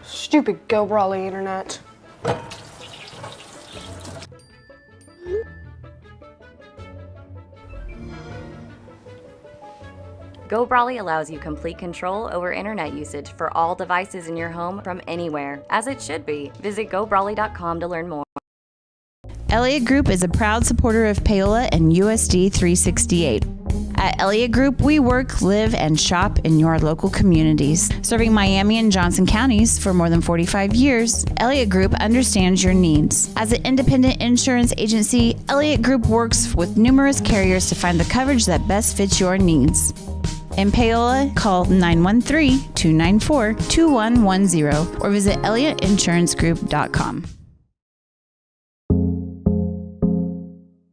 Stupid Go Brawly internet. Go Brawly allows you complete control over internet usage for all devices in your home from anywhere, as it should be. Visit GoBrawly.com to learn more. Elliott Group is a proud supporter of Paola and USD 368. At Elliott Group, we work, live, and shop in your local communities. Serving Miami and Johnson counties for more than 45 years, Elliott Group understands your needs. As an independent insurance agency, Elliott Group works with numerous carriers to find the coverage that best fits your needs. In Paola, call 913-294-2110 or visit ElliottInsuranceGroup.com.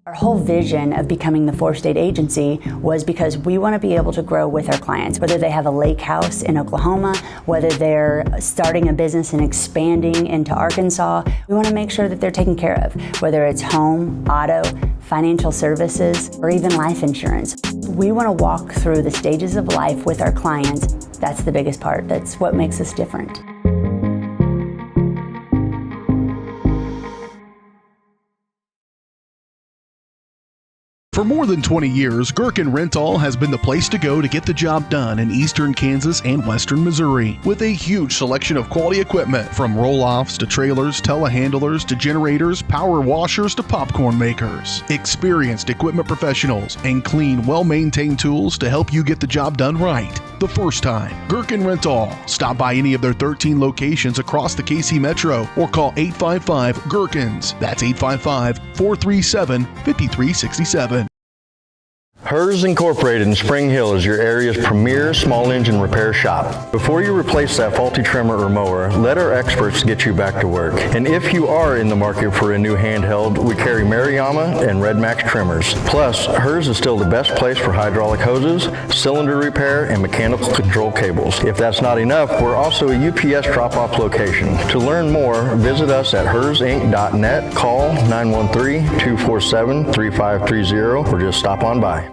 Our whole vision of becoming the 4-state agency was because we want to be able to grow with our clients, whether they have a lake house in Oklahoma, whether they're starting a business and expanding into Arkansas. We want to make sure that they're taken care of, whether it's home, auto, financial services, or even life insurance. We want to walk through the stages of life with our clients. That's the biggest part. That's what makes us different. For more than 20 years, Gherkin Rental has been the place to go to get the job done in eastern Kansas and western Missouri. With a huge selection of quality equipment, from roll-offs to trailers, telehandlers to generators, power washers to popcorn makers. Experienced equipment professionals and clean, well-maintained tools to help you get the job done right the first time. Gherkin Rental. Stop by any of their 13 locations across the KC Metro or call 855-GHERKINS. That's 855-437-5367. Hers Incorporated in Spring Hill is your area's premier small engine repair shop. Before you replace that faulty trimmer or mower, let our experts get you back to work. And if you are in the market for a new handheld, we carry Maruyama and Red Max trimmers. Plus, Hers is still the best place for hydraulic hoses, cylinder repair, and mechanical control cables. If that's not enough, we're also a UPS drop-off location. To learn more, visit us at hersinc.net, call 913-247-3530, or just stop on by.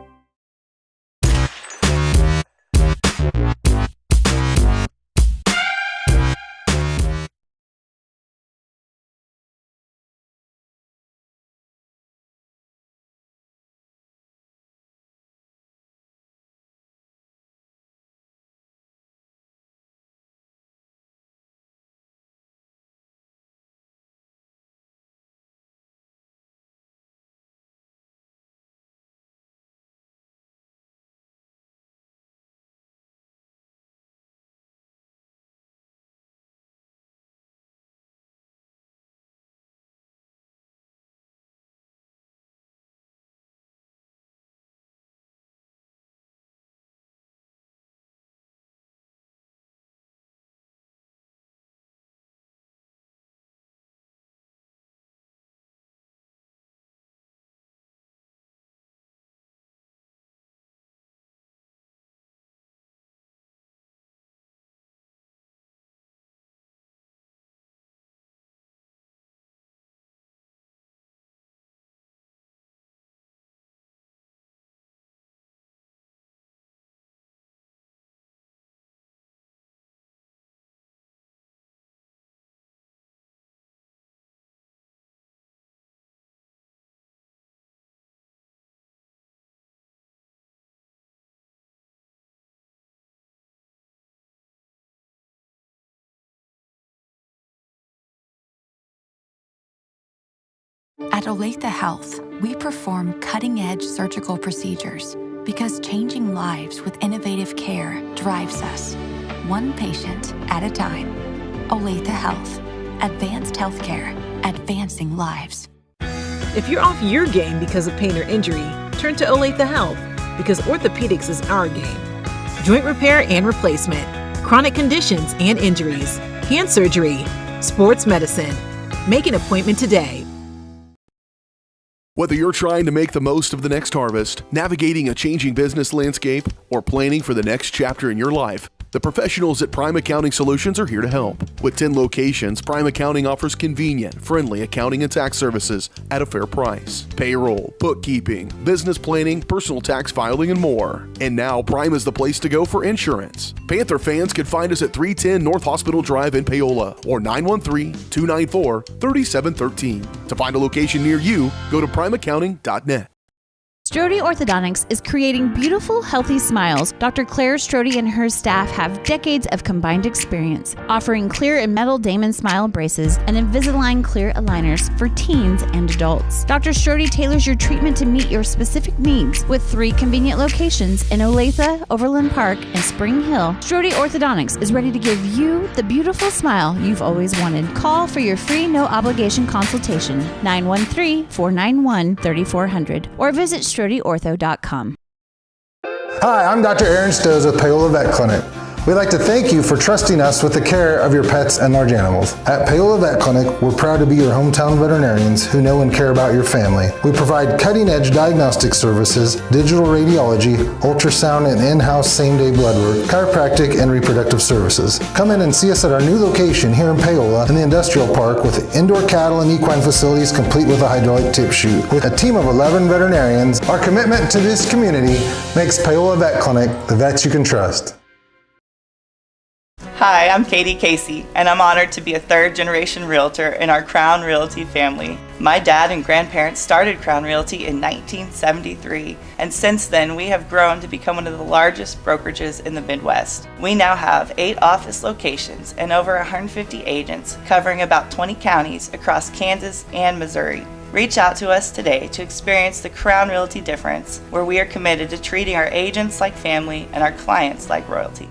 At Olathe Health, we perform cutting-edge surgical procedures because changing lives with innovative care drives us, one patient at a time. Olathe Health. Advanced healthcare. Advancing lives. If you're off your game because of pain or injury, turn to Olathe Health, because orthopedics is our game. Joint repair and replacement, chronic conditions and injuries, hand surgery, sports medicine. Make an appointment today. Whether you're trying to make the most of the next harvest, navigating a changing business landscape, or planning for the next chapter in your life, The professionals at Prime Accounting Solutions are here to help. With 10 locations, Prime Accounting offers convenient, friendly accounting and tax services at a fair price. Payroll, bookkeeping, business planning, personal tax filing, and more. And now Prime is the place to go for insurance. Panther fans can find us at 310 North Hospital Drive in Paola or 913-294-3713. To find a location near you, go to primeaccounting.net. Strode Orthodontics is creating beautiful, healthy smiles. Dr. Claire Strode and her staff have decades of combined experience, offering clear and metal Damon Smile braces and Invisalign clear aligners for teens and adults. Dr. Strode tailors your treatment to meet your specific needs with 3 convenient locations in Olathe, Overland Park, and Spring Hill. Strode Orthodontics is ready to give you the beautiful smile you've always wanted. Call for your free no-obligation consultation, 913-491-3400, or visit StrodeOrtho.com. Hi, I'm Dr. Aaron Stoes with Paola Vet Clinic. We'd like to thank you for trusting us with the care of your pets and large animals. At Paola Vet Clinic, we're proud to be your hometown veterinarians who know and care about your family. We provide cutting-edge diagnostic services, digital radiology, ultrasound, and in-house same-day blood work, chiropractic, and reproductive services. Come in and see us at our new location here in Paola in the Industrial Park with indoor cattle and equine facilities complete with a hydraulic tip chute. With a team of 11 veterinarians, our commitment to this community makes Paola Vet Clinic the vets you can trust. Hi, I'm Katie Casey, and I'm honored to be a third-generation realtor in our Crown Realty family. My dad and grandparents started Crown Realty in 1973, and since then we have grown to become one of the largest brokerages in the Midwest. We now have 8 office locations and over 150 agents covering about 20 counties across Kansas and Missouri. Reach out to us today to experience the Crown Realty difference, where we are committed to treating our agents like family and our clients like royalty.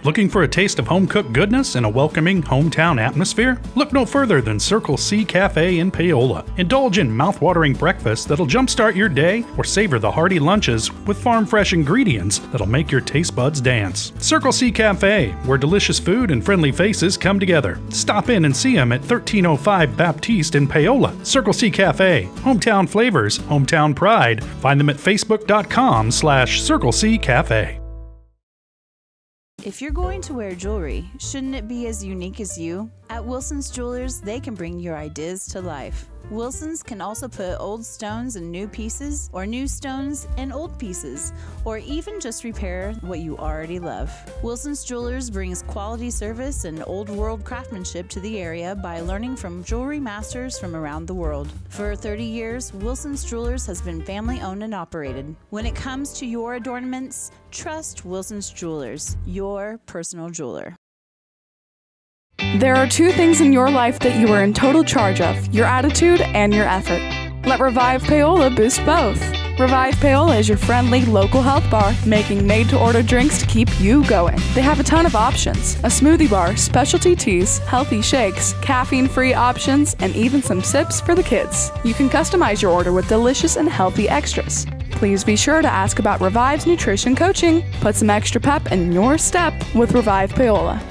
Looking for a taste of home-cooked goodness and a welcoming hometown atmosphere? Look no further than Circle C Cafe in Paola. Indulge in mouth-watering breakfast that'll jumpstart your day, or savor the hearty lunches with farm-fresh ingredients that'll make your taste buds dance. Circle C Cafe, where delicious food and friendly faces come together. Stop in and see them at 1305 Baptiste in Paola. Circle C Cafe, hometown flavors, hometown pride. Find them at facebook.com/Circle C Cafe. If you're going to wear jewelry, shouldn't it be as unique as you? At Wilson's Jewelers, they can bring your ideas to life. Wilson's can also put old stones in new pieces, or new stones in old pieces, or even just repair what you already love. Wilson's Jewelers brings quality service and old world craftsmanship to the area by learning from jewelry masters from around the world. For 30 years, Wilson's Jewelers has been family owned and operated. When it comes to your adornments, trust Wilson's Jewelers, your personal jeweler. There are two things in your life that you are in total charge of: your attitude and your effort. Let Revive Paola boost both. Revive Paola is your friendly local health bar, making made-to-order drinks to keep you going. They have a ton of options: a smoothie bar, specialty teas, healthy shakes, caffeine-free options, and even some sips for the kids. You can customize your order with delicious and healthy extras. Please be sure to ask about Revive's nutrition coaching. Put some extra pep in your step with Revive Paola.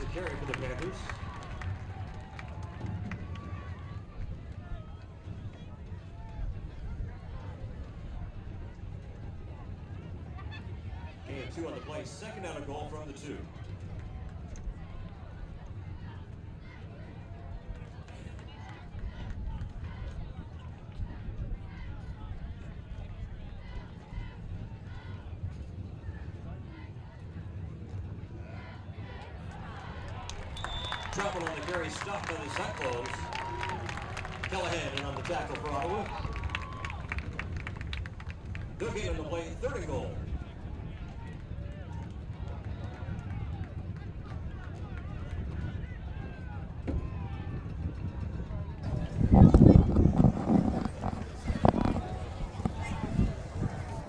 the carry for the Panthers. And 2 on the play, second down and goal from the 2. Trouble on the carry, stopped by the Cyclones. Callahan in on the tackle for Ottawa. Cooking on the play, third and goal.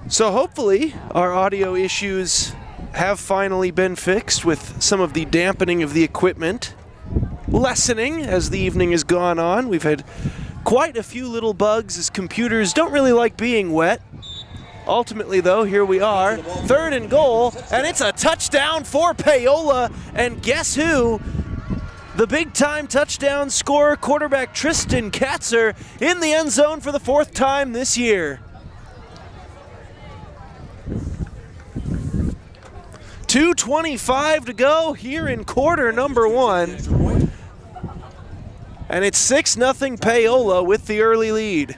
So hopefully our audio issues have finally been fixed with some of the dampening of the equipment lessening as the evening has gone on. We've had quite a few little bugs as computers don't really like being wet. Ultimately, though, here we are, third and goal, and it's a touchdown for Paola. And guess who? The big-time touchdown scorer, quarterback Tristan Katzer, in the end zone for the 4th time this year. 2:25 to go here in quarter number 1. And it's 6-0 Paola with the early lead.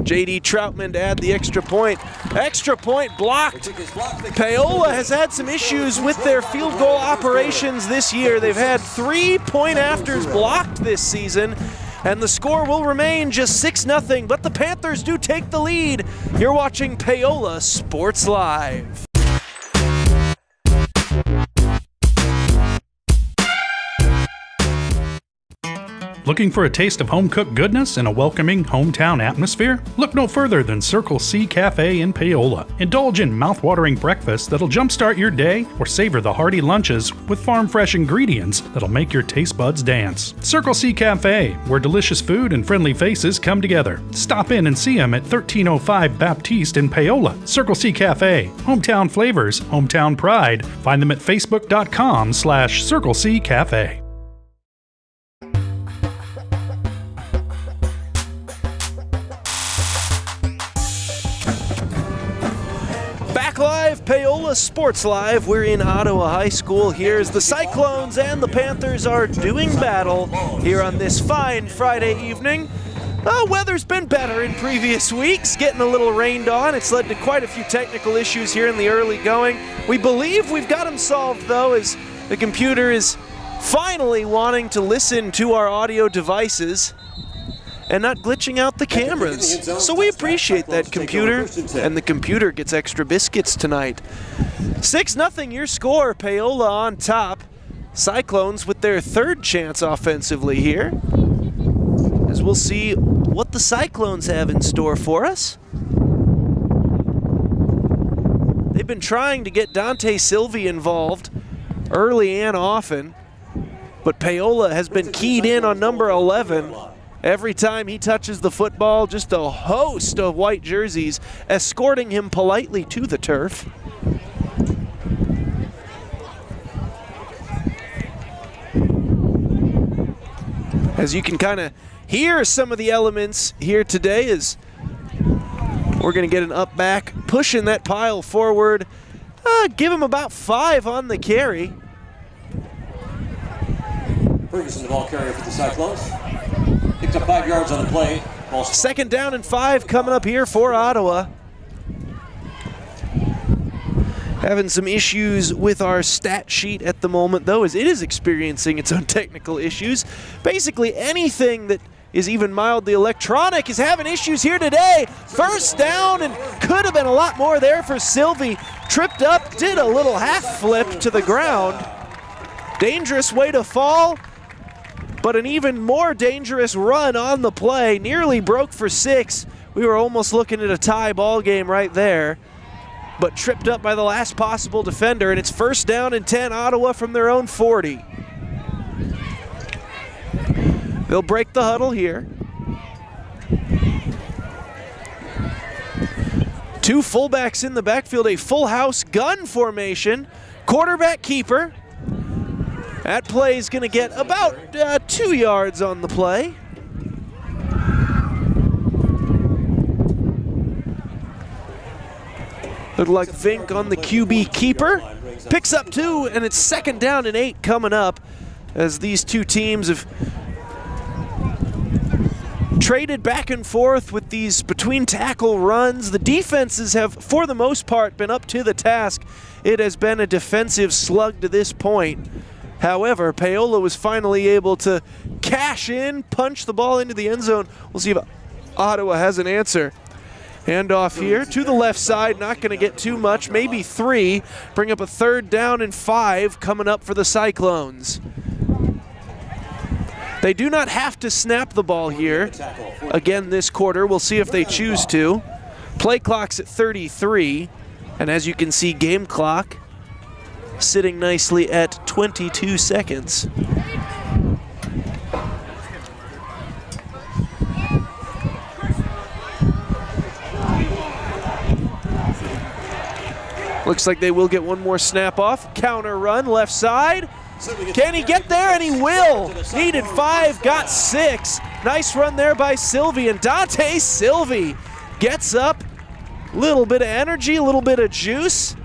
J.D. Troutman to add the extra point. Extra point blocked. Paola has had some issues with their field goal operations this year. They've had 3 point afters blocked this season, and the score will remain just 6-0, but the Panthers do take the lead. You're watching Paola Sports Live. Looking for a taste of home-cooked goodness and a welcoming hometown atmosphere? Look no further than Circle C Cafe in Paola. Indulge in mouth-watering breakfast that'll jumpstart your day, or savor the hearty lunches with farm-fresh ingredients that'll make your taste buds dance. Circle C Cafe, where delicious food and friendly faces come together. Stop in and see them at 1305 Baptiste in Paola. Circle C Cafe, hometown flavors, hometown pride. Find them at facebook.com/Circle C Cafe. Live, Paola Sports Live. We're in Ottawa High School. Here's the Cyclones and the Panthers are doing battle here on this fine Friday evening. Weather's been better in previous weeks, getting a little rained on. It's led to quite a few technical issues here in the early going. We believe we've got them solved, though, as the computer is finally wanting to listen to our audio devices and not glitching out the cameras. So we appreciate that, computer, and the computer gets extra biscuits tonight. 6-0 your score, Paola on top. Cyclones with their 3rd chance offensively here, as we'll see what the Cyclones have in store for us. They've been trying to get Dante Silvey involved early and often, but Paola has been keyed in on number 11. Every time he touches the football, just a host of white jerseys escorting him politely to the turf. As you can kind of hear some of the elements here today, as we're going to get an up back, pushing that pile forward. Give him about 5 on the carry. Ferguson, the ball carrier for the Cyclones. Picks up 5 yards on the play. 2nd down and 5 coming up here for Ottawa. Having some issues with our stat sheet at the moment, though, as it is experiencing its own technical issues. Basically anything that is even mildly electronic is having issues here today. 1st down, and could have been a lot more there for Silvey. Tripped up, did a little half flip to the ground. Dangerous way to fall, but an even more dangerous run on the play. Nearly broke for 6. We were almost looking at a tie ball game right there, but tripped up by the last possible defender, and it's 1st down and 10, Ottawa from their own 40. They'll break the huddle here. Two fullbacks in the backfield, a full house gun formation. Quarterback keeper. That play is going to get about 2 yards on the play. Looked like Vink on the QB keeper. Picks up 2, and it's 2nd down and 8 coming up as these two teams have traded back and forth with these between tackle runs. The defenses have, for the most part, been up to the task. It has been a defensive slug to this point. However, Paola was finally able to cash in, punch the ball into the end zone. We'll see if Ottawa has an answer. Handoff here to the left side, not going to get too much, maybe 3. Bring up a 3rd down and 5 coming up for the Cyclones. They do not have to snap the ball here again this quarter. We'll see if they choose to. Play clock's at 33, and as you can see, game clock sitting nicely at 22 seconds. Looks like they will get one more snap off. Counter run, left side. Can he get there? And he will. Needed 5, got 6. Nice run there by Sylvie. And Dante Sylvie gets up. A little bit of energy, a little bit of juice.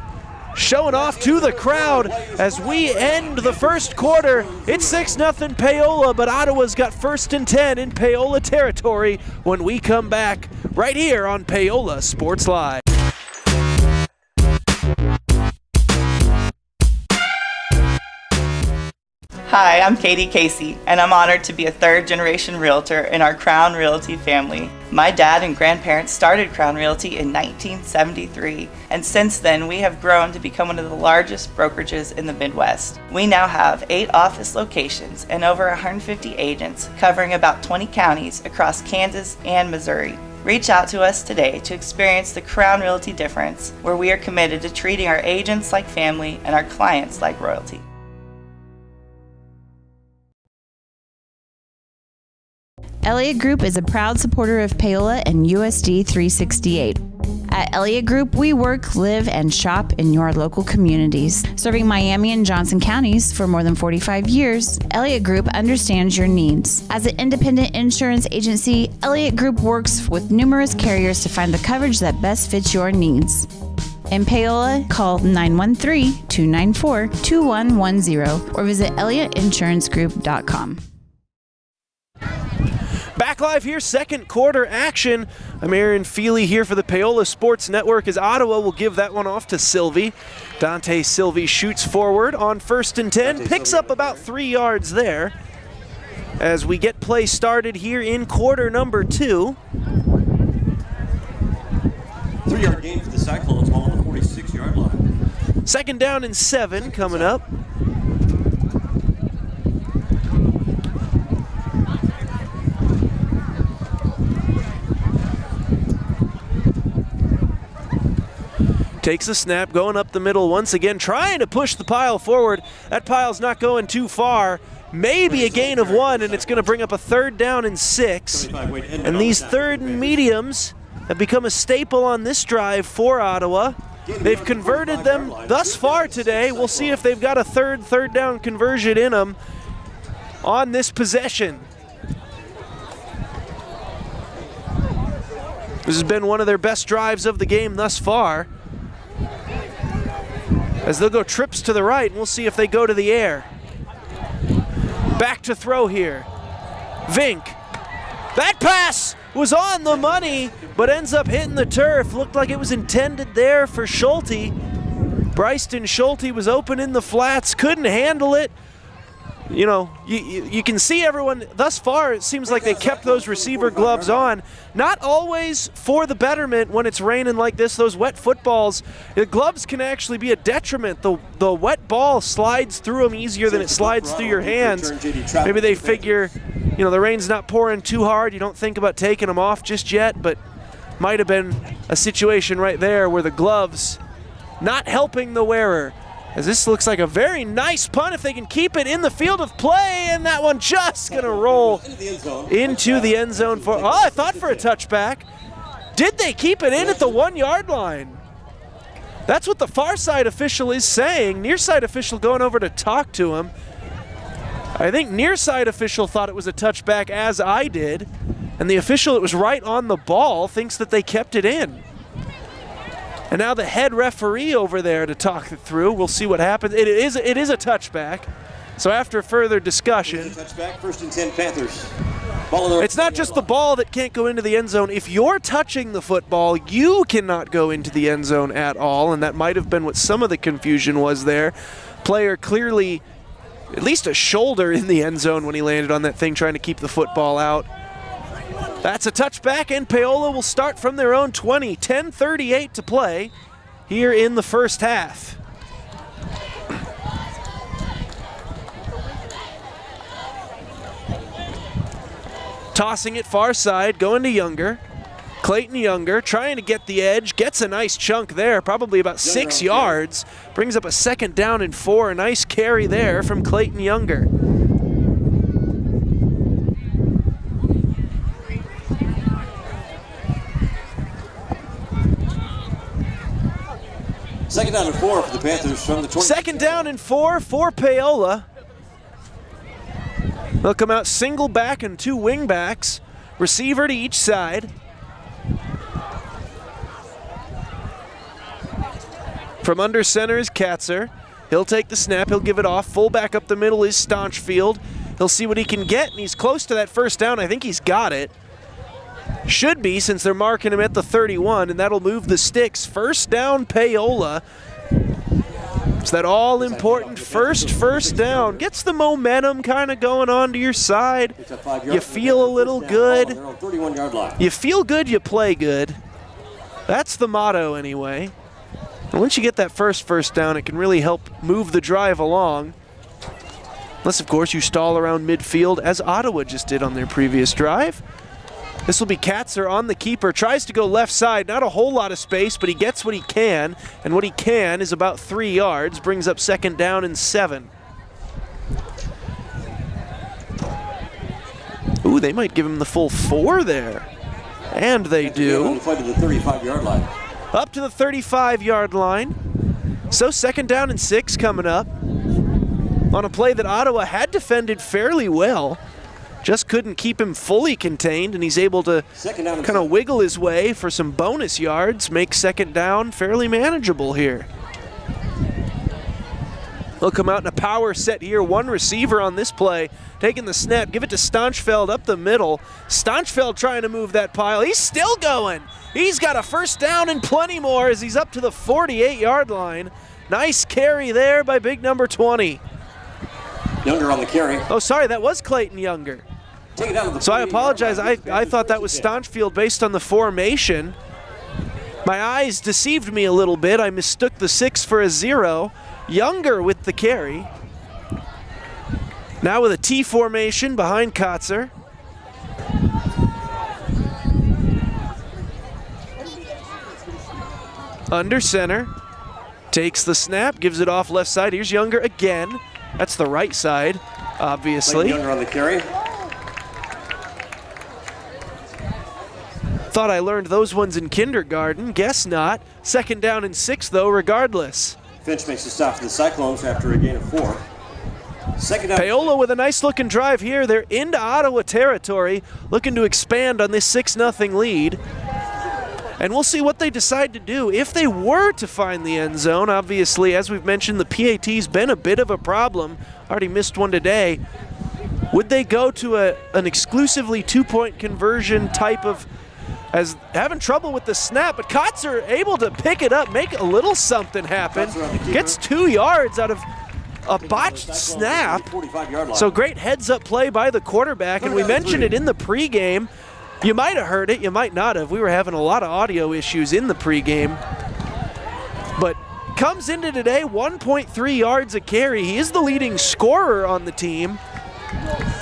Showing off to the crowd as we end the first quarter. It's 6-0 Paola, but Ottawa's got 1st and 10 in Paola territory when we come back right here on Paola Sports Live. Hi, I'm Katie Casey, and I'm honored to be a 3rd-generation realtor in our Crown Realty family. My dad and grandparents started Crown Realty in 1973, and since then we have grown to become one of the largest brokerages in the Midwest. We now have 8 office locations and over 150 agents covering about 20 counties across Kansas and Missouri. Reach out to us today to experience the Crown Realty difference, where we are committed to treating our agents like family and our clients like royalty. Elliott Group is a proud supporter of Paola and USD 368. At Elliott Group, we work, live, and shop in your local communities. Serving Miami and Johnson counties for more than 45 years, Elliott Group understands your needs. As an independent insurance agency, Elliott Group works with numerous carriers to find the coverage that best fits your needs. In Paola, call 913-294-2110 or visit ElliottInsuranceGroup.com. Back live here, second quarter action. I'm Aaron Feely here for the Paola Sports Network as Ottawa will give that one off to Sylvie. Dante Sylvie shoots forward on 1st and 10, picks up about 3 yards there as we get play started here in quarter number 2. 3-yard gain for the Cyclones, ball on the 46-yard line. 2nd down and 7 coming up. Takes a snap, going up the middle once again, trying to push the pile forward. That pile's not going too far. Maybe a gain of 1, and it's going to bring up a 3rd down and 6. And these 3rd and mediums have become a staple on this drive for Ottawa. They've converted them thus far today. We'll see if they've got a third down conversion in them on this possession. This has been one of their best drives of the game thus far, as they'll go trips to the right, and we'll see if they go to the air. Back to throw here. Vink. That pass was on the money, but ends up hitting the turf. Looked like it was intended there for Schulte. Bryson Schulte was open in the flats, couldn't handle it. You know, you can see everyone thus far, it seems like they kept those receiver gloves on. Not always for the betterment when it's raining like this, those wet footballs. The gloves can actually be a detriment. The wet ball slides through them easier than it slides through your hands. Maybe they figure, you know, the rain's not pouring too hard. You don't think about taking them off just yet, but might have been a situation right there where the gloves not helping the wearer. As this looks like a very nice punt if they can keep it in the field of play, and that one just going to roll into the end zone for, I thought for a touchback. Did they keep it in at the 1 yard line? That's what the far side official is saying. Near side official going over to talk to him. I think near side official thought it was a touchback, as I did, and the official that was right on the ball thinks that they kept it in. And now the head referee over there to talk it through. We'll see what happens. It is a touchback. So after further discussion, touchback, 1st and 10 Panthers. It's not just the ball that can't go into the end zone. If you're touching the football, you cannot go into the end zone at all, and that might have been what some of the confusion was there. Player clearly at least a shoulder in the end zone when he landed on that thing trying to keep the football out. That's a touchback, and Paola will start from their own 20. 10:38 to play here in the first half. Tossing it far side, going to Younger. Clayton Younger trying to get the edge, gets a nice chunk there, probably about 6 yards. Brings up a 2nd down and 4. A nice carry there from Clayton Younger. Second down and 4 for the Panthers from the 20. 2nd down and 4 for Paola. They'll come out single back and 2 wing backs. Receiver to each side. From under center is Katzer. He'll take the snap, he'll give it off. Fullback up the middle is Staunchfield. He'll see what he can get, and he's close to that 1st down. I think he's got it. Should be, since they're marking him at the 31, and that'll move the sticks. 1st down, Paola. It's that all-important first down. Gets the momentum kind of going on to your side. You feel a little good. You feel good, you play good. That's the motto anyway. And once you get that first down, it can really help move the drive along. Unless, of course, you stall around midfield, as Ottawa just did on their previous drive. This will be Katzer on the keeper. Tries to go left side. Not a whole lot of space, but he gets what he can. And what he can is about 3 yards. Brings up 2nd down and 7. Ooh, they might give him the full 4 there. And they do. To the 35-yard line. Up to the 35-yard line. So 2nd down and 6 coming up. On a play that Ottawa had defended fairly well. Just couldn't keep him fully contained, and he's able to kind of wiggle his way for some bonus yards, make 2nd down fairly manageable here. They'll come out in a power set here. 1 receiver on this play, taking the snap, give it to Staunchfeld up the middle. Staunchfeld trying to move that pile. He's still going. He's got a 1st down and plenty more as he's up to the 48-yard line. Nice carry there by big number 20. Younger on the carry. Oh, sorry, that was Clayton Younger. So I apologize. I thought that was Staunchfield based on the formation. My eyes deceived me a little bit. I mistook the 6 for a 0. Younger with the carry. Now with a T formation behind Katzer. Under center. Takes the snap, gives it off left side. Here's Younger again. That's the right side, obviously. Younger on the carry. Thought I learned those ones in kindergarten. Guess not. 2nd down and 6, though, regardless. Finch makes a stop for the Cyclones after a gain of 4. 2nd down. Paola with a nice-looking drive here. They're into Ottawa territory, looking to expand on this 6-0 lead. And we'll see what they decide to do. If they were to find the end zone, obviously, as we've mentioned, the PAT's been a bit of a problem. Already missed one today. Would they go to an exclusively 2-point conversion type of, as having trouble with the snap, but Katzer able to pick it up, make a little something happen. Gets 2 yards out of a botched snap. So great heads-up play by the quarterback, and we mentioned it in the pregame. You might have heard it, you might not have. We were having a lot of audio issues in the pregame. But comes into today, 1.3 yards a carry. He is the leading scorer on the team.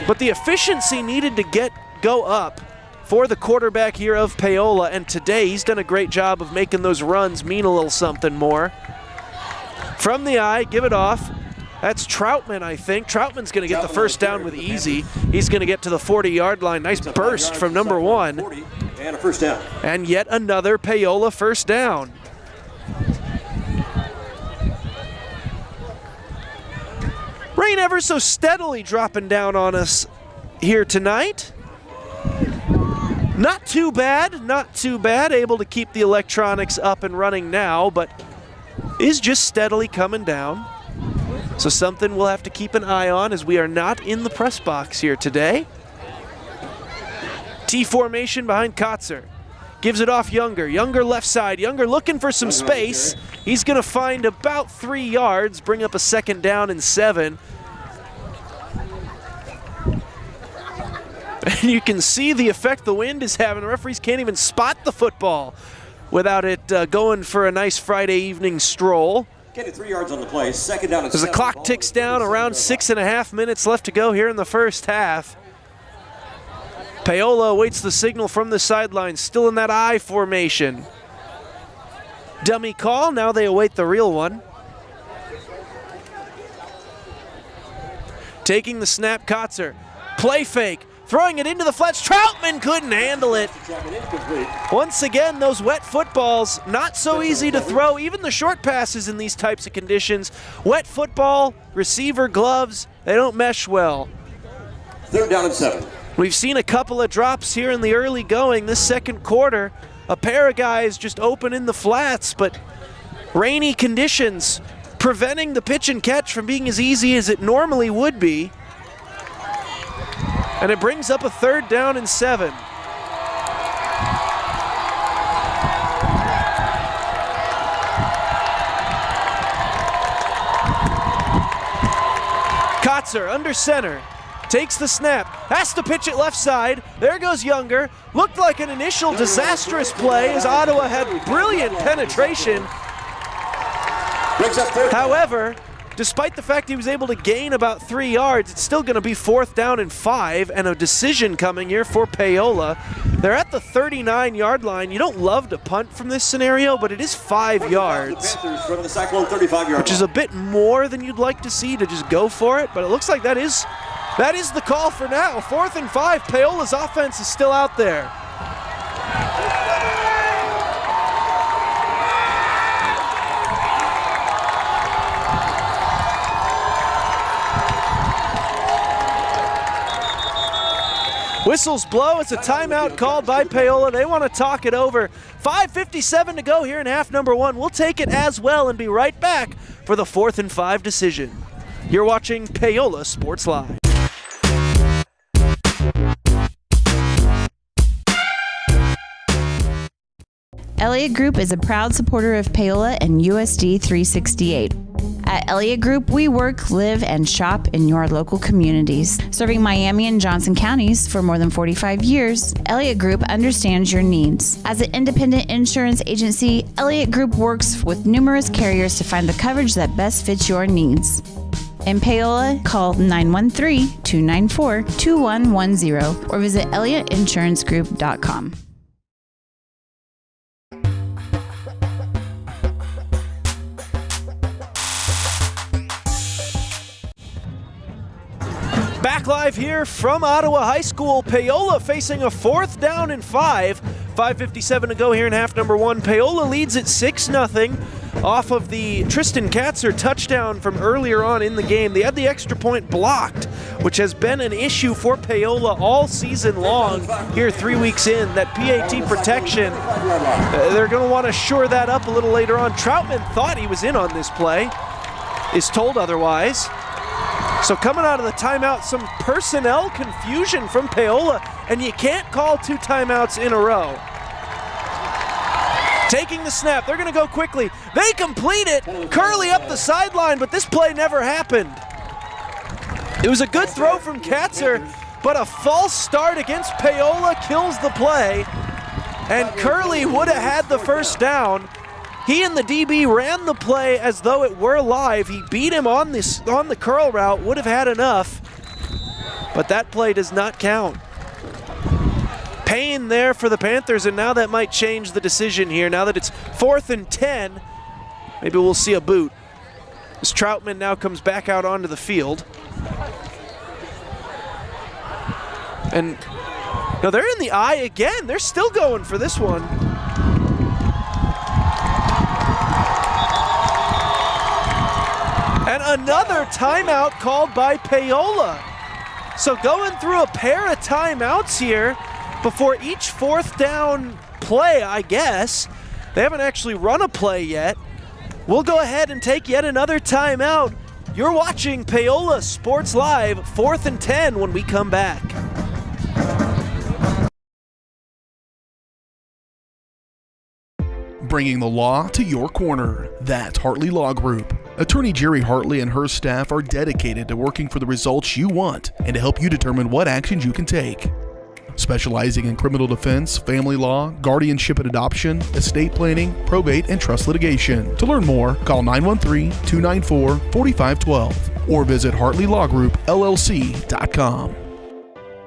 But the efficiency needed to go up for the quarterback here of Paola. And today, he's done a great job of making those runs mean a little something more. From the eye, give it off. That's Troutman, I think. Troutman's going to get the 1st down with easy. He's going to get to the 40-yard line. Nice burst from number 1. And a first down. And yet another Paola first down. Rain ever so steadily dropping down on us here tonight. Not too bad, not too bad. Able to keep the electronics up and running now, but is just steadily coming down. So something we'll have to keep an eye on as we are not in the press box here today. T formation behind Kotzer. Gives it off Younger. Younger left side. Younger looking for some space. He's going to find about 3 yards, bring up a second down and 7. And you can see the effect the wind is having. The referees can't even spot the football without it going for a nice Friday evening stroll. Getting 3 yards on the play. Second down and As the 7. clock ticks down, around 6.5 minutes left to go here in the first half. Paola awaits the signal from the sideline, still in that I formation. Dummy call, now they await the real one. Taking the snap, Kotzer. Play fake, throwing it into the flats. Troutman couldn't handle it. Once again, those wet footballs, not so easy to throw, even the short passes in these types of conditions. Wet football, receiver gloves, they don't mesh well. Third down and 7. We've seen a couple of drops here in the early going this second quarter. A pair of guys just open in the flats, but rainy conditions preventing the pitch and catch from being as easy as it normally would be. And it brings up a third down and 7. Kotzer under center. Takes the snap, has to pitch it left side. There goes Younger. Looked like an initial disastrous play as Ottawa had brilliant penetration. However, despite the fact he was able to gain about 3 yards, it's still going to be 4th down and 5 and a decision coming here for Paola. They're at the 39-yard line. You don't love to punt from this scenario, but it is 5 yards, From the Cyclone 35-yard which is a bit more than you'd like to see to just go for it, but it looks like that is the call for now. 4th and 5. Paola's offense is still out there. Whistles blow. It's a timeout called by Paola. They want to talk it over. 5:57 to go here in half number 1. We'll take it as well and be right back for the 4th and 5 decision. You're watching Paola Sports Live. Elliott Group is a proud supporter of Paola and USD 368. At Elliott Group, we work, live, and shop in your local communities. Serving Miami and Johnson counties for more than 45 years, Elliott Group understands your needs. As an independent insurance agency, Elliott Group works with numerous carriers to find the coverage that best fits your needs. In Paola, call 913-294-2110 or visit ElliottInsuranceGroup.com. Back live here from Ottawa High School. Paola facing a 4th down and 5. 5:57 to go here in half number 1. Paola leads at 6-0 off of the Tristan Katzer touchdown from earlier on in the game. They had the extra point blocked, which has been an issue for Paola all season long here 3 weeks in. That PAT protection, they're going to want to shore that up a little later on. Troutman thought he was in on this play, is told otherwise. So coming out of the timeout, some personnel confusion from Paola, and you can't call 2 timeouts in a row. Taking the snap, they're going to go quickly. They complete it, Curley up the sideline, but this play never happened. It was a good throw from Katzer, but a false start against Paola kills the play, and Curley would have had the first down. He and the DB ran the play as though it were live. He beat him on the curl route, would have had enough, but that play does not count. Pain there for the Panthers, and now that might change the decision here. Now that it's 4th and 10, maybe we'll see a boot. As Troutman now comes back out onto the field. And No, they're in the eye again. They're still going for this one. And another timeout called by Paola. So going through a pair of timeouts here before each fourth down play, I guess. They haven't actually run a play yet. We'll go ahead and take yet another timeout. You're watching Paola Sports Live, 4th and 10 when we come back. Bringing the law to your corner. That's Hartley Law Group. Attorney Jerry Hartley and her staff are dedicated to working for the results you want and to help you determine what actions you can take. Specializing in criminal defense, family law, guardianship and adoption, estate planning, probate, and trust litigation. To learn more, call 913-294-4512 or visit HartleyLawGroupLLC.com.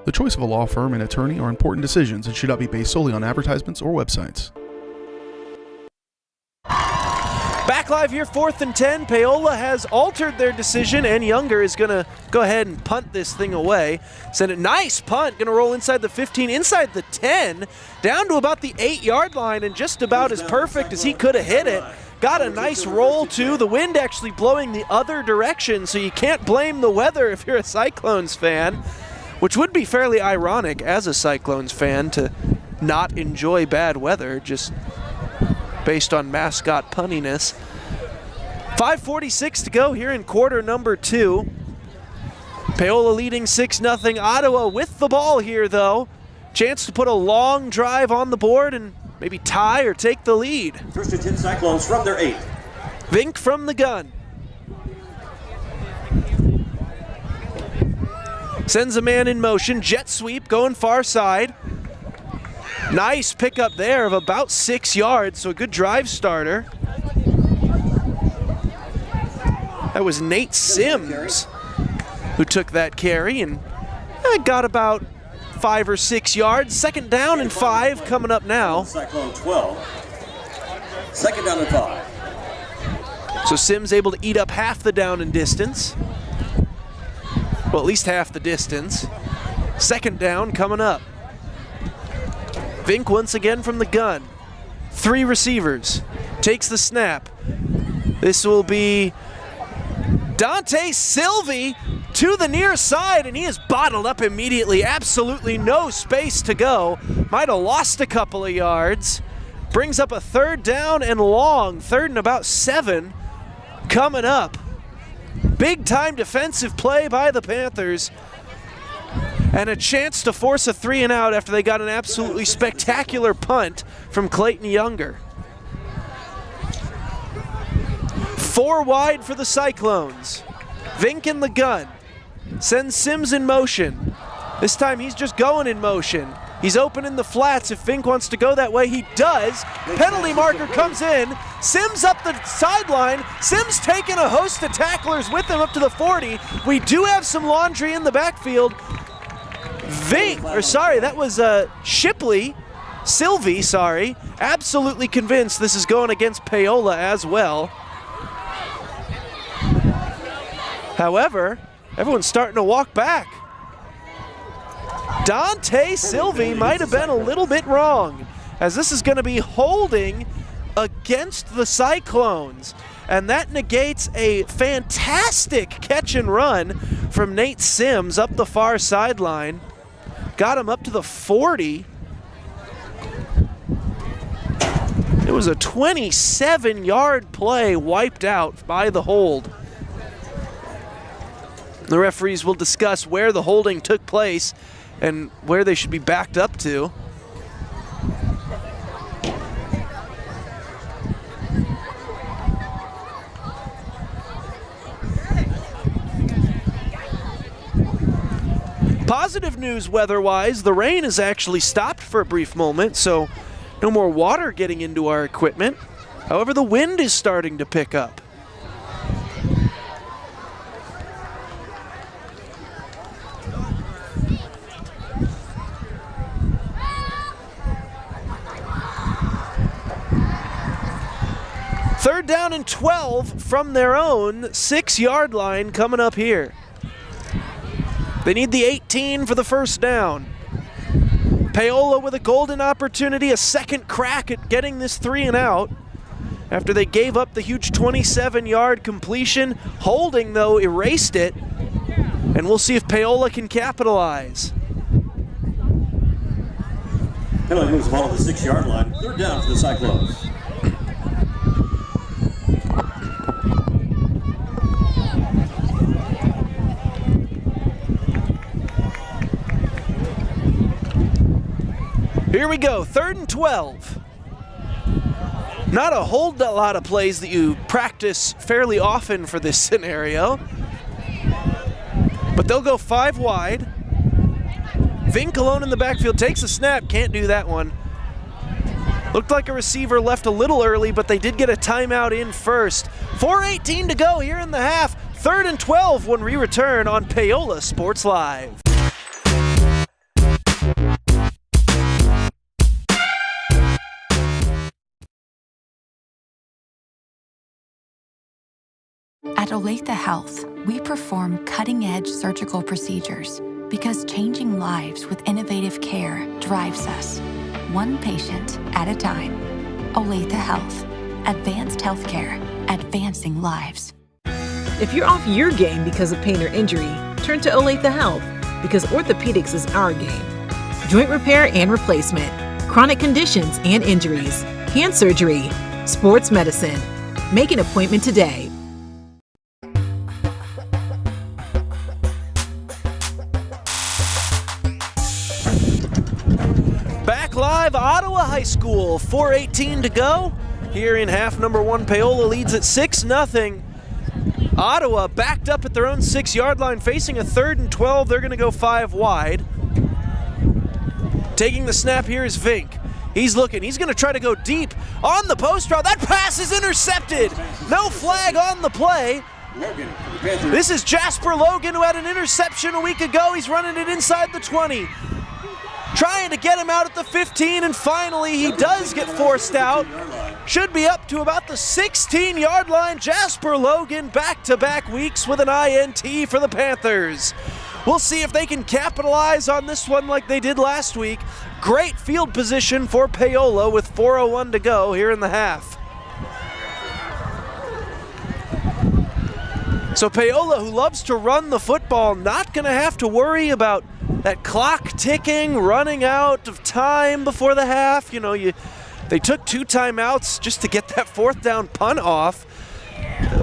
The choice of a law firm and attorney are important decisions and should not be based solely on advertisements or websites. Back live here, 4th and 10. Paola has altered their decision, and Younger is going to go ahead and punt this thing away. Send it, nice punt, going to roll inside the 15, inside the 10, down to about the 8-yard line, and just about as perfect as he could have hit it. Got a nice roll, too. The wind actually blowing the other direction, so you can't blame the weather if you're a Cyclones fan, which would be fairly ironic as a Cyclones fan to not enjoy bad weather, just based on mascot punniness. 5:46 to go here in quarter number 2. Paola leading 6-0. Ottawa with the ball here, though. Chance to put a long drive on the board and maybe tie or take the lead. 1st and 10 Cyclones from their 8. Vink from the gun. Sends a man in motion. Jet sweep going far side. Nice pickup there of about 6 yards, so a good drive starter. That was Nate Sims who took that carry and got about 5 or 6 yards. 2nd down and 5 coming up now. Cyclone 12. 2nd down and 5. So Sims able to eat up half the down and distance. Well, at least half the distance. 2nd down coming up. Vink once again from the gun. 3 receivers. Takes the snap. This will be Dante Silvey to the near side, and he is bottled up immediately. Absolutely no space to go. Might have lost a couple of yards. Brings up a 3rd down and long. 3rd and about 7 coming up. Big time defensive play by the Panthers. And a chance to force a 3 and out after they got an absolutely spectacular punt from Clayton Younger. 4 wide for the Cyclones. Vink in the gun. Sends Sims in motion. This time he's just going in motion. He's open in the flats. If Vink wants to go that way, he does. Penalty marker comes in. Sims up the sideline. Sims taking a host of tacklers with him up to the 40. We do have some laundry in the backfield. That was Silvey, absolutely convinced this is going against Paola as well. However, everyone's starting to walk back. Dante Silvey might have been a little bit wrong, as this is going to be holding against the Cyclones. And that negates a fantastic catch and run from Nate Sims up the far sideline. Got him up to the 40. It was a 27-yard play wiped out by the hold. The referees will discuss where the holding took place and where they should be backed up to. Positive news weather-wise, the rain has actually stopped for a brief moment, so no more water getting into our equipment. However, the wind is starting to pick up. Third down and 12 from their own 6-yard line coming up here. They need the 18 for the first down. Paola with a golden opportunity, a second crack at getting this 3 and out after they gave up the huge 27-yard completion. Holding, though, erased it, and we'll see if Paola can capitalize. Penalty moves the ball to the 6-yard line. 3rd down for the Cyclones. Here we go, 3rd and 12. Not a whole lot of plays that you practice fairly often for this scenario. But they'll go 5 wide. Vink alone in the backfield, takes a snap, can't do that one. Looked like a receiver left a little early, but they did get a timeout in first. 4:18 to go here in the half. 3rd and 12 when we return on Paola Sports Live. At Olathe Health, we perform cutting-edge surgical procedures because changing lives with innovative care drives us, one patient at a time. Olathe Health. Advanced healthcare. Advancing lives. If you're off your game because of pain or injury, turn to Olathe Health because orthopedics is our game. Joint repair and replacement, chronic conditions and injuries, hand surgery, sports medicine. Make an appointment today. Back live, Ottawa High School, 4:18 to go. Here in half number 1, Paola leads at 6-0. Ottawa backed up at their own 6-yard line, facing a 3rd and 12. They're gonna go 5 wide. Taking the snap here is Vink. He's looking, he's gonna try to go deep on the post route. That pass is intercepted. No flag on the play. This is Jasper Logan, who had an interception a week ago. He's running it inside the 20. Trying to get him out at the 15, and finally he does get forced out. Should be up to about the 16-yard line. Jasper Logan back-to-back weeks with an INT for the Panthers. We'll see if they can capitalize on this one like they did last week. Great field position for Paola with 4:01 to go here in the half. So Paola, who loves to run the football, not going to have to worry about that clock ticking, running out of time before the half. You know, they took 2 timeouts just to get that 4th down punt off.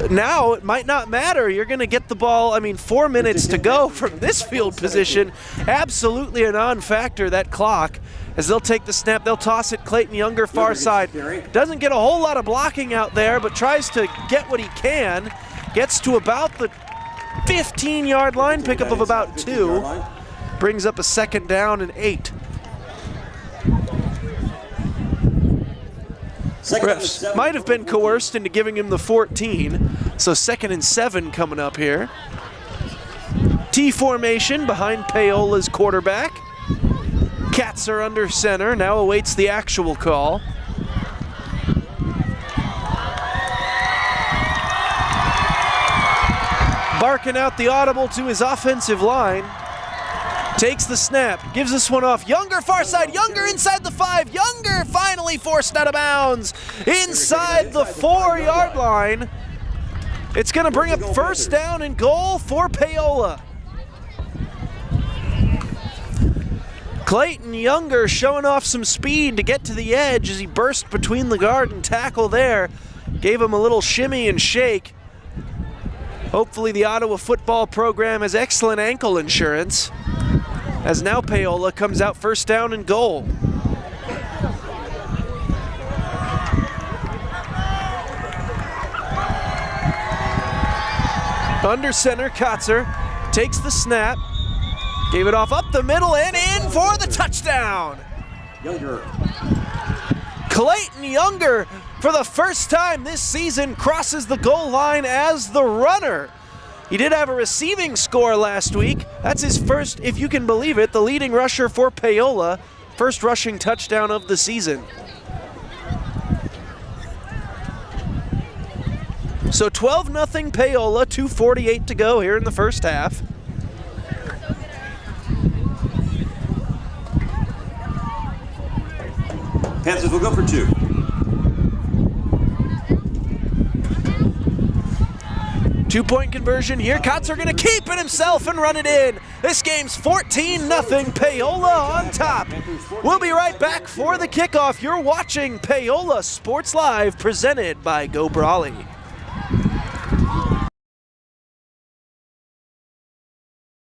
Now it might not matter. You're going to get the ball, 4 minutes to go from this field position. Absolutely a non-factor, that clock. As they'll take the snap, they'll toss it. Clayton Younger, far side. Doesn't get a whole lot of blocking out there, but tries to get what he can. Gets to about the 15-yard line, pickup of about 2. Brings up a 2nd down and 8. Refs might have been coerced into giving him the 14, so 2nd and 7 coming up here. T formation behind Paola's quarterback. Katzer under center, now awaits the actual call. Barking out the audible to his offensive line. Takes the snap, gives this one off. Younger far side, Younger inside the 5. Younger finally forced out of bounds inside the 4-yard line. It's gonna bring up 1st down and goal for Paola. Clayton Younger showing off some speed to get to the edge as he burst between the guard and tackle there. Gave him a little shimmy and shake. Hopefully the Ottawa football program has excellent ankle insurance, as now Paola comes out 1st down and goal. Under center, Katzer takes the snap, gave it off up the middle and in for the touchdown. Younger. Clayton Younger, for the first time this season, crosses the goal line as the runner. He did have a receiving score last week. That's his first, if you can believe it, the leading rusher for Paola. First rushing touchdown of the season. So 12-0 Paola, 2:48 to go here in the first half. Panthers will go for 2. Two-point conversion here. Kotzer going to keep it himself and run it in. This game's 14-0. Paola on top. We'll be right back for the kickoff. You're watching Paola Sports Live, presented by Go Brawley.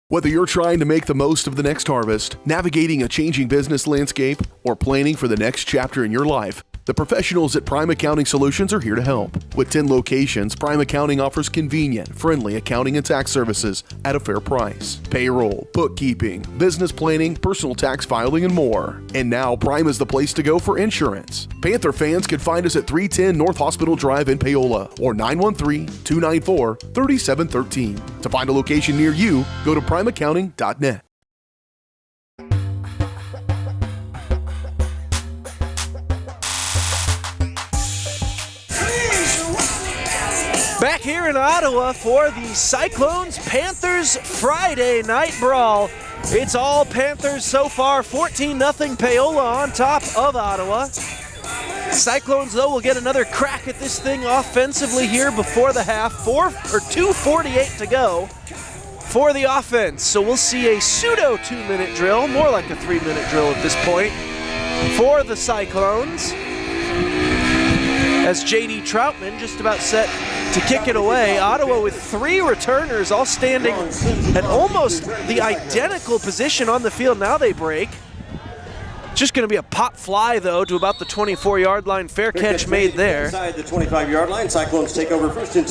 Whether you're trying to make the most of the next harvest, navigating a changing business landscape, or planning for the next chapter in your life, the professionals at Prime Accounting Solutions are here to help. With 10 locations, Prime Accounting offers convenient, friendly accounting and tax services at a fair price. Payroll, bookkeeping, business planning, personal tax filing, and more. And now Prime is the place to go for insurance. Panther fans can find us at 310 North Hospital Drive in Paola or 913-294-3713. To find a location near you, go to primeaccounting.net. Back here in Ottawa for the Cyclones Panthers Friday night brawl. It's all Panthers so far, 14-0 Paola on top of Ottawa. Cyclones, though, will get another crack at this thing offensively here before the half. 2:48 to go for the offense. So we'll see a pseudo 2-minute drill, more like a 3-minute drill at this point for the Cyclones. As J.D. Troutman just about set to kick it away. Ottawa with 3 returners, all standing at almost the identical position on the field. Now they break. Just going to be a pop fly, though, to about the 24-yard line. Fair catch made there. Inside the 25-yard line, Cyclones take over 1st and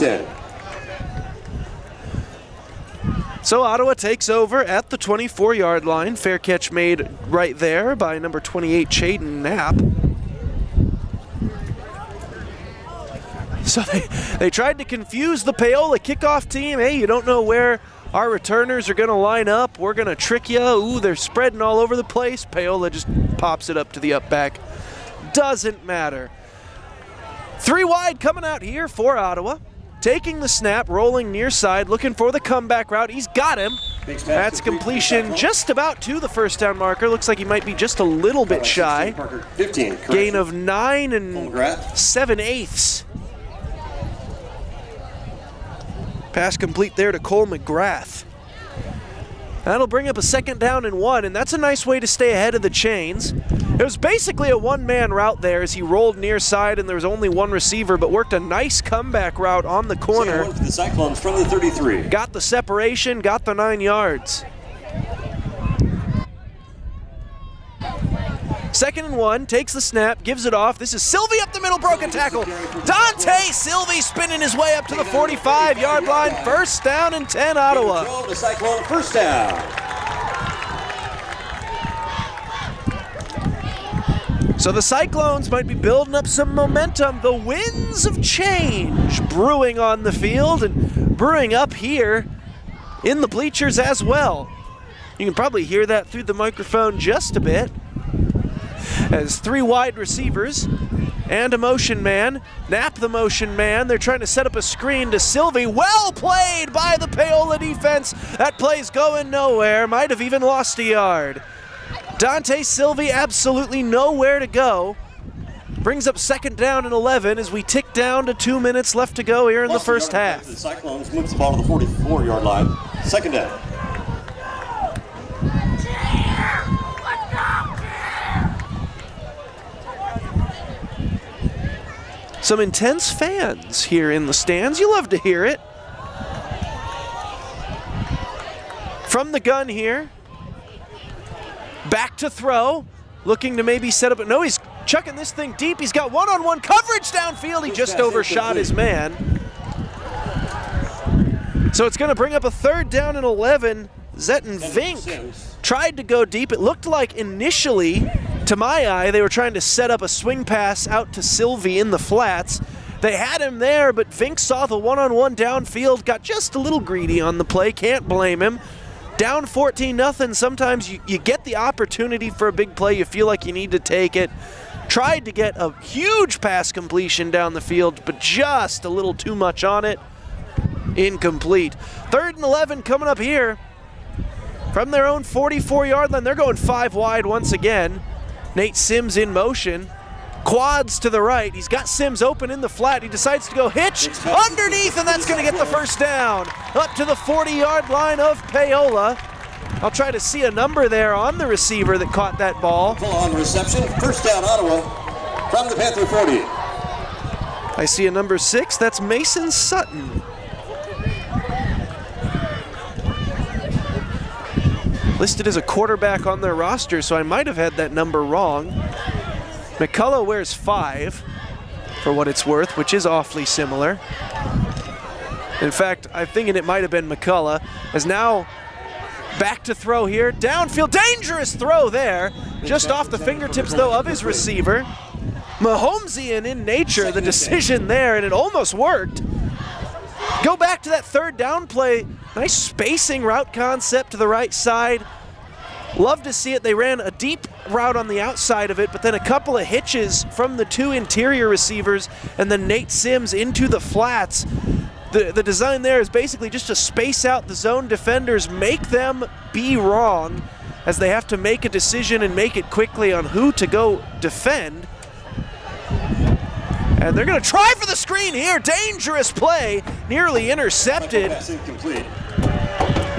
10. So Ottawa takes over at the 24-yard line. Fair catch made right there by number 28, Chaden Knapp. So they tried to confuse the Paola kickoff team. Hey, you don't know where our returners are going to line up. We're going to trick you. Ooh, they're spreading all over the place. Paola just pops it up to the up back. Doesn't matter. 3 wide coming out here for Ottawa. Taking the snap, rolling near side, looking for the comeback route. He's got him. That's completion just about to the first down marker. Looks like he might be just a little bit shy. 15. Gain of 9 7/8. Pass complete there to Cole McGrath. That'll bring up a 2nd down and 1, and that's a nice way to stay ahead of the chains. It was basically a one-man route there as he rolled near side and there was only one receiver, but worked a nice comeback route on the corner. For the Cyclones from the 33. Got the separation, got the 9 yards. 2nd and 1, takes the snap, gives it off. This is Sylvie up the middle, broken tackle. Dante Sylvie spinning his way up to the 45-yard line. 1st down and 10, Ottawa. The Cyclone 1st down. So the Cyclones might be building up some momentum. The winds of change brewing on the field and brewing up here in the bleachers as well. You can probably hear that through the microphone just a bit. As 3 wide receivers and a motion man. Knapp the motion man. They're trying to set up a screen to Sylvie. Well played by the Paola defense. That play's going nowhere. Might have even lost a yard. Dante Sylvie absolutely nowhere to go. Brings up 2nd down and 11 as we tick down to 2 minutes left to go here in the first half. The Cyclones moves the ball to the 44-yard line. 2nd down. Some intense fans here in the stands. You love to hear it. From the gun here. Back to throw. Looking to maybe set up. No, he's chucking this thing deep. He's got one-on-one coverage downfield. He just overshot his man. So it's going to bring up a 3rd down and 11. Zetten Vink tried to go deep. It looked like initially, to my eye, they were trying to set up a swing pass out to Sylvie in the flats. They had him there, but Vink saw the one-on-one downfield, got just a little greedy on the play. Can't blame him. Down 14-0. Sometimes you get the opportunity for a big play. You feel like you need to take it. Tried to get a huge pass completion down the field, but just a little too much on it. Incomplete. 3rd and 11 coming up here. From their own 44-yard line, they're going 5 wide once again. Nate Sims in motion. Quads to the right. He's got Sims open in the flat. He decides to go hitch underneath, and that's going to get the first down. Up to the 40-yard line of Paola. I'll try to see a number there on the receiver that caught that ball. On reception, first down Ottawa from the Panther 40. I see a number 6. That's Mason Sutton. Listed as a quarterback on their roster, so I might have had that number wrong. McCullough wears 5, for what it's worth, which is awfully similar. In fact, I'm thinking it might have been McCullough, as now back to throw here. Downfield, dangerous throw there. Just off the fingertips, though, of his receiver. Mahomesian in nature, the decision there, and it almost worked. Go back to that third down play. Nice spacing route concept to the right side. Love to see it. They ran a deep route on the outside of it, but then a couple of hitches from the 2 interior receivers and then Nate Sims into the flats. The design there is basically just to space out the zone defenders, make them be wrong as they have to make a decision and make it quickly on who to go defend. And they're going to try for the screen here. Dangerous play, nearly intercepted.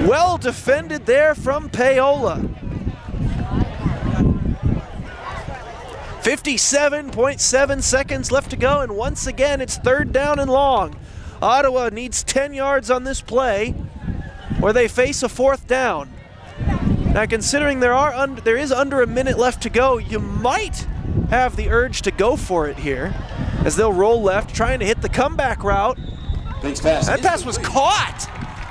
Well defended there from Paola. 57.7 seconds left to go, and once again it's third down and long. Ottawa needs 10 yards on this play, or they face a fourth down. Now, considering there is under a minute left to go, you might have the urge to go for it here, as they'll roll left, trying to hit the comeback route. That pass was caught.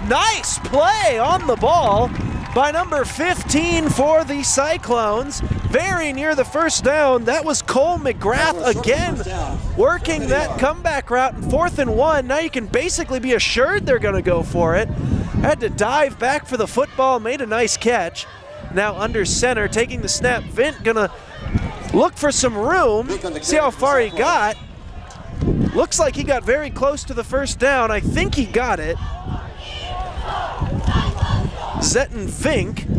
Nice play on the ball by number 15 for the Cyclones. Very near the first down. That was Cole McGrath again working that comeback route in 4th and 1. Now you can basically be assured they're going to go for it. Had to dive back for the football, made a nice catch. Now under center, taking the snap. Vint gonna look for some room, see how far he got. Looks like he got very close to the first down. I think he got it. Zetten Vink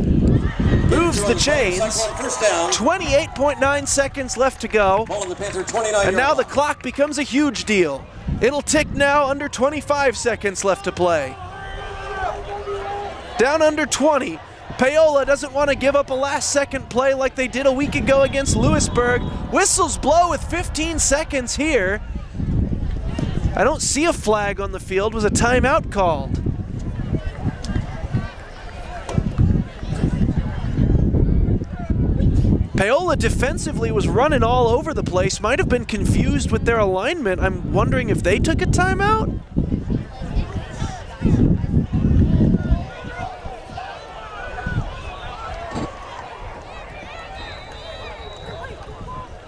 moves the chains. 28.9 seconds left to go. And now the clock becomes a huge deal. It'll tick now, under 25 seconds left to play. Down under 20. Paola doesn't want to give up a last-second play like they did a week ago against Lewisburg. Whistles blow with 15 seconds here. I don't see a flag on the field. Was a timeout called? Paola defensively was running all over the place, might have been confused with their alignment. I'm wondering if they took a timeout?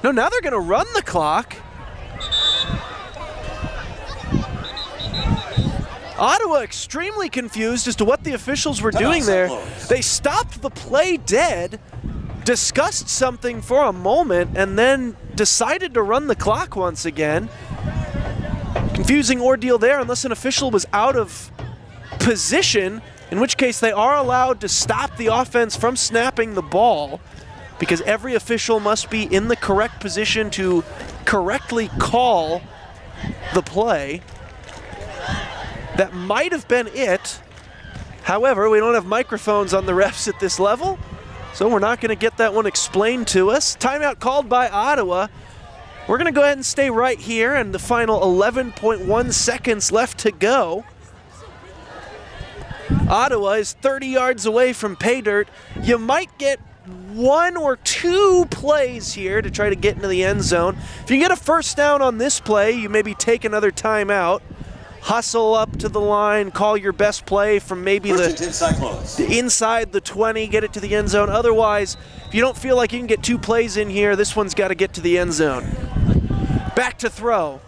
No, now they're going to run the clock. Ottawa extremely confused as to what the officials were doing there. They stopped the play dead, discussed something for a moment, and then decided to run the clock once again. Confusing ordeal there, unless an official was out of position, in which case they are allowed to stop the offense from snapping the ball, because every official must be in the correct position to correctly call the play. That might have been it. However, we don't have microphones on the refs at this level, so we're not going to get that one explained to us. Timeout called by Ottawa. We're going to go ahead and stay right here, and the final 11.1 seconds left to go. Ottawa is 30 yards away from pay dirt. You might get 1 or 2 plays here to try to get into the end zone. If you get a first down on this play, you maybe take another timeout. Hustle up to the line, call your best play from maybe the inside the 20, get it to the end zone. Otherwise, if you don't feel like you can get 2 plays in here, this one's got to get to the end zone. Back to throw.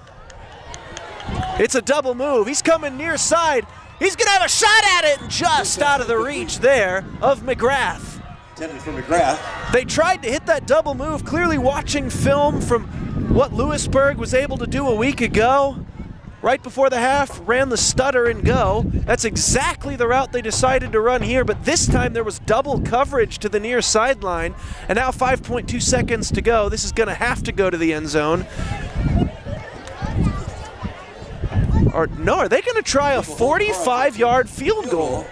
It's a double move. He's coming near side. He's going to have a shot at it, and just out of the reach there of McGrath. Intended for McGrath. They tried to hit that double move, clearly watching film from what Lewisburg was able to do a week ago. right before the half, ran the stutter and go. That's exactly the route they decided to run here, but this time there was double coverage to the near sideline, and now 5.2 seconds to go. This is going to have to go to the end zone. Or no, are they going to try a 45-yard field goal?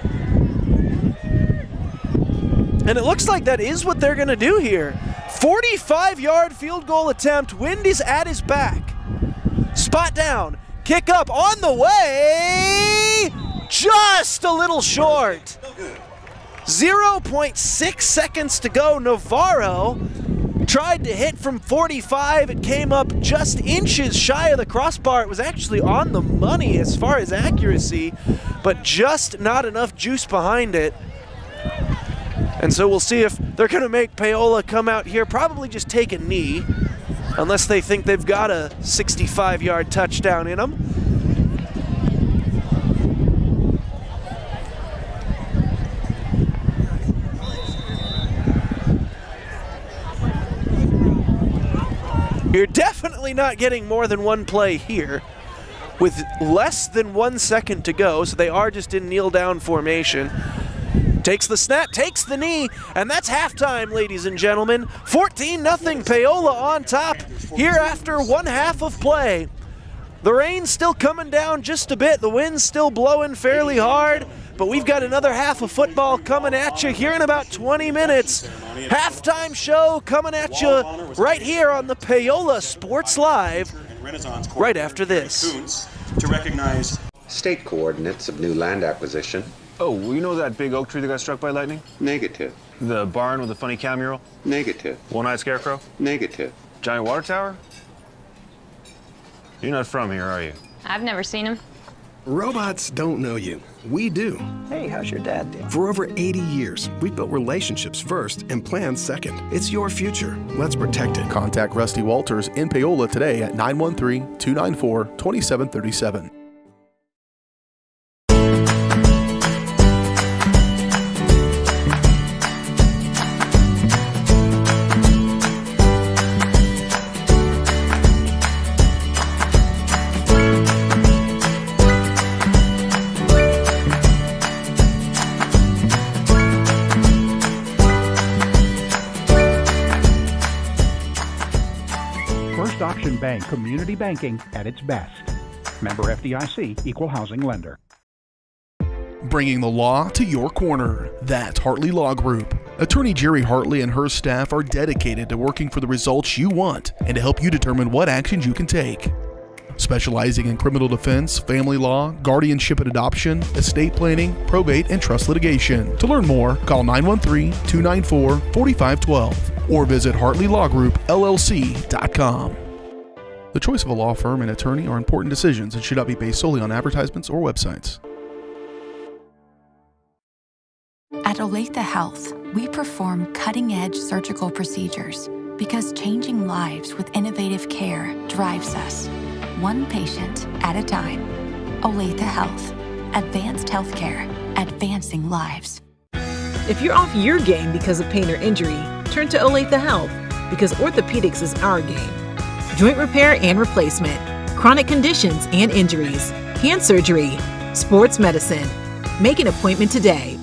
And it looks like that is what they're going to do here. 45-yard field goal attempt. Wind is at his back. Spot down. Kick up on the way. Just a little short. 0.6 seconds to go. Navarro tried to hit from 45. It came up just inches shy of the crossbar. It was actually on the money as far as accuracy, but just not enough juice behind it. And so we'll see if they're going to make Paola come out here, probably just take a knee, unless they think they've got a 65-yard touchdown in them. You're definitely not getting more than one play here with less than 1 second to go, so they are just in kneel-down formation. Takes the snap, takes the knee, and that's halftime, ladies and gentlemen. 14-0 Paola on top here after one half of play. The rain's still coming down just a bit. The wind's still blowing fairly hard, but we've got another half of football coming at you here in about 20 minutes. Halftime show coming at you right here on the Paola Sports Live right after this. To recognize state coordinates of new land acquisition. Oh, well, you know that big oak tree that got struck by lightning? Negative. The barn with the funny cow mural? Negative. One-eyed scarecrow? Negative. Giant water tower? You're not from here, are you? I've never seen him. Robots don't know you. We do. Hey, how's your dad doing? For over 80 years, we've built relationships first and plans second. It's your future. Let's protect it. Contact Rusty Walters in Paola today at 913-294-2737. Auction Bank community banking at its best. Member FDIC, equal housing lender. Bringing the law to your corner. That's Hartley Law Group. Attorney Jerry Hartley and her staff are dedicated to working for the results you want and to help you determine what actions you can take. Specializing in criminal defense, family law, guardianship and adoption, estate planning, probate, and trust litigation. To learn more, call 913-294-4512 or visit HartleyLawGroupLLC.com. The choice of a law firm and attorney are important decisions and should not be based solely on advertisements or websites. At Olathe Health, we perform cutting-edge surgical procedures because changing lives with innovative care drives us, one patient at a time. Olathe Health. Advanced healthcare. Advancing lives. If you're off your game because of pain or injury, turn to Olathe Health because orthopedics is our game. Joint repair and replacement, chronic conditions and injuries, hand surgery, sports medicine. Make an appointment today.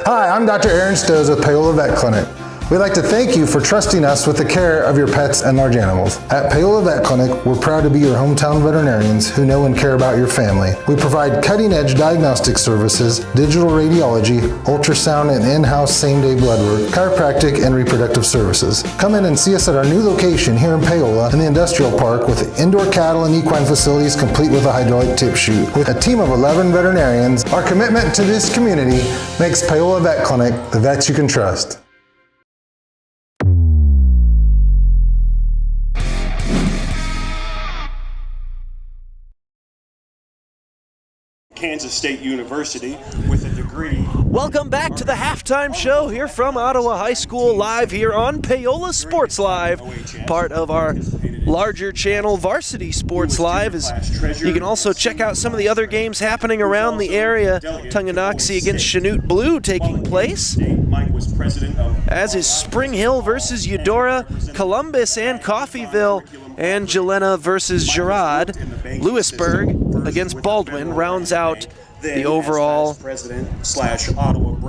Hi, I'm Dr. Aaron Stos with Paola Vet Clinic. We'd like to thank you for trusting us with the care of your pets and large animals. At Paola Vet Clinic, we're proud to be your hometown veterinarians who know and care about your family. We provide cutting-edge diagnostic services, digital radiology, ultrasound, and in-house same-day blood work, chiropractic, and reproductive services. Come in and see us at our new location here in Paola in the Industrial Park with indoor cattle and equine facilities complete with a hydraulic tip chute. With a team of 11 veterinarians, our commitment to this community makes Paola Vet Clinic the vets you can trust. Kansas State University with a degree. Welcome back to the halftime show here from Ottawa High School, live here on Paola Sports Live, part of our larger channel Varsity Sports Live. You can also check out some of the other games happening around the area. Tonganoxie against Chanute Blue taking place, as is Spring Hill versus Eudora, Columbus and Coffeyville, and Jelena versus Girard. Lewisburg against Baldwin rounds out the overall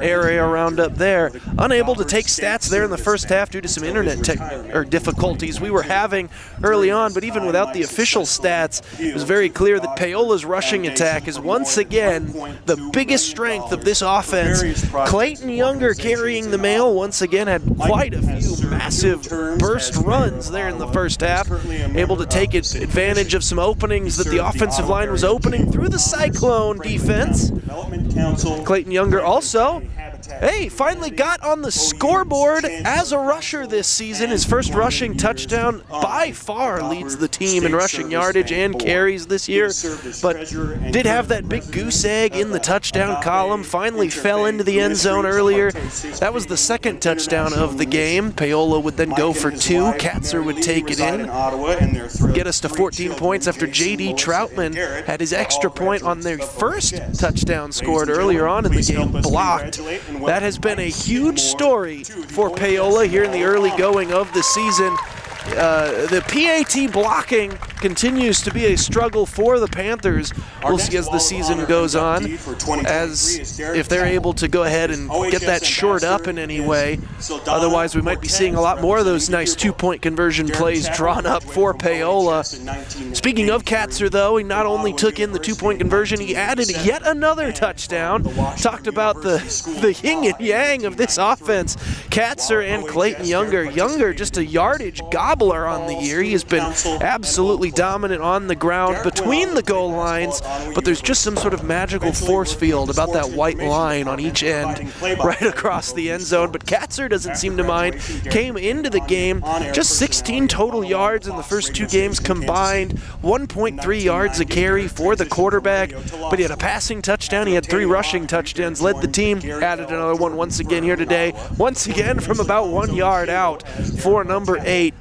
area roundup there. Unable to take stats there in the first half due to some internet difficulties we were having early on, but even without the official stats, it was very clear that Paola's rushing attack is once again the biggest strength of this offense. Clayton Younger carrying the mail once again had quite a few massive burst runs there in the first half, able to take advantage of some openings that the offensive line was opening through the Cyclone defense. Clayton Younger also, finally got on the scoreboard as a rusher this season. His first rushing touchdown by far leads the team in rushing yardage and carries this year, but did have that big goose egg in the touchdown column, finally fell into the end zone earlier. That was the second touchdown of the game. Paola would then go for 2. Katzer would take it in, get us to 14 points after J.D. Troutman had his extra point on their first touchdown scored earlier on in the game, blocked. That has been a huge story for Paola here in the early going of the season. The PAT blocking continues to be a struggle for the Panthers. We'll see as the season goes on, as if they're able to go ahead and get that shored up in any way. Otherwise, we might be seeing a lot more of those nice 2-point conversion plays drawn up for Paola. Speaking of Katzer, though, he not only took in the 2-point conversion, he added yet another touchdown. Talked about the yin and yang of this offense. Katzer and Clayton Younger. Younger just a yardage gobbler on the year. He has been absolutely dominant on the ground between the goal lines, but there's just some sort of magical force field about that white line on each end right across the end zone. But Katzer doesn't seem to mind. Came into the game just 16 total yards in the first 2 games combined, 1.3 yards a carry for the quarterback, but he had a passing touchdown. He had 3 rushing touchdowns, led the team, added another one once again here today, once again from about 1 yard out for number 8.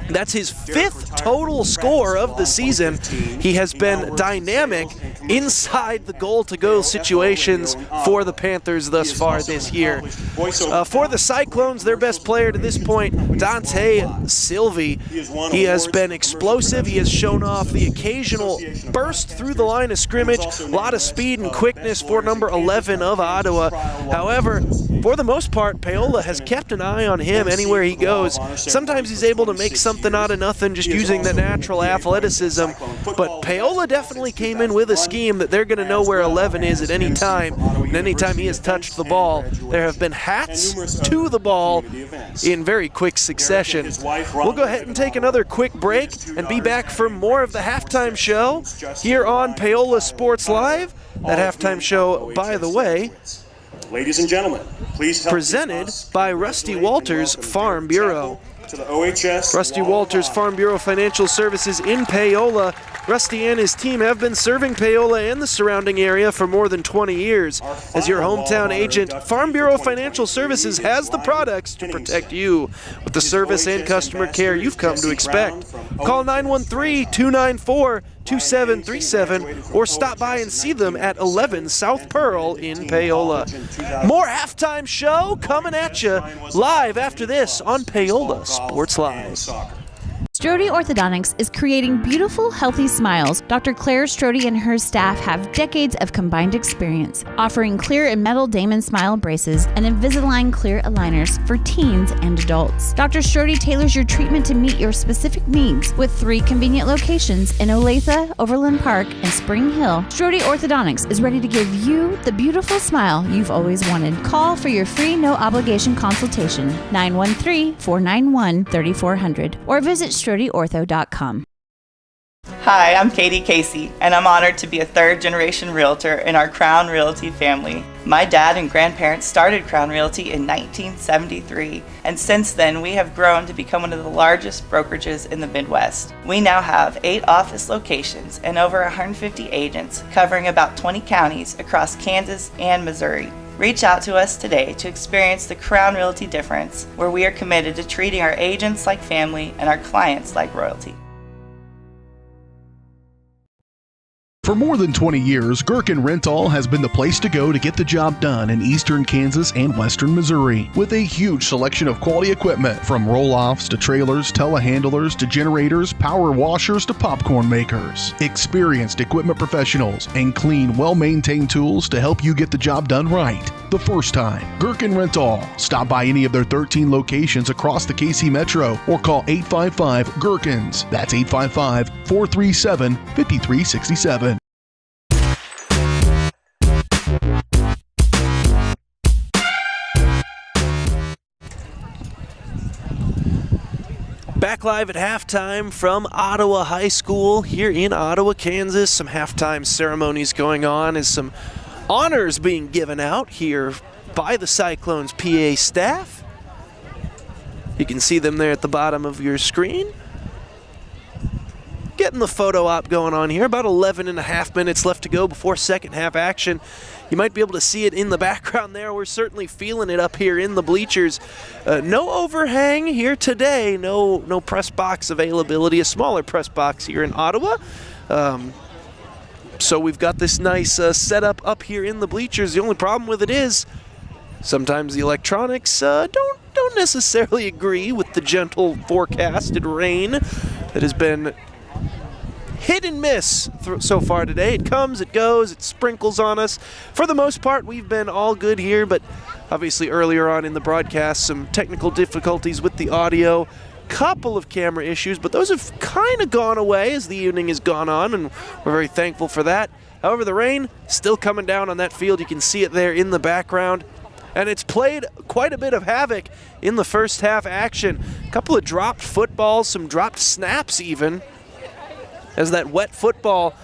That's his 5th total score of the season. He has been dynamic inside the goal-to-go situations for the Panthers thus far this year. For the Cyclones, their best player to this point, Dante Silvi. He has been explosive. He has shown off the occasional burst through the line of scrimmage, a lot of speed and quickness for number 11 of Ottawa. However, for the most part, Paola has kept an eye on him anywhere he goes. Sometimes he's able to make something out of nothing just using the natural athleticism, but Paola definitely came in with a scheme that they're going to know where 11 is at any time, and anytime he has touched the ball, there have been hats to the ball in very quick succession. We'll go ahead and take another quick break and be back for more of the halftime show here on Paola Sports Live. That halftime show, by the way, ladies and gentlemen, please help presented by Rusty Walters Farm Bureau. to the OHS. Rusty Walters Farm Bureau Financial Services in Paola. Rusty and his team have been serving Paola and the surrounding area for more than 20 years. As your hometown agent, Farm Bureau Financial Services has the products to protect you with the service and customer care you've come to expect. Call 913-294-2737 or stop by and see them at 11 South Pearl in Paola. More halftime show coming at you live after this on Paola Sports Live. Strode Orthodontics is creating beautiful, healthy smiles. Dr. Claire Strode and her staff have decades of combined experience, offering clear and metal Damon smile braces and Invisalign clear aligners for teens and adults. Dr. Strode tailors your treatment to meet your specific needs with 3 convenient locations in Olathe, Overland Park, and Spring Hill. Strode Orthodontics is ready to give you the beautiful smile you've always wanted. Call for your free no-obligation consultation, 913-491-3400, or visit StrodeOrtho.com. Hi, I'm Katie Casey, and I'm honored to be a third-generation realtor in our Crown Realty family. My dad and grandparents started Crown Realty in 1973, and since then we have grown to become one of the largest brokerages in the Midwest. We now have 8 office locations and over 150 agents covering about 20 counties across Kansas and Missouri. Reach out to us today to experience the Crown Realty difference, where we are committed to treating our agents like family and our clients like royalty. For more than 20 years, Gherkin Rental has been the place to go to get the job done in eastern Kansas and western Missouri. With a huge selection of quality equipment, from roll-offs to trailers, telehandlers to generators, power washers to popcorn makers. Experienced equipment professionals and clean, well-maintained tools to help you get the job done right the first time. Gherkin Rental. Stop by any of their 13 locations across the KC Metro or call 855-GHERKINS. That's 855-437-5367. Back live at halftime from Ottawa High School here in Ottawa, Kansas. Some halftime ceremonies going on as some honors being given out here by the Cyclones PA staff. You can see them there at the bottom of your screen. Getting the photo op going on here. About 11 and a half minutes left to go before second half action. You might be able to see it in the background there. We're certainly feeling it up here in the bleachers. No overhang here today. No press box availability. A smaller press box here in Ottawa. So we've got this nice setup up here in the bleachers. The only problem with it is sometimes the electronics don't necessarily agree with the gentle forecasted rain that has been hit and miss so far today. It comes, it goes, it sprinkles on us. For the most part, we've been all good here, but obviously earlier on in the broadcast, some technical difficulties with the audio, couple of camera issues, but those have kind of gone away as the evening has gone on, and we're very thankful for that. However, the rain still coming down on that field. You can see it there in the background, and it's played quite a bit of havoc in the first half action. A couple of dropped footballs, some dropped snaps even, as that wet football,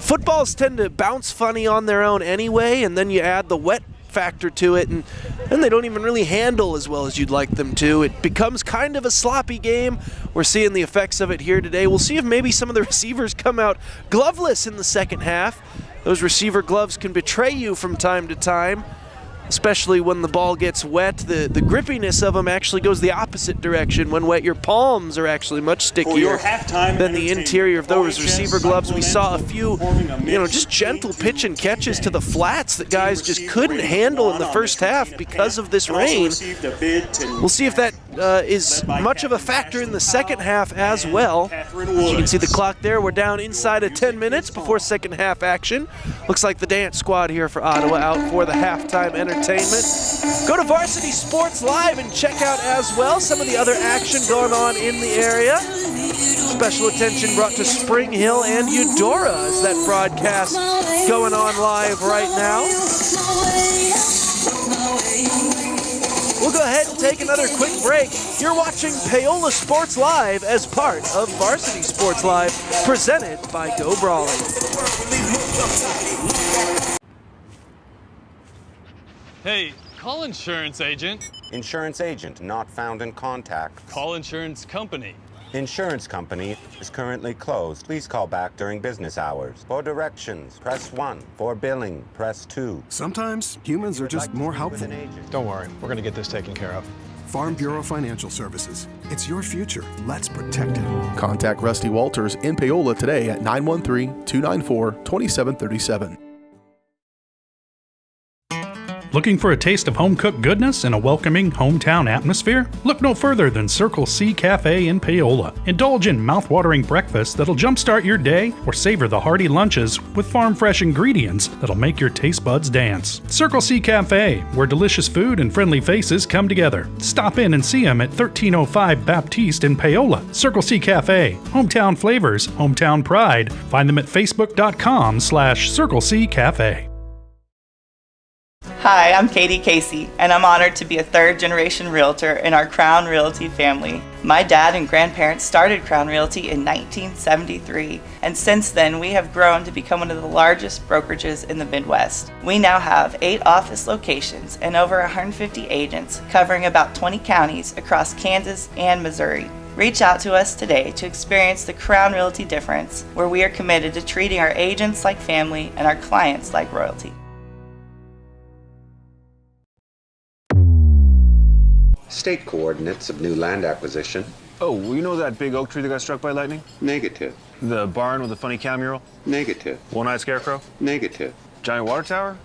footballs tend to bounce funny on their own anyway, and then you add the wet factor to it, and they don't even really handle as well as you'd like them to. It becomes kind of a sloppy game. We're seeing the effects of it here today. We'll see if maybe some of the receivers come out gloveless in the second half. Those receiver gloves can betray you from time to time, especially when the ball gets wet. The grippiness of them actually goes the opposite direction. When wet, your palms are actually much stickier than the interior of those receiver gloves. We saw a few, just gentle pitch and catches to the flats that guys just couldn't handle in the first half because of this rain. We'll see if that is much of a factor in the second half as well. As you can see the clock there, we're down inside of 10 minutes before second half action. Looks like the dance squad here for Ottawa out for the halftime entertainment. Go to Varsity Sports Live and check out as well some of the other action going on in the area. Special attention brought to Spring Hill and Eudora as that broadcast going on live right now. We'll go ahead and take another quick break. You're watching Paola Sports Live as part of Varsity Sports Live, presented by Go Brawley. Hey, call insurance agent. Insurance agent not found in contact. Call insurance company. Insurance company is currently closed. Please call back during business hours. For directions, press 1. For billing, press 2. Sometimes humans are just more helpful. Don't worry, we're going to get this taken care of. Farm Bureau Financial Services. It's your future. Let's protect it. Contact Rusty Walters in Paola today at 913-294-2737. Looking for a taste of home-cooked goodness and a welcoming hometown atmosphere? Look no further than Circle C Cafe in Paola. Indulge in mouth-watering breakfast that'll jumpstart your day, or savor the hearty lunches with farm-fresh ingredients that'll make your taste buds dance. Circle C Cafe, where delicious food and friendly faces come together. Stop in and see them at 1305 Baptiste in Paola. Circle C Cafe, hometown flavors, hometown pride. Find them at facebook.com/Circle C Cafe. Hi, I'm Katie Casey, and I'm honored to be a third-generation realtor in our Crown Realty family. My dad and grandparents started Crown Realty in 1973, and since then we have grown to become one of the largest brokerages in the Midwest. We now have 8 office locations and over 150 agents covering about 20 counties across Kansas and Missouri. Reach out to us today to experience the Crown Realty difference, where we are committed to treating our agents like family and our clients like royalty. State coordinates of new land acquisition Oh, well, you know that big oak tree that got struck by lightning? Negative. The barn with the funny cow mural? Negative. One-eyed scarecrow? Negative. Giant water tower?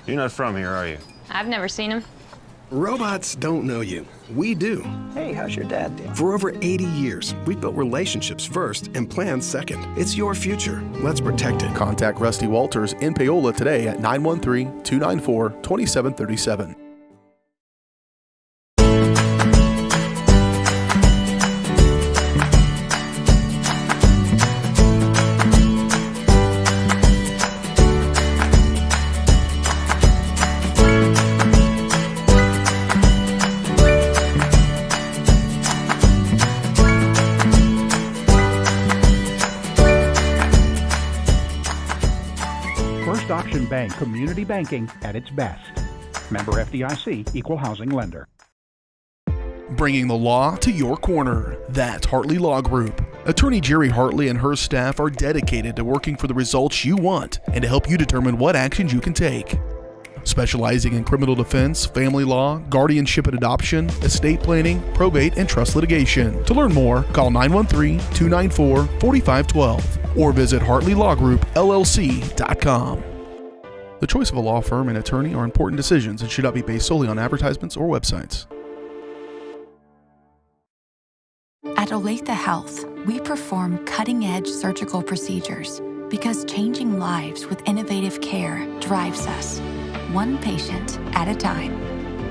You're not from here, are you? I've never seen him. Robots don't know you. We do. Hey, how's your dad doing? For over 80 years, we've built relationships first and plans second. It's your future. Let's protect it. Contact Rusty Walters in Paola today at 913-294-2737. Option Bank Community Banking at its best. Member FDIC, Equal Housing Lender. Bringing the law to your corner. That's Hartley Law Group. Attorney Jerry Hartley and her staff are dedicated to working for the results you want and to help you determine what actions you can take. Specializing in criminal defense, family law, guardianship and adoption, estate planning, probate, and trust litigation. To learn more, call 913-294-4512 or visit HartleyLawGroupLLC.com. The choice of a law firm and attorney are important decisions and should not be based solely on advertisements or websites. At Olathe Health, we perform cutting-edge surgical procedures because changing lives with innovative care drives us, one patient at a time.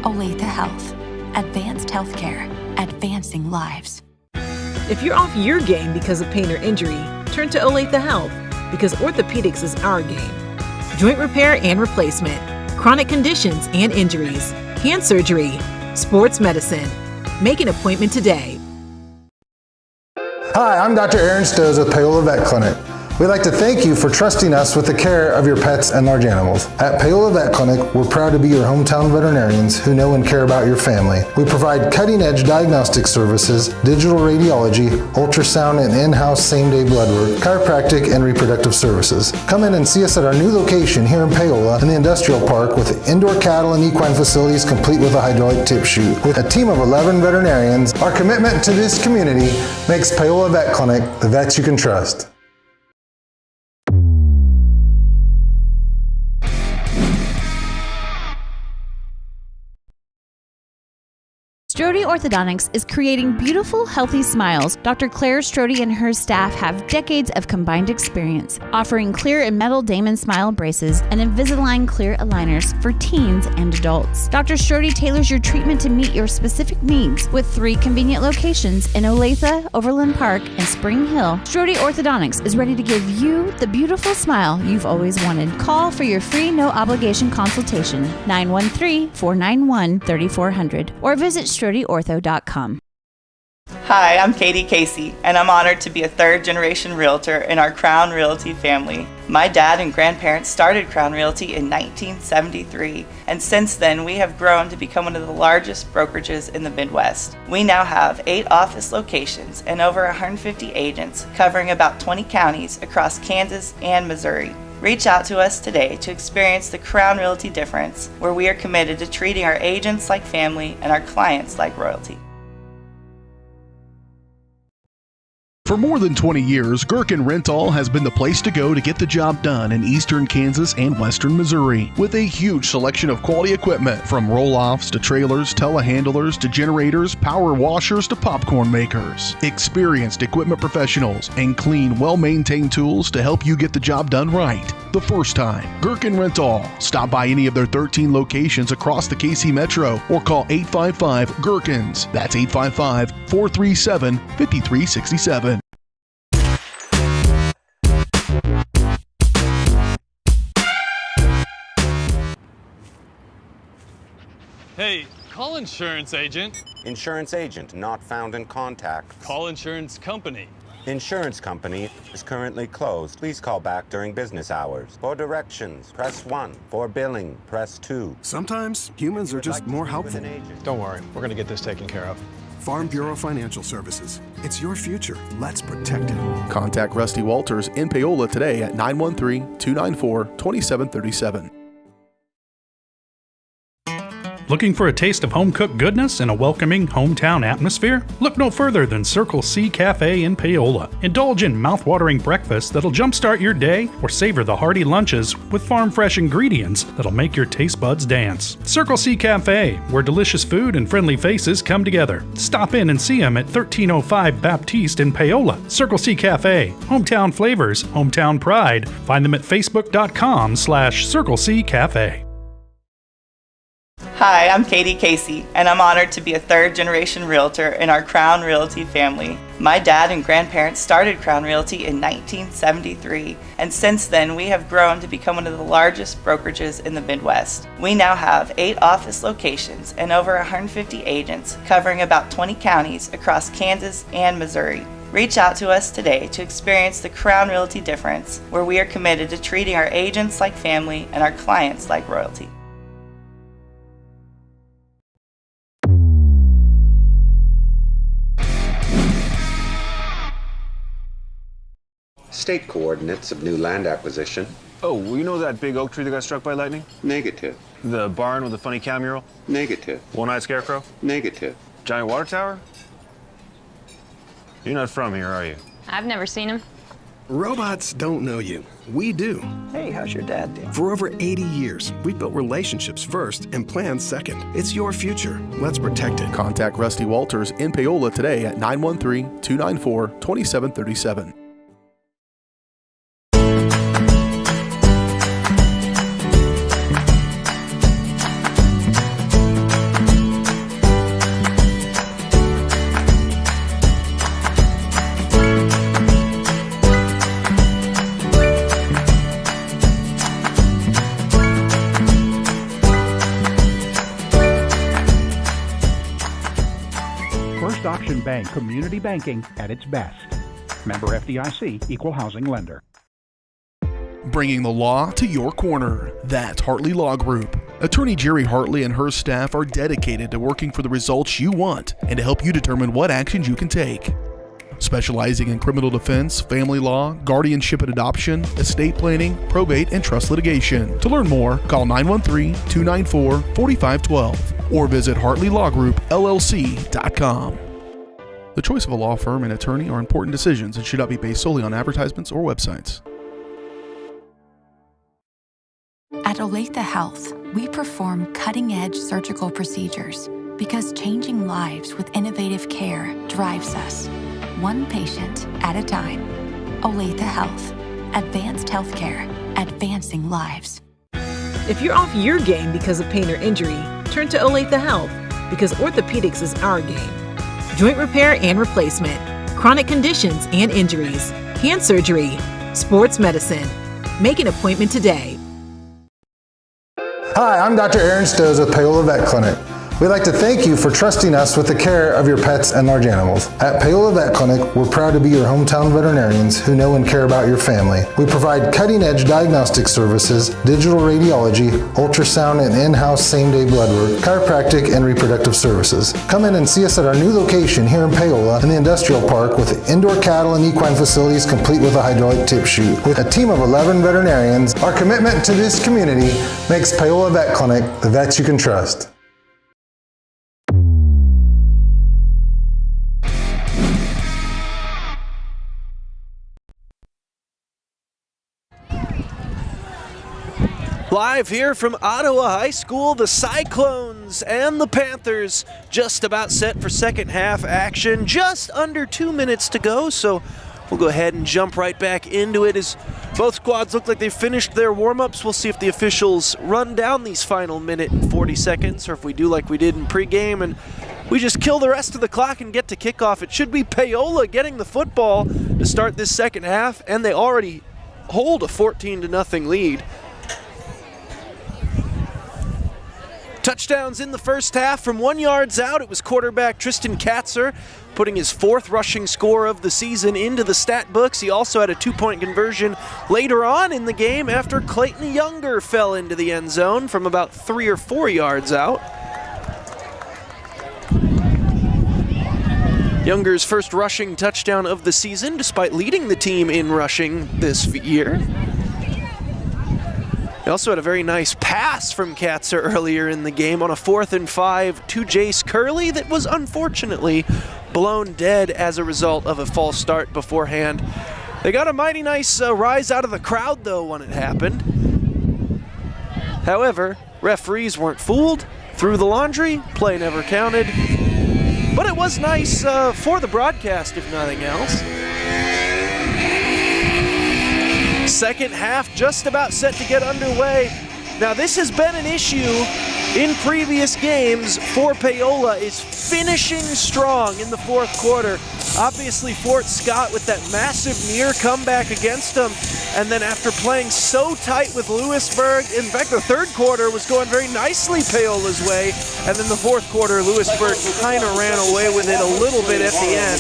Olathe Health. Advanced healthcare. Advancing lives. If you're off your game because of pain or injury, turn to Olathe Health because orthopedics is our game. Joint repair and replacement, chronic conditions and injuries, hand surgery, sports medicine. Make an appointment today. Hi, I'm Dr. Aaron Stoes with Paola Vet Clinic. We'd like to thank you for trusting us with the care of your pets and large animals. At Paola Vet Clinic, we're proud to be your hometown veterinarians who know and care about your family. We provide cutting-edge diagnostic services, digital radiology, ultrasound, and in-house same-day blood work, chiropractic, and reproductive services. Come in and see us at our new location here in Paola in the Industrial Park with indoor cattle and equine facilities complete with a hydraulic tip chute. With a team of 11 veterinarians, our commitment to this community makes Paola Vet Clinic the vets you can trust. Strode Orthodontics is creating beautiful, healthy smiles. Dr. Claire Strode and her staff have decades of combined experience, offering clear and metal Damon Smile braces and Invisalign clear aligners for teens and adults. Dr. Strode tailors your treatment to meet your specific needs with 3 convenient locations in Olathe, Overland Park, and Spring Hill. Strode Orthodontics is ready to give you the beautiful smile you've always wanted. Call for your free no-obligation consultation, 913-491-3400, or visit StrodeOrtho.com. Hi, I'm Katie Casey, and I'm honored to be a third-generation realtor in our Crown Realty family. My dad and grandparents started Crown Realty in 1973, and since then we have grown to become one of the largest brokerages in the Midwest. We now have 8 office locations and over 150 agents covering about 20 counties across Kansas and Missouri. Reach out to us today to experience the Crown Realty difference, where we are committed to treating our agents like family and our clients like royalty. For more than 20 years, Gherkin Rental has been the place to go to get the job done in eastern Kansas and western Missouri. With a huge selection of quality equipment, from roll-offs to trailers, telehandlers to generators, power washers to popcorn makers. Experienced equipment professionals and clean, well-maintained tools to help you get the job done right the first time. Gherkin Rental. Stop by any of their 13 locations across the KC Metro or call 855-GHERKINS. That's 855-437-5367. Hey, call insurance agent. Insurance agent not found in contact. Call insurance company. Insurance company is currently closed. Please call back during business hours. For directions, press 1. For billing, press 2. Sometimes humans are just more helpful. Don't worry, we're going to get this taken care of. Farm Bureau Financial Services. It's your future. Let's protect it. Contact Rusty Walters in Paola today at 913-294-2737. Looking for a taste of home-cooked goodness and a welcoming hometown atmosphere? Look no further than Circle C Cafe in Paola. Indulge in mouth-watering breakfasts that'll jumpstart your day or savor the hearty lunches with farm-fresh ingredients that'll make your taste buds dance. Circle C Cafe, where delicious food and friendly faces come together. Stop in and see them at 1305 Baptiste in Paola. Circle C Cafe, hometown flavors, hometown pride. Find them at facebook.com/Circle C Cafe. Hi, I'm Katie Casey, and I'm honored to be a third-generation realtor in our Crown Realty family. My dad and grandparents started Crown Realty in 1973, and since then we have grown to become one of the largest brokerages in the Midwest. We now have 8 office locations and over 150 agents covering about 20 counties across Kansas and Missouri. Reach out to us today to experience the Crown Realty difference, where we are committed to treating our agents like family and our clients like royalty. State coordinates of new land acquisition. Oh, well, you know that big oak tree that got struck by lightning? Negative. The barn with the funny cow mural? Negative. One-eyed scarecrow? Negative. Giant water tower? You're not from here, are you? I've never seen him. Robots don't know you. We do. Hey, how's your dad doing? For over 80 years, we've built relationships first and plans second. It's your future. Let's protect it. Contact Rusty Walters in Paola today at 913-294-2737. First Auction Bank community banking at its best. Member FDIC, equal housing lender. Bringing the law to your corner. That's Hartley Law Group. Attorney Jerry Hartley and her staff are dedicated to working for the results you want and to help you determine what actions you can take. Specializing in criminal defense, family law, guardianship and adoption, estate planning, probate, and trust litigation. To learn more, call 913-294-4512 or visit HartleyLawGroupLLC.com. The choice of a law firm and attorney are important decisions and should not be based solely on advertisements or websites. At Olathe Health, we perform cutting-edge surgical procedures because changing lives with innovative care drives us, one patient at a time. Olathe Health. Advanced healthcare. Advancing lives. If you're off your game because of pain or injury, turn to Olathe Health, because orthopedics is our game. Joint repair and replacement, chronic conditions and injuries, hand surgery, sports medicine. Make an appointment today. Hi, I'm Dr. Aaron Stoes with Paola Vet Clinic. We'd like to thank you for trusting us with the care of your pets and large animals. At Paola Vet Clinic, we're proud to be your hometown veterinarians who know and care about your family. We provide cutting-edge diagnostic services, digital radiology, ultrasound, and in-house same-day blood work, chiropractic, and reproductive services. Come in and see us at our new location here in Paola in the Industrial Park with indoor cattle and equine facilities complete with a hydraulic tip chute. With a team of 11 veterinarians, our commitment to this community makes Paola Vet Clinic the vets you can trust. Live here from Ottawa High School, the Cyclones and the Panthers just about set for second half action. Just under 2 minutes to go, so we'll go ahead and jump right back into it as both squads look like they finished their warm-ups. We'll see if the officials run down these final minute and 40 seconds or if we do like we did in pregame and we just kill the rest of the clock and get to kickoff. It should be Paola getting the football to start this second half, and they already hold a 14-0 lead. Touchdowns in the first half from 1 yard out. It was quarterback Tristan Katzer putting his 4th rushing score of the season into the stat books. He also had a 2-point conversion later on in the game after Clayton Younger fell into the end zone from about 3 or 4 yards out. Younger's first rushing touchdown of the season, despite leading the team in rushing this year. They also had a very nice pass from Katzer earlier in the game on a 4th and 5 to Jace Curley that was unfortunately blown dead as a result of a false start beforehand. They got a mighty nice rise out of the crowd, though, when it happened. However, referees weren't fooled. Threw the laundry, play never counted. But it was nice for the broadcast, if nothing else. Second half just about set to get underway. Now, this has been an issue in previous games for Paola, is finishing strong in the fourth quarter. Obviously, Fort Scott with that massive near comeback against them, and then after playing so tight with Lewisburg, in fact, the third quarter was going very nicely Paola's way, and then the fourth quarter, Lewisburg kind of ran away with it a little bit at the end.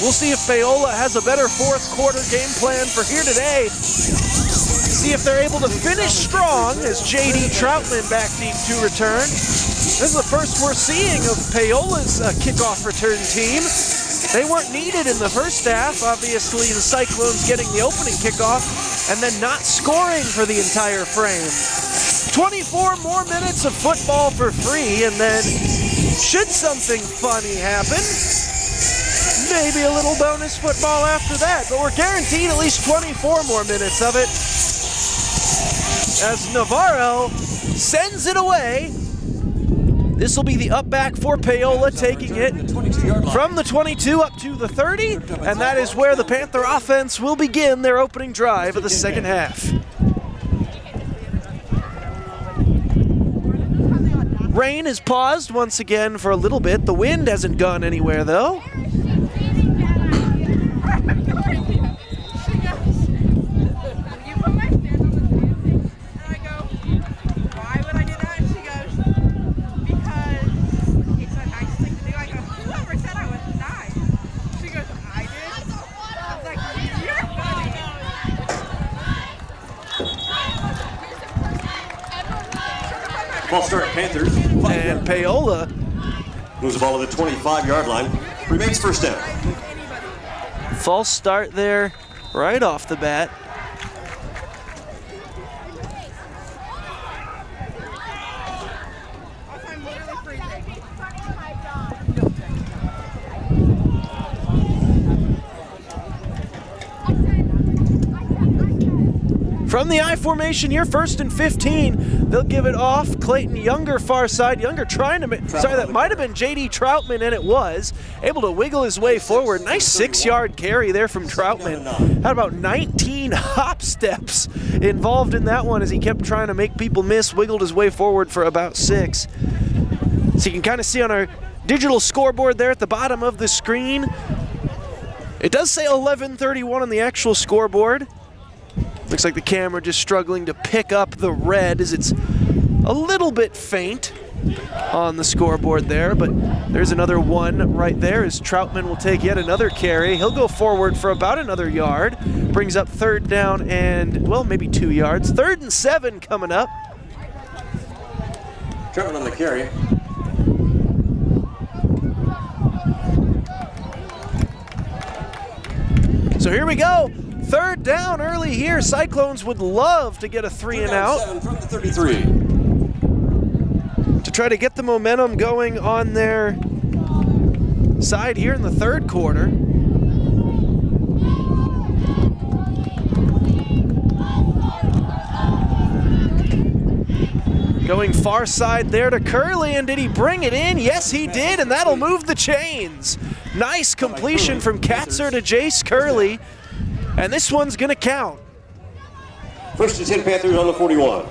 We'll see if Paola has a better fourth quarter game plan for here today. See if they're able to finish strong as J.D. Troutman back deep to return. This is the first we're seeing of Paola's kickoff return team. They weren't needed in the first half. Obviously, the Cyclones getting the opening kickoff and then not scoring for the entire frame. 24 more minutes of football for free, and then should something funny happen, maybe a little bonus football after that, but we're guaranteed at least 24 more minutes of it as Navarro sends it away. This will be the up back for Paola, taking it from the 22 up to the 30, and that is where the Panther offense will begin their opening drive of the second half. Rain is paused once again for a little bit. The wind hasn't gone anywhere, though. Ball start, Panthers. And Paola moves the ball to the 25-yard line. Remains first down. False start there right off the bat. From the I formation here, 1st and 15. They'll give it off. Clayton Younger, far side. Younger trying to that might have been J.D. Troutman, and it was. Able to wiggle his way forward. Nice 6-yard carry there from Troutman. Had about 19 hop steps involved in that one as he kept trying to make people miss. Wiggled his way forward for about 6. So you can kind of see on our digital scoreboard there at the bottom of the screen. It does say 11:31 on the actual scoreboard. Looks like the camera just struggling to pick up the red as it's a little bit faint on the scoreboard there, but there's another one right there as Troutman will take yet another carry. He'll go forward for about another yard. Brings up 3rd down and, well, maybe 2 yards. 3rd and 7 coming up. Troutman on the carry. So here we go. 3rd down early here. Cyclones would love to get a 3 and out. 7 from the 33. To try to get the momentum going on their side here in the 3rd quarter. Going far side there to Curley, and did he bring it in? Yes, he did, and that'll move the chains. Nice completion from Katzer to Jace Curley. And this one's going to count. 1st and 10 Panthers on the 41.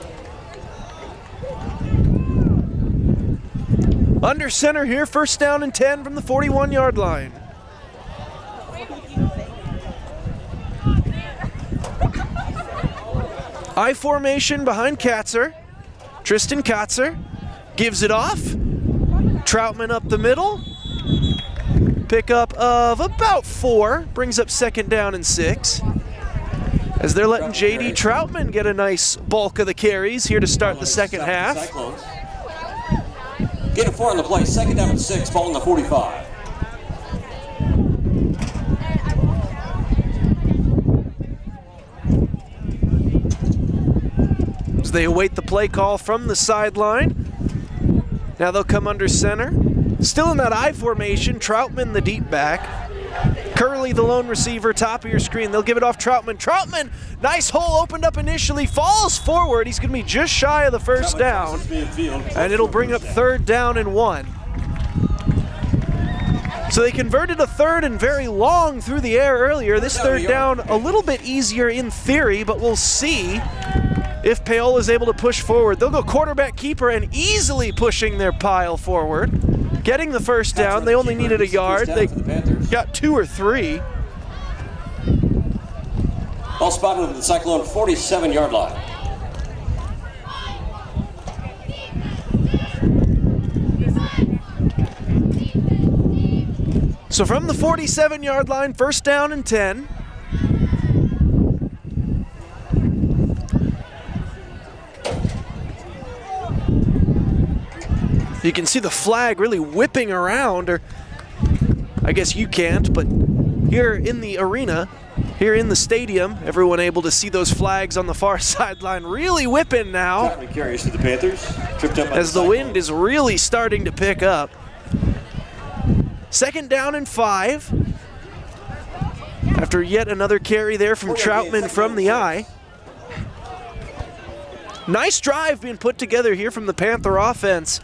Under center here, 1st down and 10 from the 41-yard line. I formation behind Katzer. Tristan Katzer gives it off. Troutman up the middle. Pickup of about 4, brings up 2nd down and 6. As they're letting J.D. Troutman get a nice bulk of the carries here to start the second half. Get a 4 on the play, 2nd down and 6, ball on the 45. as they await the play call from the sideline. Now they'll come under center. Still in that I formation, Troutman the deep back. Curley the lone receiver, top of your screen. They'll give it off Troutman. Troutman, nice hole opened up initially, falls forward. He's going to be just shy of the first down, and it'll bring up 3rd down and 1. So they converted a 3rd and very long through the air earlier. This 3rd down a little bit easier in theory, but we'll see if Paola is able to push forward. They'll go quarterback keeper and easily pushing their pile forward. Getting the first down. They only needed a yard. They got 2 or 3. Ball spotted at the Cyclone 47-yard line. So from the 47-yard line, 1st down and 10. You can see the flag really whipping around, or I guess you can't, but here in the arena, here in the stadium, everyone able to see those flags on the far sideline really whipping now Carries to the Panthers. Tripped up as the wind is really starting to pick up. 2nd down and 5. After yet another carry there from Troutman from the I. Nice drive being put together here from the Panther offense.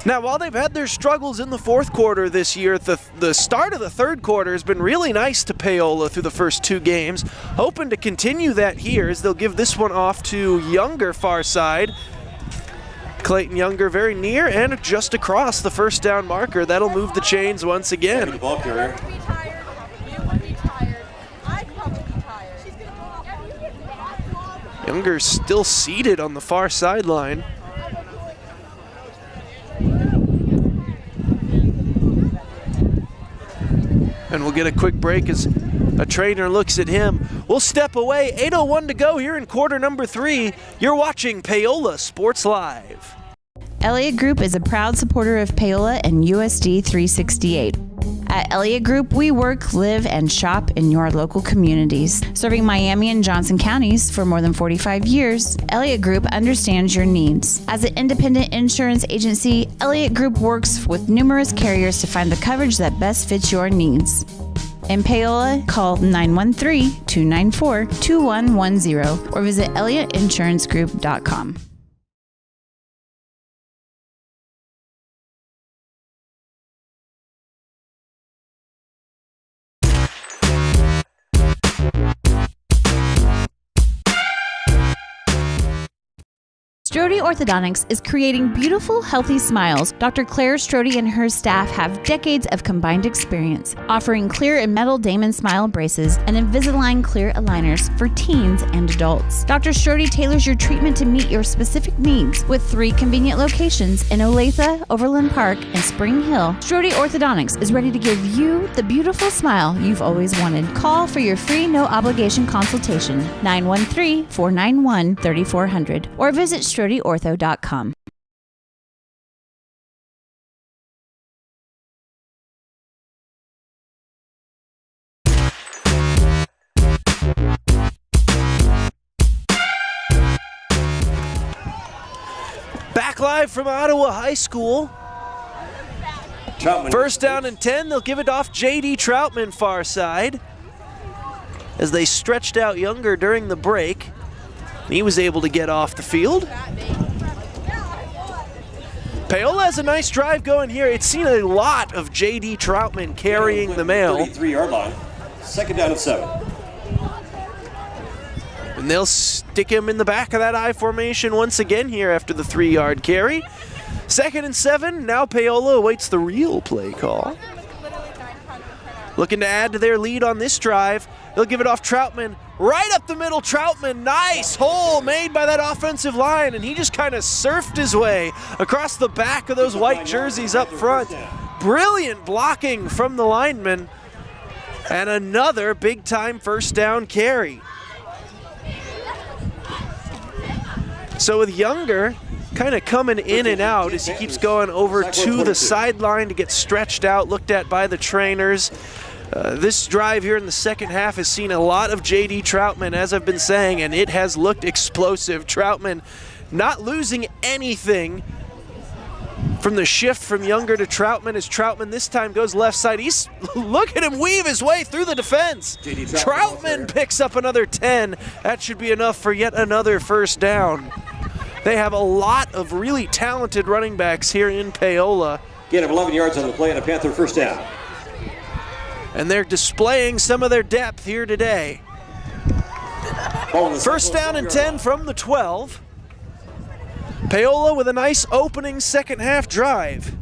Now, while they've had their struggles in the 4th quarter this year, the start of the 3rd quarter has been really nice to Paola through the first 2 games. Hoping to continue that here as they'll give this one off to Younger far side. Clayton Younger very near and just across the 1st down marker. That'll move the chains once again. Younger still seated on the far sideline. And we'll get a quick break as a trainer looks at him. We'll step away. 8:01 to go here in quarter number 3. You're watching Paola Sports Live. Elliott Group is a proud supporter of Paola and USD 368. At Elliott Group, we work, live, and shop in your local communities. Serving Miami and Johnson counties for more than 45 years, Elliott Group understands your needs. As an independent insurance agency, Elliott Group works with numerous carriers to find the coverage that best fits your needs. In Paola, call 913-294-2110 or visit ElliottInsuranceGroup.com. Strode Orthodontics is creating beautiful, healthy smiles. Dr. Claire Strode and her staff have decades of combined experience, offering clear and metal Damon Smile braces and Invisalign clear aligners for teens and adults. Dr. Strode tailors your treatment to meet your specific needs with 3 convenient locations in Olathe, Overland Park, and Spring Hill. Strode Orthodontics is ready to give you the beautiful smile you've always wanted. Call for your free no-obligation consultation, 913-491-3400, or visit StrodeOrtho.com. Back live from Ottawa High School. Troutman. 1st down and 10. They'll give it off J.D. Troutman far side as they stretched out Younger during the break. He was able to get off the field. Paola has a nice drive going here. It's seen a lot of J.D. Troutman carrying the mail. 33-yard line. 2nd down and 7. And they'll stick him in the back of that I formation once again here after the 3-yard carry. 2nd and 7. Now Paola awaits the real play call. Looking to add to their lead on this drive. They'll give it off Troutman. Right up the middle, Troutman. Nice hole made by that offensive line, and he just kind of surfed his way across the back of those white jerseys up front. Brilliant blocking from the lineman, and another big-time 1st down carry. So with Younger kind of coming in and out as he keeps going over to the sideline to get stretched out, looked at by the trainers. This drive here in the second half has seen a lot of J.D. Troutman, as I've been saying, and it has looked explosive. Troutman not losing anything from the shift from Younger to Troutman, as Troutman this time goes left side. Look at him weave his way through the defense. Troutman picks up another 10. That should be enough for yet another first down. They have a lot of really talented running backs here in Paola. Gain of 11 yards on the play and a Panther first down. And they're displaying some of their depth here today. First down and 10 from the 12. Paola with a nice opening second half drive.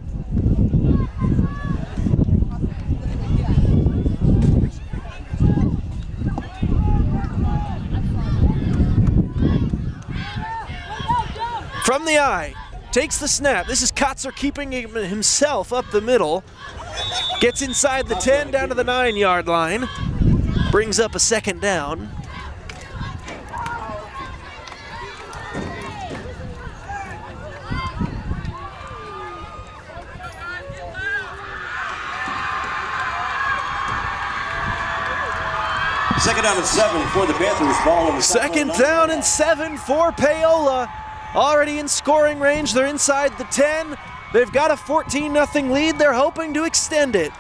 From the eye, takes the snap. This is Kotzer keeping himself up the middle. Gets inside the 10, down to the 9-yard line. Brings up a second down. Second down and 7 for the Panthers. Ball in the second down and 7 for Paola. Already in scoring range. They're inside the 10. They've got a 14-0 lead. They're hoping to extend it.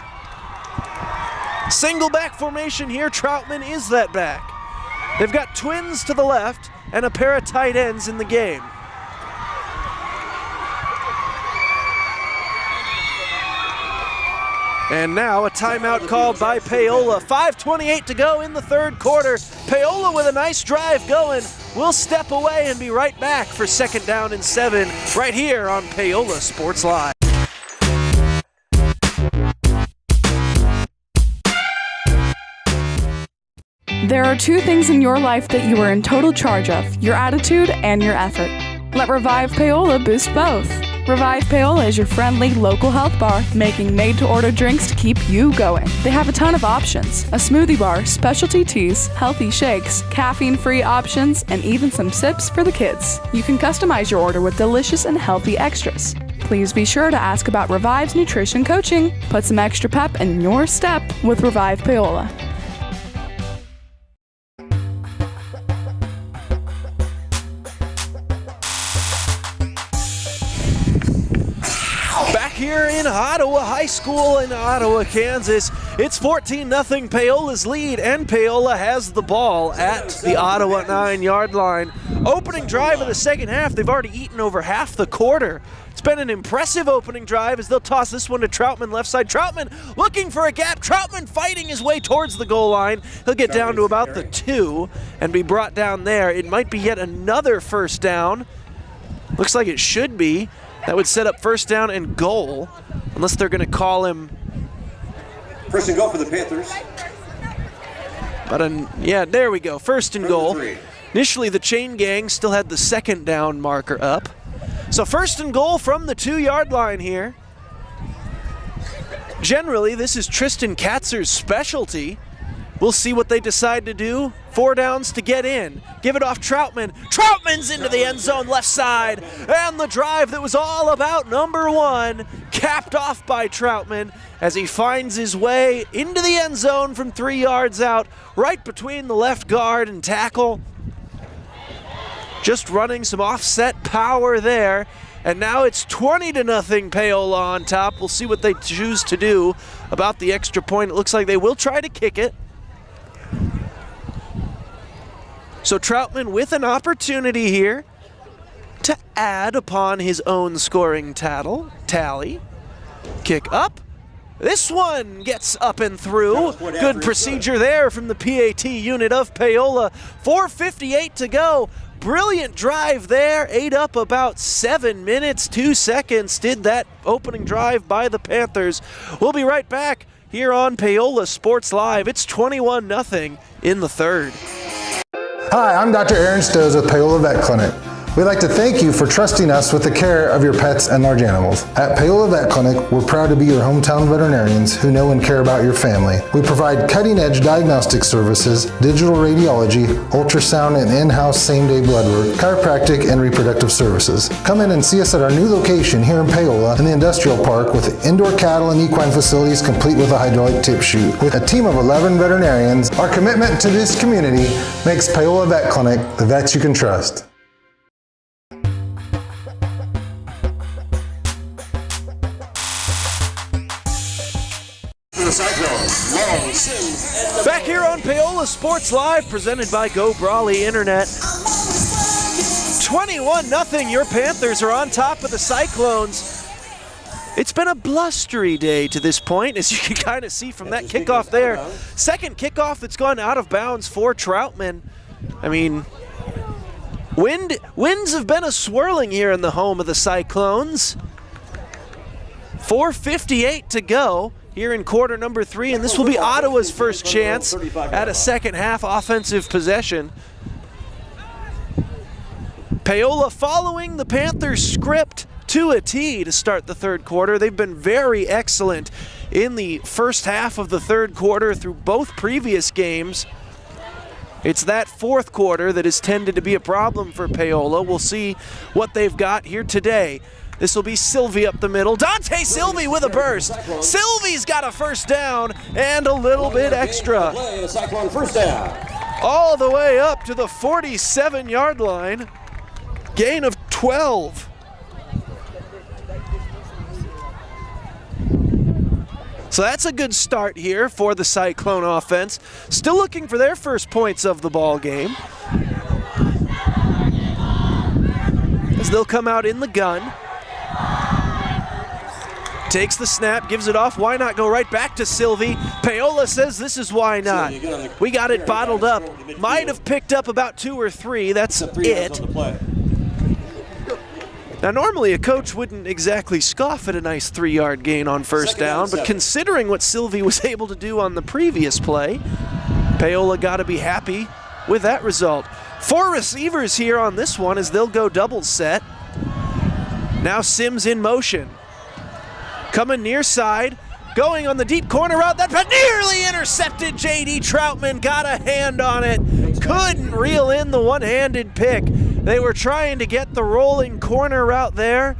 Single back formation here. Troutman is that back. They've got twins to the left and a pair of tight ends in the game. And now a timeout called by Paola. 5:28 to go in the third quarter. Paola with a nice drive going. We'll step away and be right back for second down and 7 right here on Paola Sports Live. There are two things in your life that you are in total charge of, your attitude and your effort. Let Revive Paola boost both. Revive Paola is your friendly local health bar, making made-to-order drinks to keep you going. They have a ton of options: a smoothie bar, specialty teas, healthy shakes, caffeine-free options, and even some sips for the kids. You can customize your order with delicious and healthy extras. Please be sure to ask about Revive's nutrition coaching. Put some extra pep in your step with Revive Paola. Here in Ottawa High School in Ottawa, Kansas. It's 14-0 Paola's lead, and Paola has the ball at the Ottawa 9-yard line. Opening drive of the second half, they've already eaten over half the quarter. It's been an impressive opening drive as they'll toss this one to Troutman left side. Troutman looking for a gap. Troutman fighting his way towards the goal line. He'll get down to about the 2 and be brought down there. It might be yet another first down. Looks like it should be. That would set up first down and goal, unless they're going to call him. First and goal for the Panthers. But yeah, there we go. First and goal. Initially, the chain gang still had the second down marker up. So first and goal from the 2-yard line here. Generally, this is Tristan Katzer's specialty. We'll see what they decide to do. 4 downs to get in. Give it off Troutman. Troutman's into the end zone left side. And the drive that was all about number 1, capped off by Troutman as he finds his way into the end zone from 3 yards out, right between the left guard and tackle. Just running some offset power there. And now it's 20-0 Paola on top. We'll see what they choose to do about the extra point. It looks like they will try to kick it. So Troutman with an opportunity here to add upon his own scoring tally. Kick up. This one gets up and through. Good procedure there from the PAT unit of Paola. 4:58 to go. Brilliant drive there. Ate up about 7 minutes, 2 seconds. Did that opening drive by the Panthers. We'll be right back here on Paola Sports Live. It's 21-0 in the third. Hi, I'm Dr. Aaron Stos with Paola Vet Clinic. We'd like to thank you for trusting us with the care of your pets and large animals. At Paola Vet Clinic, we're proud to be your hometown veterinarians who know and care about your family. We provide cutting-edge diagnostic services, digital radiology, ultrasound, and in-house same-day blood work, chiropractic, and reproductive services. Come in and see us at our new location here in Paola in the Industrial Park with indoor cattle and equine facilities complete with a hydraulic tip chute. With a team of 11 veterinarians, our commitment to this community makes Paola Vet Clinic the vets you can trust. Back here on Paola Sports Live, presented by Go Brawley Internet. 21-0, your Panthers are on top of the Cyclones. It's been a blustery day to this point, as you can kind of see from that kickoff there. Second kickoff that's gone out of bounds for Troutman. I mean, winds have been a-swirling here in the home of the Cyclones. 4:58 to go here in quarter number 3, and this will be Ottawa's first chance at a second half offensive possession. Paola following the Panthers script to a T to start the third quarter. They've been very excellent in the first half of the third quarter through both previous games. It's that fourth quarter that has tended to be a problem for Paola. We'll see what they've got here today. This will be Sylvie up the middle. Dante Sylvie with a burst. Sylvie's got a first down and a little bit extra. All the way up to the 47-yard line. Gain of 12. So that's a good start here for the Cyclone offense. Still looking for their first points of the ball game. As they'll come out in the gun. Takes the snap, gives it off. Why not go right back to Sylvie? Paola says this is why not. We got it bottled up. Might have picked up about 2 or 3. That's it. Now, normally a coach wouldn't exactly scoff at a nice 3-yard gain on first down, but considering what Sylvie was able to do on the previous play, Paola got to be happy with that result. 4 receivers here on this one as they'll go double set. Now Sims in motion. Coming near side, going on the deep corner route. That nearly intercepted. J.D. Troutman got a hand on it. Couldn't reel in the one-handed pick. They were trying to get the rolling corner route there.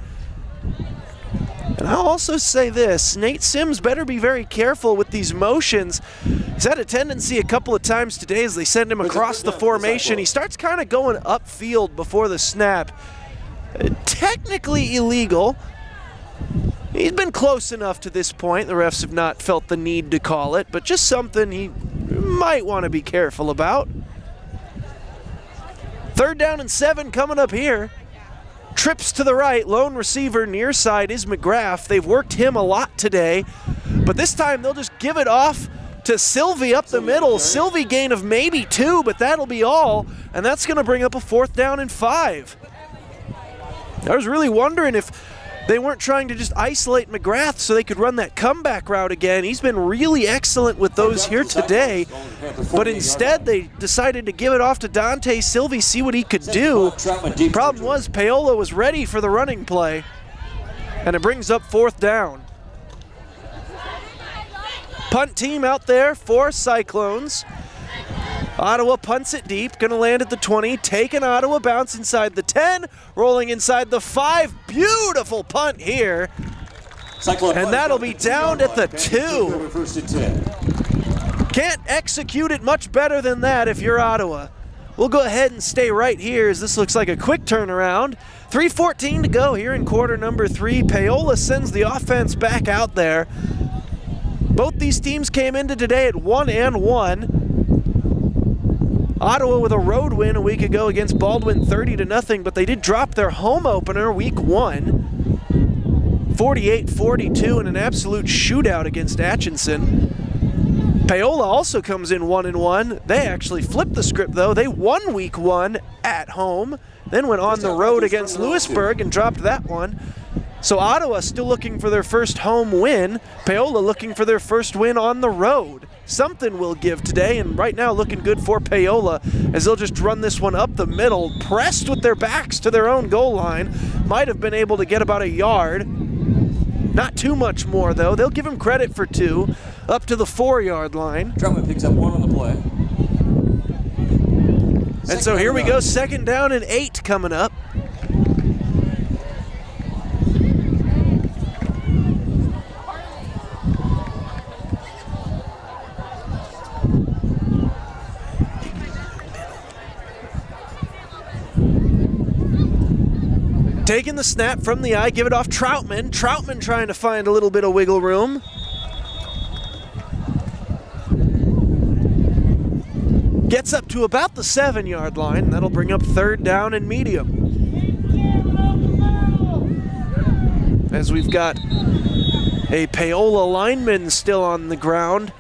And I'll also say this, Nate Sims better be very careful with these motions. He's had a tendency a couple of times today as they send him across the formation. He starts kind of going upfield before the snap. Technically illegal. He's been close enough to this point. The refs have not felt the need to call it, but just something he might want to be careful about. 3rd down and 7 coming up here. Trips to the right, lone receiver near side is McGrath. They've worked him a lot today, but this time they'll just give it off to Sylvie up the middle. Sylvie gain of maybe 2, but that'll be all, and that's going to bring up a 4th down and 5. I was really wondering if they weren't trying to just isolate McGrath so they could run that comeback route again. He's been really excellent with those here today, but instead they decided to give it off to Dante Sylvie, see what he could do. Problem was Paola was ready for the running play, and it brings up 4th down. Punt team out there for Cyclones. Ottawa punts it deep, gonna land at the 20, taking Ottawa, bounce inside the 10, rolling inside the 5. Beautiful punt here. And that'll be down at the 2. Can't execute it much better than that if you're Ottawa. We'll go ahead and stay right here as this looks like a quick turnaround. 3:14 to go here in quarter number 3. Paola sends the offense back out there. Both these teams came into today at 1-1. Ottawa with a road win a week ago against Baldwin 30-0, but they did drop their home opener week 1. 48-42 in an absolute shootout against Atchison. Paola also comes in 1-1. They actually flipped the script though. They won week 1 at home, then went on the road against Lewisburg and dropped that one. So Ottawa still looking for their first home win. Paola looking for their first win on the road. Something will give today, and right now looking good for Paola as they'll just run this one up the middle, pressed with their backs to their own goal line. Might have been able to get about a yard. Not too much more, though. They'll give him credit for 2, up to the 4-yard line. Drummond picks up 1 on the play. And so here we go, 2nd down and 8 coming up. Taking the snap from the eye, give it off Troutman. Troutman trying to find a little bit of wiggle room. Gets up to about the 7-yard line. That'll bring up 3rd down and medium. As we've got a Paola lineman still on the ground.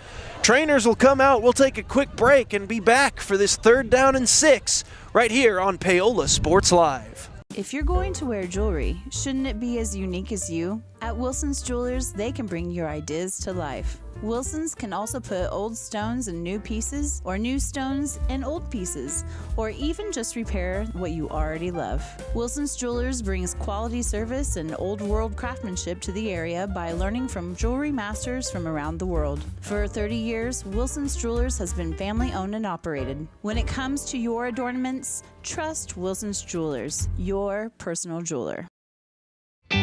Trainers will come out. We'll take a quick break and be back for this 3rd down and 6 right here on Paola Sports Live. If you're going to wear jewelry, shouldn't it be as unique as you? At Wilson's Jewelers, they can bring your ideas to life. Wilson's can also put old stones in new pieces, or new stones in old pieces, or even just repair what you already love. Wilson's Jewelers brings quality service and old world craftsmanship to the area by learning from jewelry masters from around the world. For 30 years, Wilson's Jewelers has been family owned and operated. When it comes to your adornments, trust Wilson's Jewelers, your personal jeweler.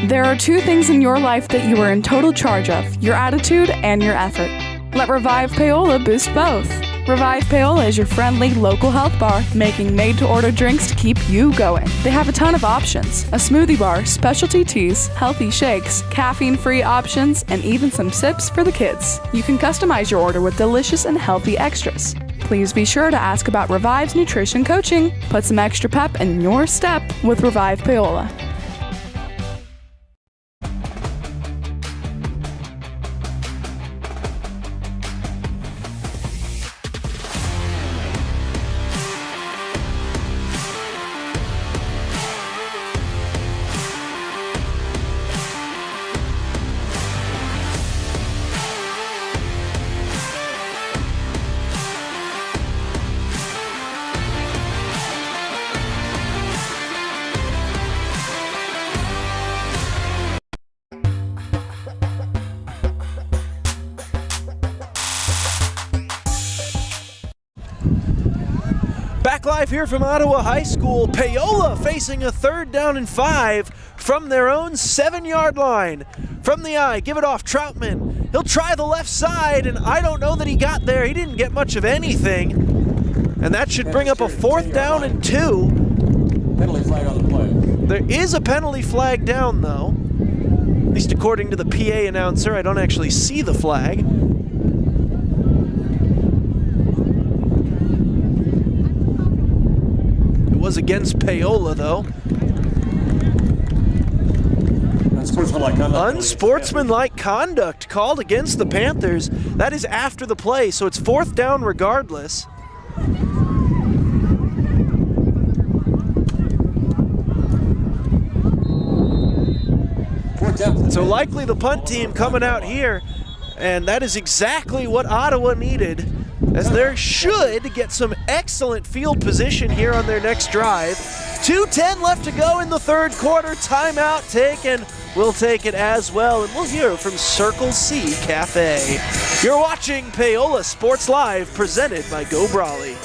There are 2 things in your life that you are in total charge of, your attitude and your effort. Let Revive Paola boost both. Revive Paola is your friendly local health bar, making made-to-order drinks to keep you going. They have a ton of options: a smoothie bar, specialty teas, healthy shakes, caffeine-free options, and even some sips for the kids. You can customize your order with delicious and healthy extras. Please be sure to ask about Revive's nutrition coaching. Put some extra pep in your step with Revive Paola. Back live here from Ottawa High School. Paola facing a 3rd down and 5 from their own 7-yard line. From the eye, give it off Troutman. He'll try the left side, and I don't know that he got there. He didn't get much of anything. And that should bring up a 4th down and 2. Penalty flag on the play. There is a penalty flag down, though. At least according to the PA announcer, I don't actually see the flag. Was against Paola, though. Unsportsmanlike conduct called against the Panthers. That is after the play, so it's 4th down regardless. So likely the punt team coming out here, and that is exactly what Ottawa needed, as they should get some excellent field position here on their next drive. 2:10 left to go in the 3rd quarter. Timeout taken. We'll take it as well, and we'll hear from Circle C Cafe. You're watching Paola Sports Live, presented by Go Brawley.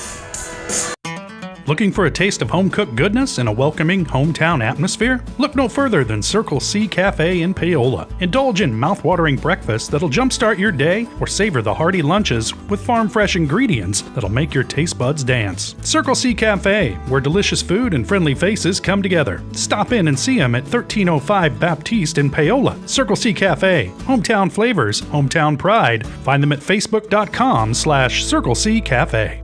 Looking for a taste of home-cooked goodness and a welcoming hometown atmosphere? Look no further than Circle C Cafe in Paola. Indulge in mouth-watering breakfast that'll jumpstart your day, or savor the hearty lunches with farm-fresh ingredients that'll make your taste buds dance. Circle C Cafe, where delicious food and friendly faces come together. Stop in and see them at 1305 Baptiste in Paola. Circle C Cafe, hometown flavors, hometown pride. Find them at facebook.com/Circle C Cafe.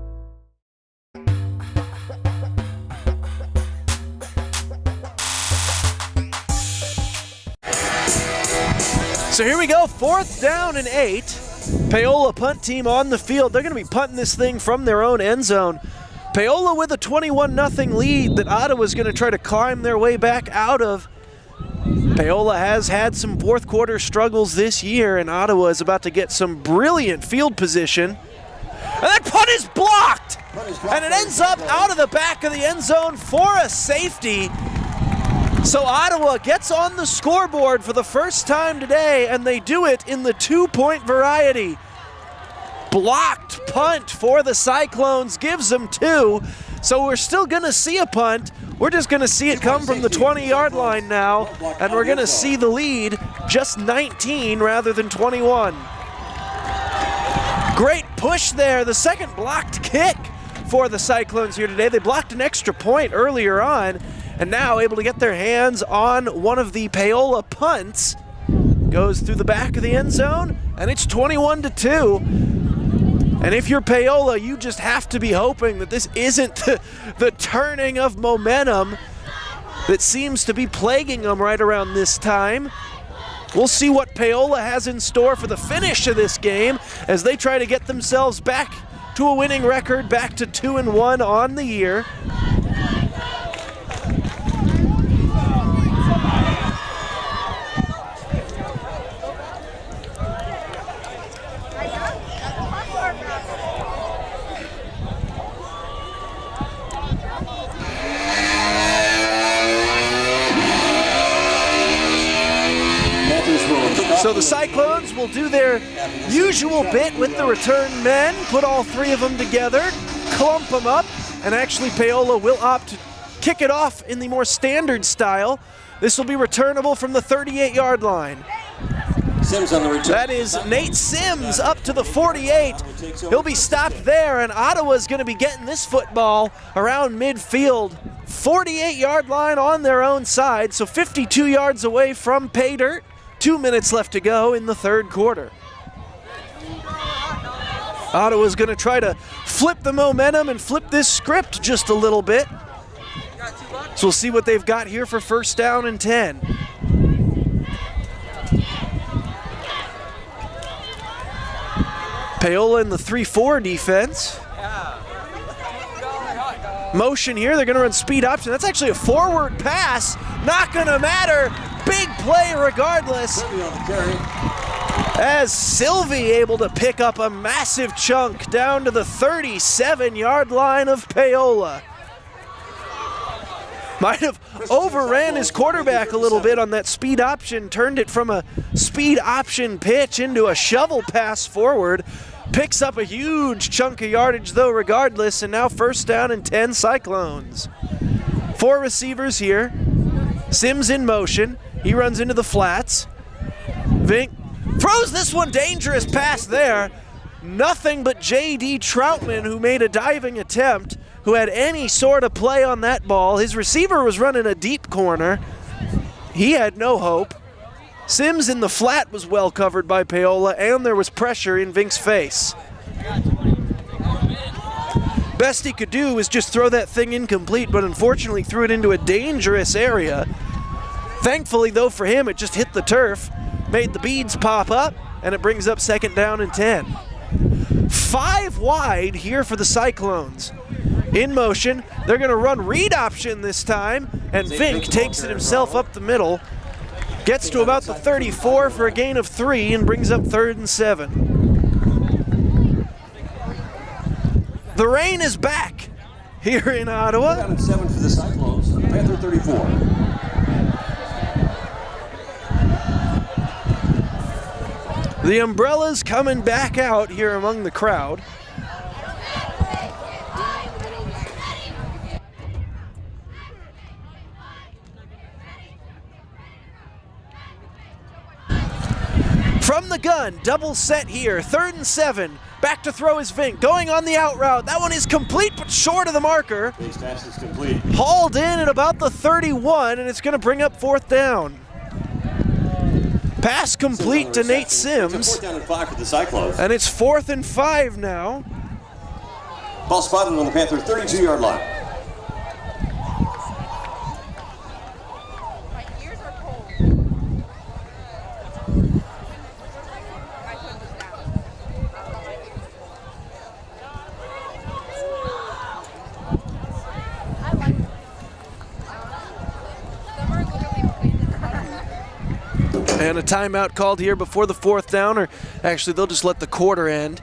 So here we go, 4th down and 8. Paola punt team on the field. They're going to be punting this thing from their own end zone. Paola with a 21-0 lead that Ottawa's going to try to climb their way back out of. Paola has had some fourth quarter struggles this year, and Ottawa is about to get some brilliant field position. And that punt is blocked! And it ends up out of the back of the end zone for a safety. So Ottawa gets on the scoreboard for the first time today, and they do it in the 2-point variety. Blocked punt for the Cyclones gives them 2. So we're still going to see a punt. We're just going to see it come from the 20-yard line now, and we're going to see the lead just 19 rather than 21. Great push there. The second blocked kick for the Cyclones here today. They blocked an extra point earlier on, and now able to get their hands on one of the Paola punts. Goes through the back of the end zone, and it's 21-2. And if you're Paola, you just have to be hoping that this isn't the turning of momentum that seems to be plaguing them right around this time. We'll see what Paola has in store for the finish of this game as they try to get themselves back to a winning record, back to 2-1 on the year. So the Cyclones will do their usual bit with the return men, put all 3 of them together, clump them up, and actually Paola will opt to kick it off in the more standard style. This will be returnable from the 38-yard line. Sims on the return. That is Nate Sims up to the 48. He'll be stopped there, and Ottawa's going to be getting this football around midfield. 48-yard line on their own side, so 52 yards away from pay dirt. 2 minutes left to go in the third quarter. Ottawa's going to try to flip the momentum and flip this script just a little bit. So we'll see what they've got here for first down and 10. Paola in the 3-4 defense. Motion here, they're going to run speed option. That's actually a forward pass. Not going to matter. Big play regardless. As Sylvie able to pick up a massive chunk down to the 37-yard line of Paola. Might have overran his quarterback a little bit on that speed option, turned it from a speed option pitch into a shovel pass forward. Picks up a huge chunk of yardage though regardless, and now first down and 10 Cyclones. 4 receivers here. Sims in motion. He runs into the flats. Vink throws this one, dangerous pass there. Nothing but J.D. Troutman, who made a diving attempt, who had any sort of play on that ball. His receiver was running a deep corner. He had no hope. Sims in the flat was well covered by Paola, and there was pressure in Vink's face. Best he could do was just throw that thing incomplete, but unfortunately threw it into a dangerous area. Thankfully, though, for him, it just hit the turf, made the beads pop up, and it brings up second down and 10. 5 wide here for the Cyclones. In motion, they're going to run read option this time, and Vink takes it himself up the middle, gets to about the 34 for a gain of 3, and brings up 3rd and 7. The rain is back here in Ottawa. Down at 7 for the Cyclones, Panther 34. The umbrellas coming back out here among the crowd. From the gun, double set here, 3rd and 7. Back to throw is Vink, going on the out route. That one is complete, but short of the marker. Base pass is complete. Hauled in at about the 31, and it's going to bring up 4th down. Pass complete to Nate Sims. It's 4th down and 5 for the Cyclones. And it's 4th and 5 now. Ball spotted on the Panther 32-yard line. And a timeout called here before the 4th down, or actually they'll just let the quarter end.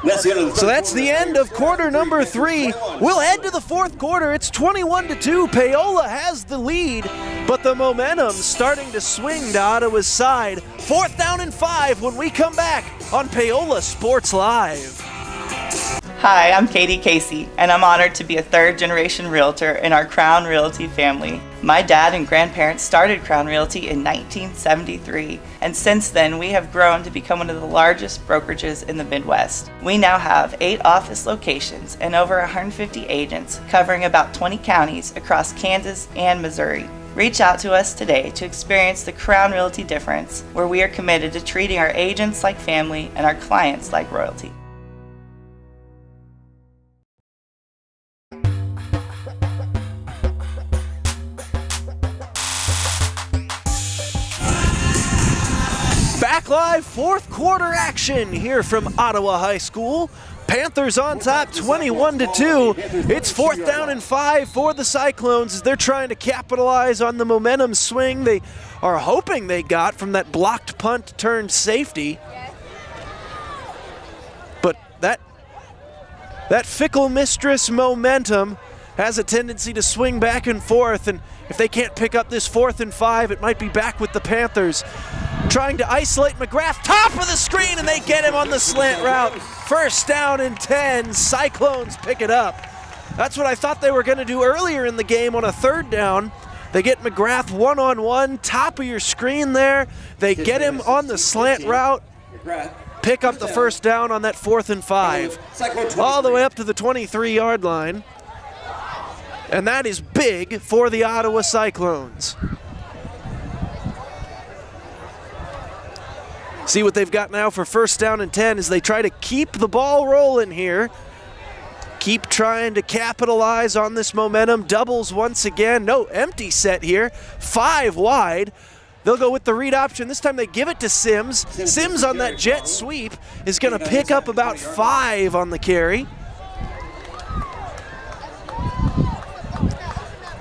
So that's the end of quarter number 3. We'll head to the 4th quarter. It's 21-2. Paola has the lead, but the momentum's starting to swing to Ottawa's side. 4th down and 5 when we come back on Paola Sports Live. Hi, I'm Katie Casey, and I'm honored to be a third-generation realtor in our Crown Realty family. My dad and grandparents started Crown Realty in 1973, and since then we have grown to become one of the largest brokerages in the Midwest. We now have 8 office locations and over 150 agents covering about 20 counties across Kansas and Missouri. Reach out to us today to experience the Crown Realty difference, where we are committed to treating our agents like family and our clients like royalty. Back live, 4th quarter action here from Ottawa High School. Panthers on top, 21-2. It's 4th down and 5 for the Cyclones as they're trying to capitalize on the momentum swing they are hoping they got from that blocked punt turned safety. But that fickle mistress momentum has a tendency to swing back and forth, and if they can't pick up this 4th and 5, it might be back with the Panthers. Trying to isolate McGrath, top of the screen, and they get him on the slant route. 1st down and 10, Cyclones pick it up. That's what I thought they were going to do earlier in the game on a 3rd down. They get McGrath one-on-one, top of your screen there. They get him on the slant route, pick up the 1st down on that 4th and 5. All the way up to the 23-yard line. And that is big for the Ottawa Cyclones. See what they've got now for 1st down and 10 as they try to keep the ball rolling here. Keep trying to capitalize on this momentum. Doubles once again. No empty set here. 5 wide. They'll go with the read option. This time they give it to Sims. Sims on that jet sweep is going to pick up about 5 on the carry.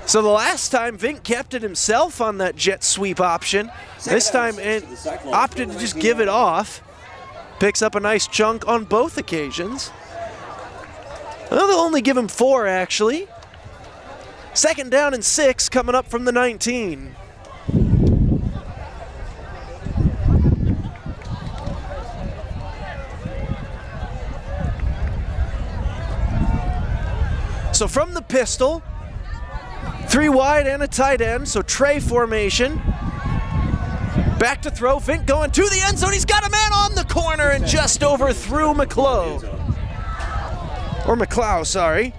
So the last time, Vink kept it himself on that jet sweep option. This time it opted to just give it off. Picks up a nice chunk on both occasions. Well, they'll only give him 4, actually. 2nd down and 6 coming up from the 19. So from the pistol, 3 wide and a tight end, so tray formation. Back to throw, Vink going to the end zone. He's got a man on the corner and just overthrew McClough. Or McLeod, sorry.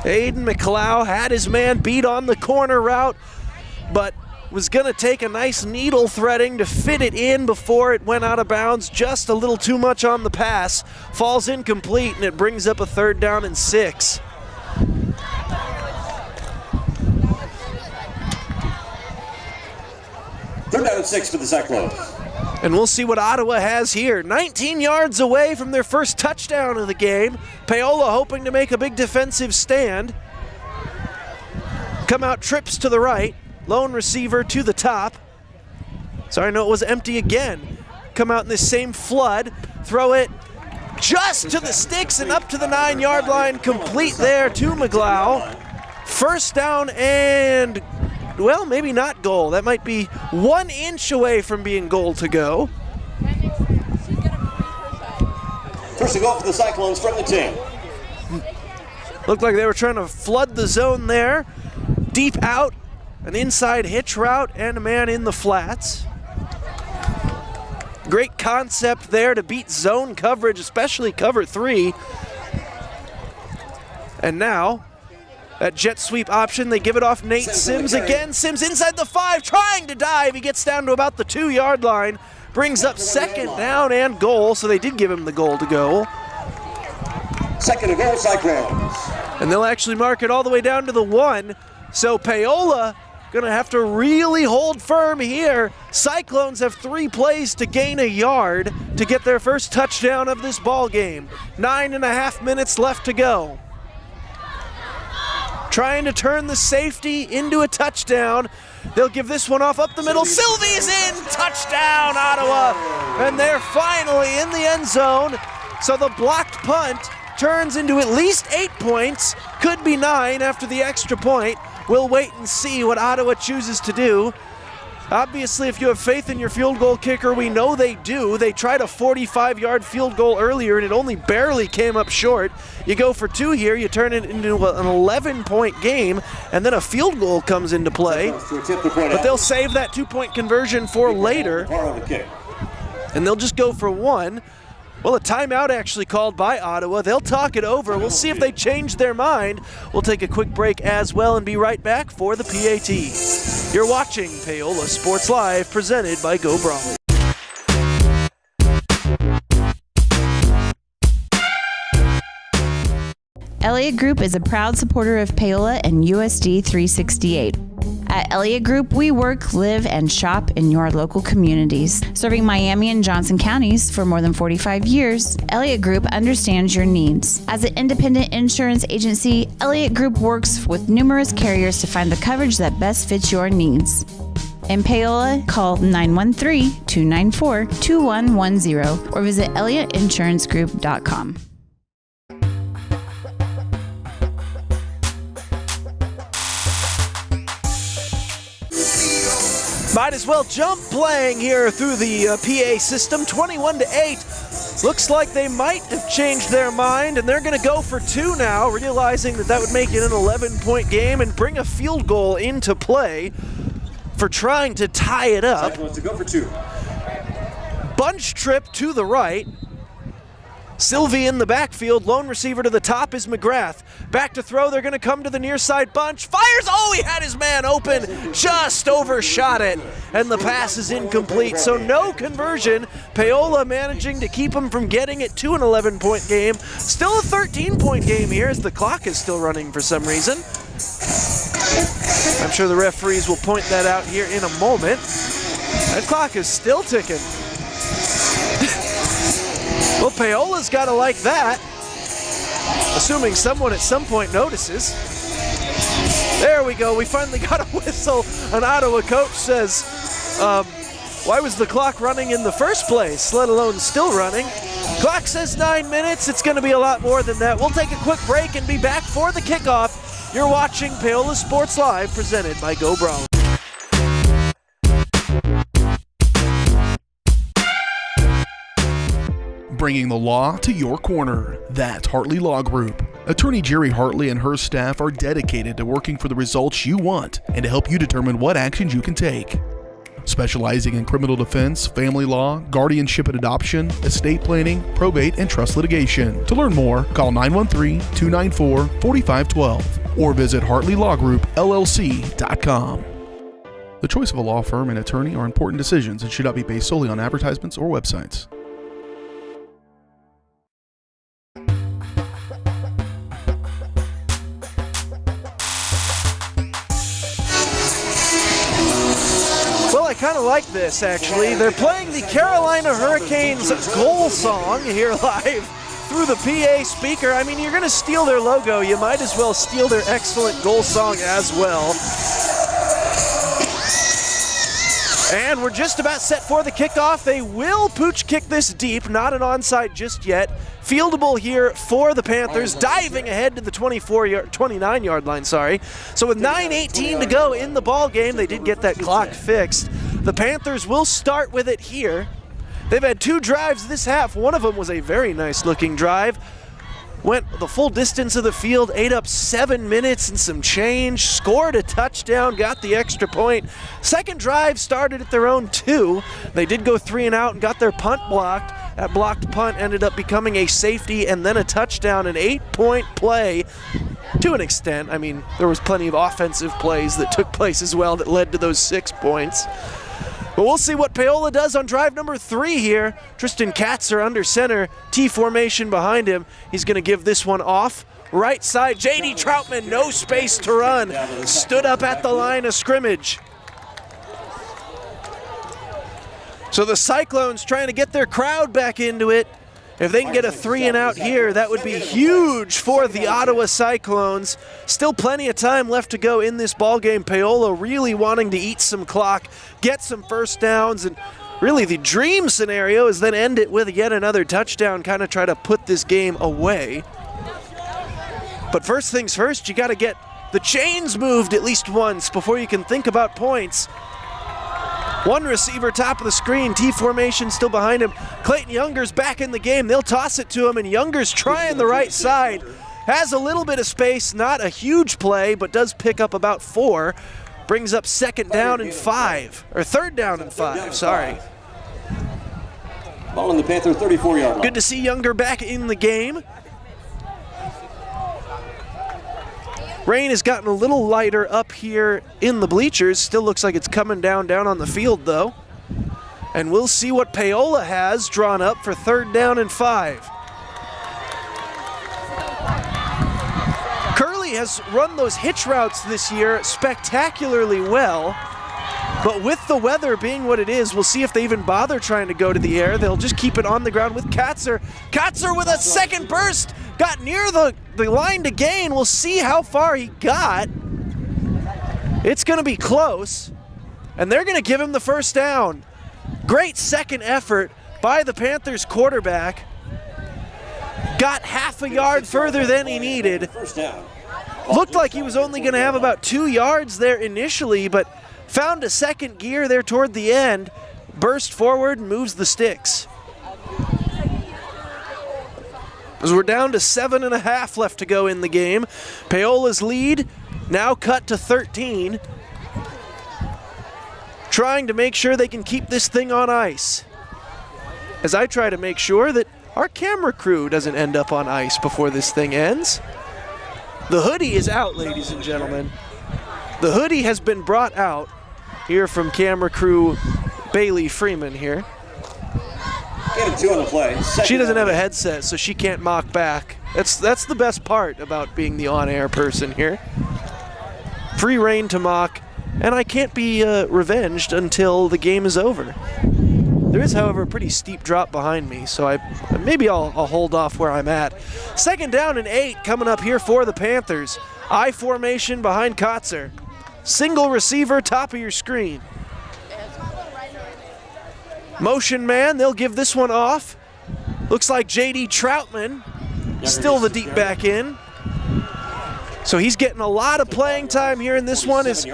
Aiden McLeod had his man beat on the corner route, but was gonna take a nice needle threading to fit it in before it went out of bounds. Just a little too much on the pass. Falls incomplete, and it brings up a 3rd down and 6. Third down and 6 for the Cyclones. And we'll see what Ottawa has here. 19 yards away from their first touchdown of the game. Paola hoping to make a big defensive stand. Come out, trips to the right. Lone receiver to the top. Sorry, no, it was empty again. Come out in this same flood. Throw it just to the sticks and up to the 9-yard line. Complete there to McLeod. 1st down and, well, maybe not goal. That might be 1 inch away from being goal to go. First to go for the Cyclones from the 10. Looked like they were trying to flood the zone there. Deep out, an inside hitch route, and a man in the flats. Great concept there to beat zone coverage, especially cover 3. And now, that jet sweep option, they give it off Nate Sims again. Sims inside the 5, trying to dive. He gets down to about the 2-yard line. Brings up 2nd down and goal, so they did give him the goal to go. 2nd and goal, Cyclones. And they'll actually mark it all the way down to the 1. So Paola gonna have to really hold firm here. Cyclones have 3 plays to gain a yard to get their first touchdown of this ball game. 9.5 minutes left to go. trying to turn the safety into a touchdown. They'll give this one off up the middle. Sylvie's in! Touchdown, Ottawa! And they're finally in the end zone. So the blocked punt turns into at least 8 points. Could be 9 after the extra point. We'll wait and see what Ottawa chooses to do. Obviously, if you have faith in your field goal kicker, we know they do. They tried a 45-yard field goal earlier, and it only barely came up short. You go for 2 here, you turn it into an 11-point game, and then a field goal comes into play. But they'll save that 2-point conversion for later, and they'll just go for 1. Well, a timeout actually called by Ottawa. They'll talk it over. We'll see if they change their mind. We'll take a quick break as well and be right back for the PAT. You're watching Paola Sports Live, presented by Go Brawley. Elliott Group is a proud supporter of Paola and USD 368. At Elliott Group, we work, live, and shop in your local communities. Serving Miami and Johnson counties for more than 45 years, Elliott Group understands your needs. As an independent insurance agency, Elliott Group works with numerous carriers to find the coverage that best fits your needs. In Paola, call 913-294-2110 or visit ElliottInsuranceGroup.com. Might as well jump playing here through the PA system, 21-8. Looks like they might have changed their mind, and they're going to go for 2 now, realizing that would make it an 11-point game and bring a field goal into play for trying to tie it up. Cyclones to go for 2. Bunch trip to the right. Sylvie in the backfield, lone receiver to the top is McGrath. Back to throw, they're gonna come to the near side bunch. Fires, oh, he had his man open, just overshot it, and the pass is incomplete, so no conversion. Paola managing to keep him from getting it to an 11-point game. Still a 13-point game here as the clock is still running for some reason. I'm sure the referees will point that out here in a moment. That clock is still ticking. Well, Paola's got to like that, assuming someone at some point notices. There we go. We finally got a whistle. An Ottawa coach says, why was the clock running in the first place, let alone still running? Clock says 9 minutes. It's going to be a lot more than that. We'll take a quick break and be back for the kickoff. You're watching Paola Sports Live, presented by Go Brawley. Bringing the law to your corner. That's Hartley Law Group. Attorney Jerry Hartley and her staff are dedicated to working for the results you want and to help you determine what actions you can take. Specializing in criminal defense, family law, guardianship and adoption, estate planning, probate, and trust litigation. To learn more, call 913-294-4512 or visit HartleyLawGroupLLC.com. The choice of a law firm and attorney are important decisions and should not be based solely on advertisements or websites. I kind of like this, actually. They're playing the Carolina Hurricanes goal song here live through the PA speaker. I mean, you're going to steal their logo. You might as well steal their excellent goal song as well. And we're just about set for the kickoff. They will pooch kick this deep, not an onside just yet. Fieldable here for the Panthers, diving ahead to the 29-yard line, sorry. So with 9:18 to go in the ball game, they did get that clock fixed. The Panthers will start with it here. They've had 2 drives this half. One of them was a very nice looking drive. Went the full distance of the field, ate up 7 minutes and some change, scored a touchdown, got the extra point. Second drive started at their own 2. They did go 3 and out and got their punt blocked. That blocked punt ended up becoming a safety and then a touchdown, an 8-point play to an extent. I mean, there was plenty of offensive plays that took place as well that led to those 6 points. But we'll see what Paola does on drive number 3 here. Tristan Katzer under center, T formation behind him. He's going to give this one off. Right side, J.D. Troutman, no space to run. Stood up at the line of scrimmage. So the Cyclones trying to get their crowd back into it If they can get a 3 and out here, that would be huge for the Ottawa Cyclones. Still plenty of time left to go in this ballgame. Paola really wanting to eat some clock, get some first downs, and really the dream scenario is then end it with yet another touchdown, kind of try to put this game away. But first things first, you got to get the chains moved at least once before you can think about points. One receiver top of the screen, T formation still behind him. Clayton Younger's back in the game. They'll toss it to him, and Younger's trying the right side. Has a little bit of space, not a huge play, but does pick up about 4. Brings up third down and 5, sorry. Ball on the Panther 34-yard line. Good to see Younger back in the game. Rain has gotten a little lighter up here in the bleachers. Still looks like it's coming down on the field, though. And we'll see what Paola has drawn up for 3rd down and 5. Curley has run those hitch routes this year spectacularly well. But with the weather being what it is, we'll see if they even bother trying to go to the air. They'll just keep it on the ground with Katzer. Katzer with a second burst. Got near the line to gain. We'll see how far he got. It's going to be close. And they're going to give him the first down. Great second effort by the Panthers quarterback. Got half a yard further than he needed. Looked like he was only going to have about 2 yards there initially, but found a second gear there toward the end, burst forward and moves the sticks. As we're down to 7.5 left to go in the game. Paola's lead now cut to 13. Trying to make sure they can keep this thing on ice. As I try to make sure that our camera crew doesn't end up on ice before this thing ends. The hoodie is out, ladies and gentlemen. The hoodie has been brought out here from camera crew Bailey Freeman here. Get 2 on the play. She doesn't have a headset, so she can't mock back. That's the best part about being the on-air person here. Free reign to mock, and I can't be revenged until the game is over. There is, however, a pretty steep drop behind me, so maybe I'll hold off where I'm at. 2nd down and 8 coming up here for the Panthers. I formation behind Kotzer. Single receiver, top of your screen. Motion man, they'll give this one off. Looks like J.D. Troutman, still the deep back in. So he's getting a lot of playing time here in this one. Is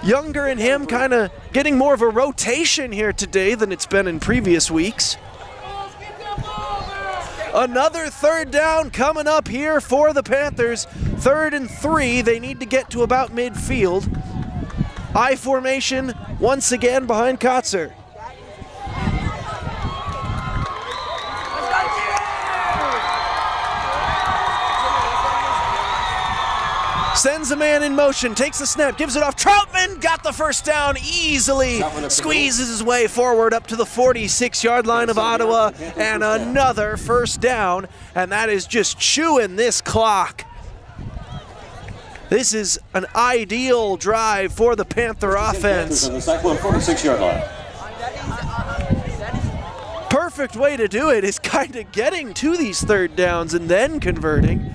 Younger and him kind of getting more of a rotation here today than it's been in previous weeks. Another 3rd down coming up here for the Panthers. 3rd and 3, they need to get to about midfield. I formation once again behind Kotzer. Sends a man in motion, takes the snap, gives it off. Troutman got the first down easily. Squeezes his way forward up to the 46-yard line of Ottawa, and another first down, and that is just chewing this clock. This is an ideal drive for the Panther offense. On the Cyclone 46-yard line. Perfect way to do it is kind of getting to these 3rd downs and then converting.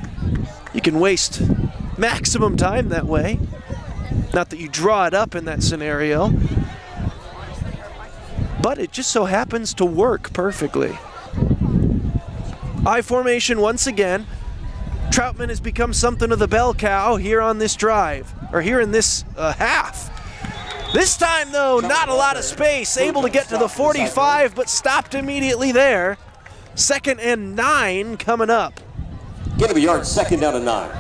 You can waste maximum time that way. Not that you draw it up in that scenario, but it just so happens to work perfectly. I formation once again. Troutman has become something of the bell cow here on this drive, or here in this half. This time, though, not a lot of space. Able to get to the 45, but stopped immediately there. 2nd and 9 coming up. Get him a yard, 2nd down and 9.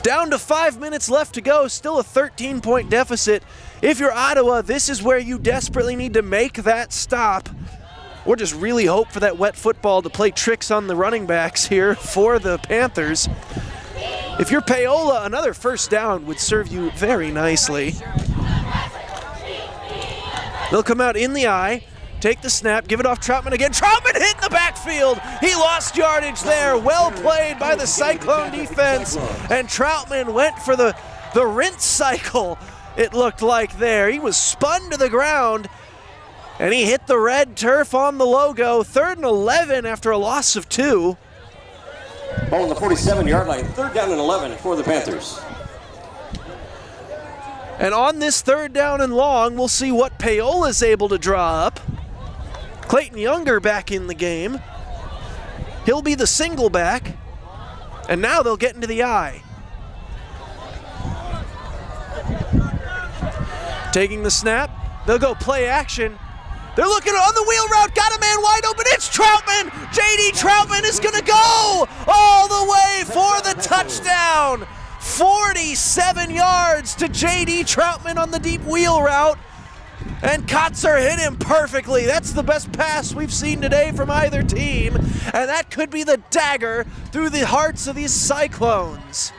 Down to 5 minutes left to go, still a 13-point deficit. If you're Ottawa, this is where you desperately need to make that stop, or just really hope for that wet football to play tricks on the running backs here for the Panthers. If you're Paola, another first down would serve you very nicely. They'll come out in the eye, take the snap, give it off Troutman again. Troutman hit in the backfield. He lost yardage there. Well played by the Cyclone defense. And Troutman went for the rinse cycle, it looked like there. He was spun to the ground. And he hit the red turf on the logo. 3rd and 11 after a loss of 2. Ball on the 47-yard line. 3rd down and 11 for the Panthers. And on this 3rd down and long, we'll see what Paola's able to draw up. Clayton Younger back in the game. He'll be the single back. And now they'll get into the eye. Taking the snap. They'll go play action. They're looking on the wheel route. Got a man wide open. It's Troutman. J.D. Troutman is going to go all the way for the touchdown. 47 yards to J.D. Troutman on the deep wheel route. And Kotzer hit him perfectly. That's the best pass we've seen today from either team. And that could be the dagger through the hearts of these Cyclones.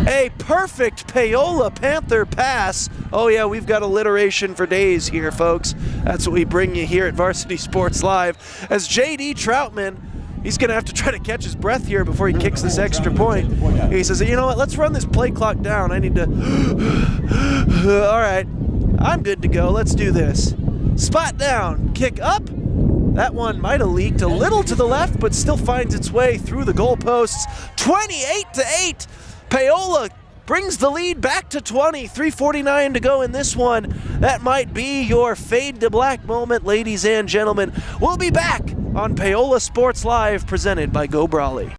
A perfect Paola Panther pass. Oh yeah, we've got alliteration for days here, folks. That's what we bring you here at Varsity Sports Live. As J.D. Troutman, he's going to have to try to catch his breath here before he kicks this extra point. He says, you know what, let's run this play clock down. I need to... All right, I'm good to go. Let's do this. Spot down, kick up. That one might have leaked a little to the left, but still finds its way through the goalposts. 28-8. Paola brings the lead back to 20, 3:49 to go in this one. That might be your fade to black moment, ladies and gentlemen. We'll be back on Paola Sports Live, presented by Go Brawley.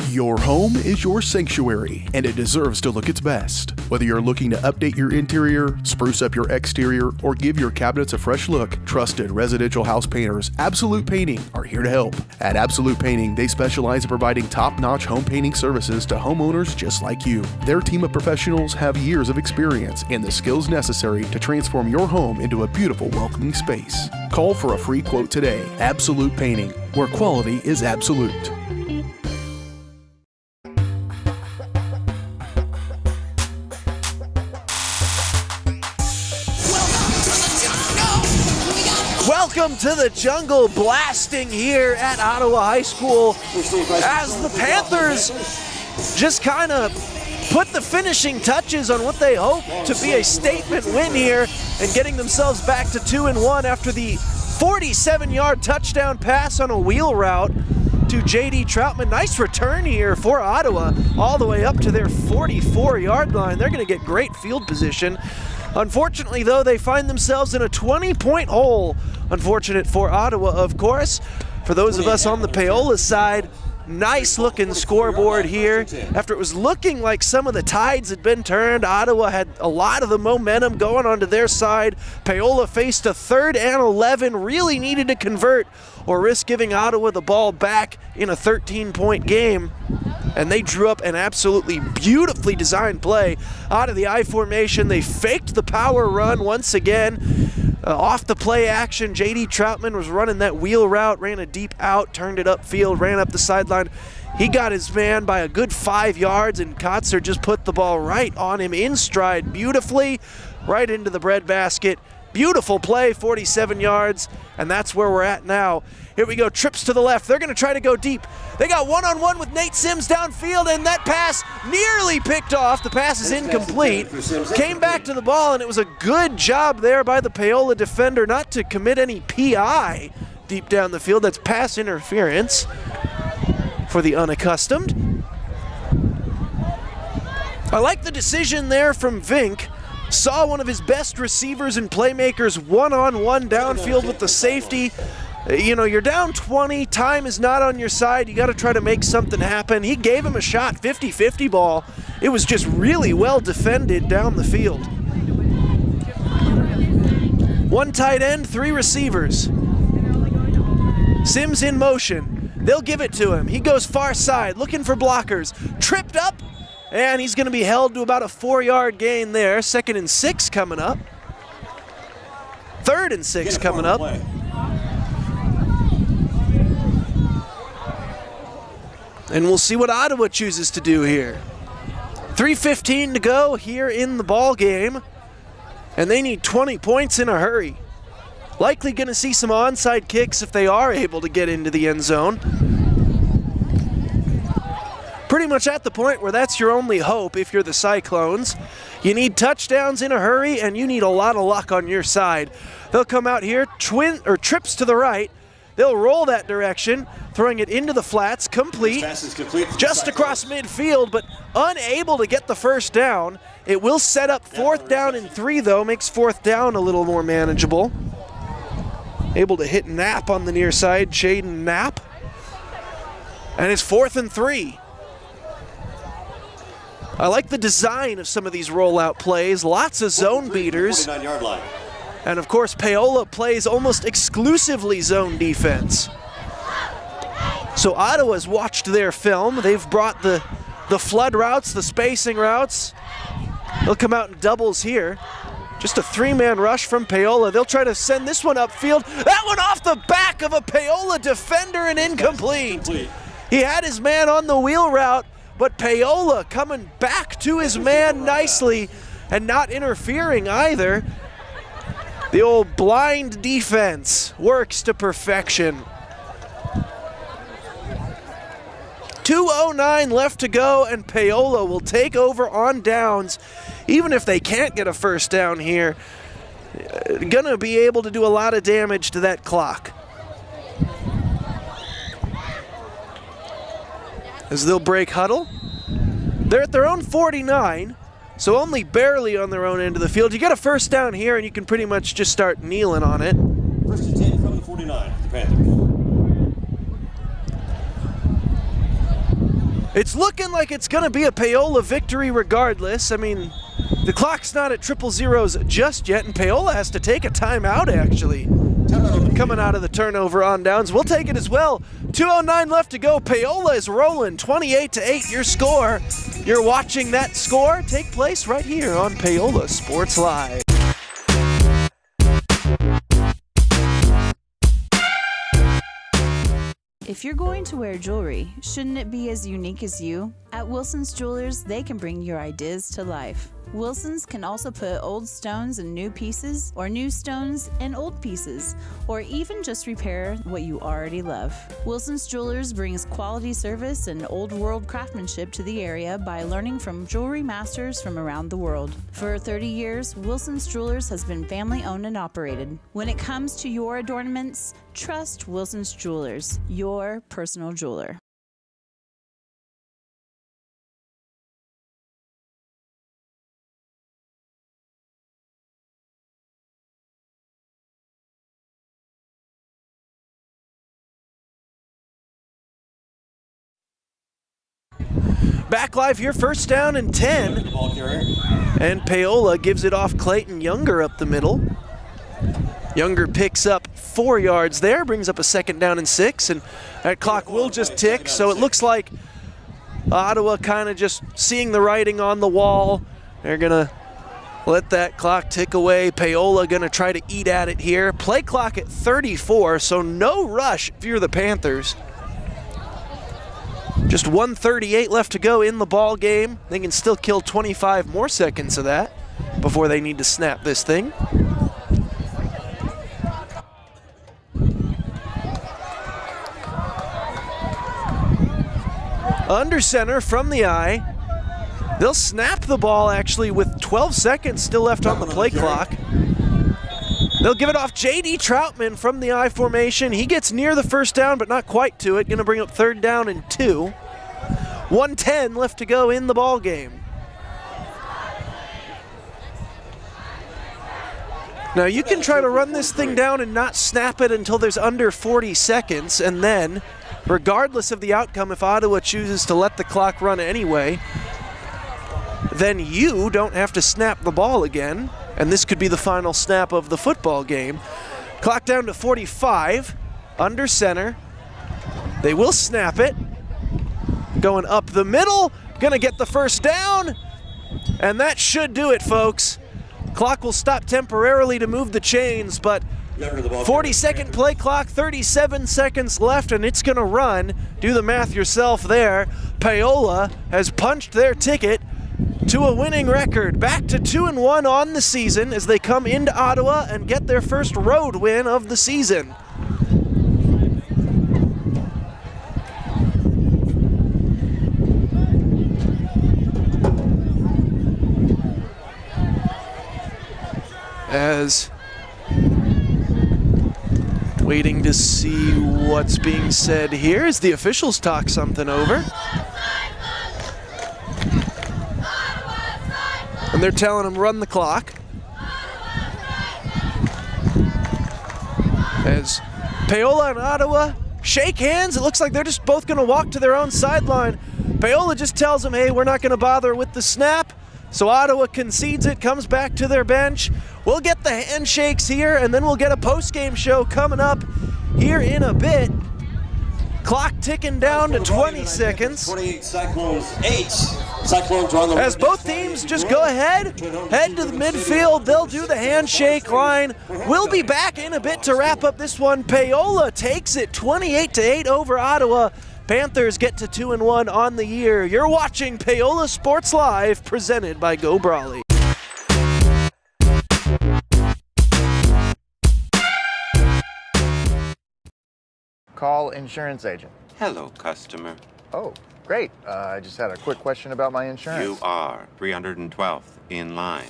Your home is your sanctuary, and it deserves to look its best. Whether you're looking to update your interior, spruce up your exterior, or give your cabinets a fresh look, trusted residential house painters Absolute Painting are here to help. At Absolute Painting, they specialize in providing top-notch home painting services to homeowners just like you. Their team of professionals have years of experience and the skills necessary to transform your home into a beautiful, welcoming space. Call for a free quote today. Absolute Painting, where quality is absolute. Welcome to the jungle, blasting here at Ottawa High School as the Panthers just kind of put the finishing touches on what they hope to be a statement win here and getting themselves back to 2-1 after the 47-yard touchdown pass on a wheel route to J.D. Troutman. Nice return here for Ottawa all the way up to their 44-yard line. They're going to get great field position. Unfortunately, though, they find themselves in a 20-point hole. Unfortunate for Ottawa, of course. For those of us on the Paola side, nice looking scoreboard here. After it was looking like some of the tides had been turned, Ottawa had a lot of the momentum going onto their side. Paola faced a 3rd and 11, really needed to convert or risk giving Ottawa the ball back in a 13-point game. And they drew up an absolutely beautifully designed play out of the I formation. They faked the power run once again. Off the play action, J.D. Troutman was running that wheel route, ran a deep out, turned it upfield, ran up the sideline. He got his man by a good 5 yards, and Kotzer just put the ball right on him in stride beautifully, right into the breadbasket. Beautiful play, 47 yards, and that's where we're at now. Here we go, trips to the left. They're going to try to go deep. They got one-on-one with Nate Sims downfield, and that pass nearly picked off. The pass is incomplete. Came back to the ball, and it was a good job there by the Paola defender not to commit any PI deep down the field. That's pass interference for the unaccustomed. I like the decision there from Vink. Saw one of his best receivers and playmakers one-on-one downfield with the safety. You know, you're down 20, time is not on your side, you got to try to make something happen. He gave him a shot, 50-50 ball. It was just really well defended down the field. 1 tight end, 3 receivers. Sims in motion. They'll give it to him. He goes far side, looking for blockers. Tripped up, and he's going to be held to about a 4-yard gain there. 2nd and 6 coming up. 3rd and 6 coming up. And we'll see what Ottawa chooses to do here. 3:15 to go here in the ball game, and they need 20 points in a hurry. Likely going to see some onside kicks if they are able to get into the end zone. pretty much at the point where that's your only hope if you're the Cyclones. You need touchdowns in a hurry, and you need a lot of luck on your side. They'll come out here, trips to the right. They'll roll that direction, throwing it into the flats, complete, just across midfield, but unable to get the first down. It will set up 4th down and 3, though, makes 4th down a little more manageable. Able to hit Knapp on the near side, Jaden Knapp. And it's 4th and 3. I like the design of some of these rollout plays, lots of zone beaters. And of course, Paola plays almost exclusively zone defense. So Ottawa's watched their film. They've brought the flood routes, the spacing routes. They'll come out in doubles here. Just a 3-man rush from Paola. They'll try to send this one upfield. That one off the back of a Paola defender and incomplete. He had his man on the wheel route, but Paola coming back to his man nicely and not interfering either. The old blind defense works to perfection. 2:09 left to go, and Paola will take over on downs. Even if they can't get a first down here, gonna be able to do a lot of damage to that clock. As they'll break huddle. They're at their own 49, so only barely on their own end of the field. You get a first down here, and you can pretty much just start kneeling on it. 1st and 10 from the 49, the Panthers. It's looking like it's going to be a Paola victory regardless. I mean, the clock's not at 000s just yet, and Paola has to take a timeout, actually. Coming out of the turnover on downs. We'll take it as well. 2:09 left to go. Paola is rolling 28-8, your score. You're watching that score take place right here on Paola Sports Live. If you're going to wear jewelry, shouldn't it be as unique as you? At Wilson's Jewelers, they can bring your ideas to life. Wilson's can also put old stones in new pieces, or new stones in old pieces, or even just repair what you already love. Wilson's Jewelers brings quality service and old world craftsmanship to the area by learning from jewelry masters from around the world. For 30 years, Wilson's Jewelers has been family owned and operated. When it comes to your adornments, trust Wilson's Jewelers, your personal jeweler. Back live here, 1st down and 10. And Paola gives it off Clayton Younger up the middle. Younger picks up 4 yards there, brings up a 2nd down and 6, and that clock will just tick, so it looks like Ottawa kind of just seeing the writing on the wall. They're gonna let that clock tick away. Paola gonna try to eat at it here. Play clock at 34, so no rush if you're the Panthers. Just 1:38 left to go in the ball game. They can still kill 25 more seconds of that before they need to snap this thing. Under center from the eye. They'll snap the ball actually with 12 seconds still left on the play clock. They'll give it off J.D. Troutman from the I formation. He gets near the first down, but not quite to it. Gonna bring up 3rd down and 2. 1:10 left to go in the ball game. Now you can try to run this thing down and not snap it until there's under 40 seconds, and then, regardless of the outcome, if Ottawa chooses to let the clock run anyway, then you don't have to snap the ball again. And this could be the final snap of the football game. Clock down to 45, under center. They will snap it. Going up the middle, gonna get the first down. And that should do it, folks. Clock will stop temporarily to move the chains, but 40-second play clock, 37 seconds left, and it's gonna run. Do the math yourself there. Paola has punched their ticket to a winning record, back to 2-1 on the season as they come into Ottawa and get their first road win of the season. as waiting to see what's being said here as the officials talk something over. And they're telling them run the clock. As Paola and Ottawa shake hands, it looks like they're just both going to walk to their own sideline. Paola just tells them, hey, we're not going to bother with the snap. So Ottawa concedes it, comes back to their bench. We'll get the handshakes here, and then we'll get a post-game show coming up here in a bit. Clock ticking down to 20 seconds. 28 Cyclones, 8. Cyclones are on the as both teams just go ahead, head to the midfield. They'll do the handshake line. We'll be back in a bit to wrap up this one. Paola takes it 28-8 over Ottawa. Panthers get to 2-1 on the year. You're watching Paola Sports Live, presented by Go Brawley. Call insurance agent. Hello, customer. Oh, great. I just had a quick question about my insurance. You are 312th in line.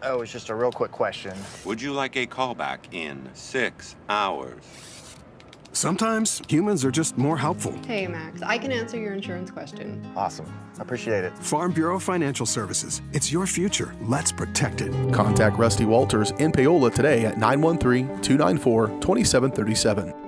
Oh, it's just a real quick question. Would you like a callback in 6 hours? Sometimes humans are just more helpful. Hey, Max, I can answer your insurance question. Awesome. Appreciate it. Farm Bureau Financial Services. It's your future. Let's protect it. Contact Rusty Walters in Paola today at 913-294-2737.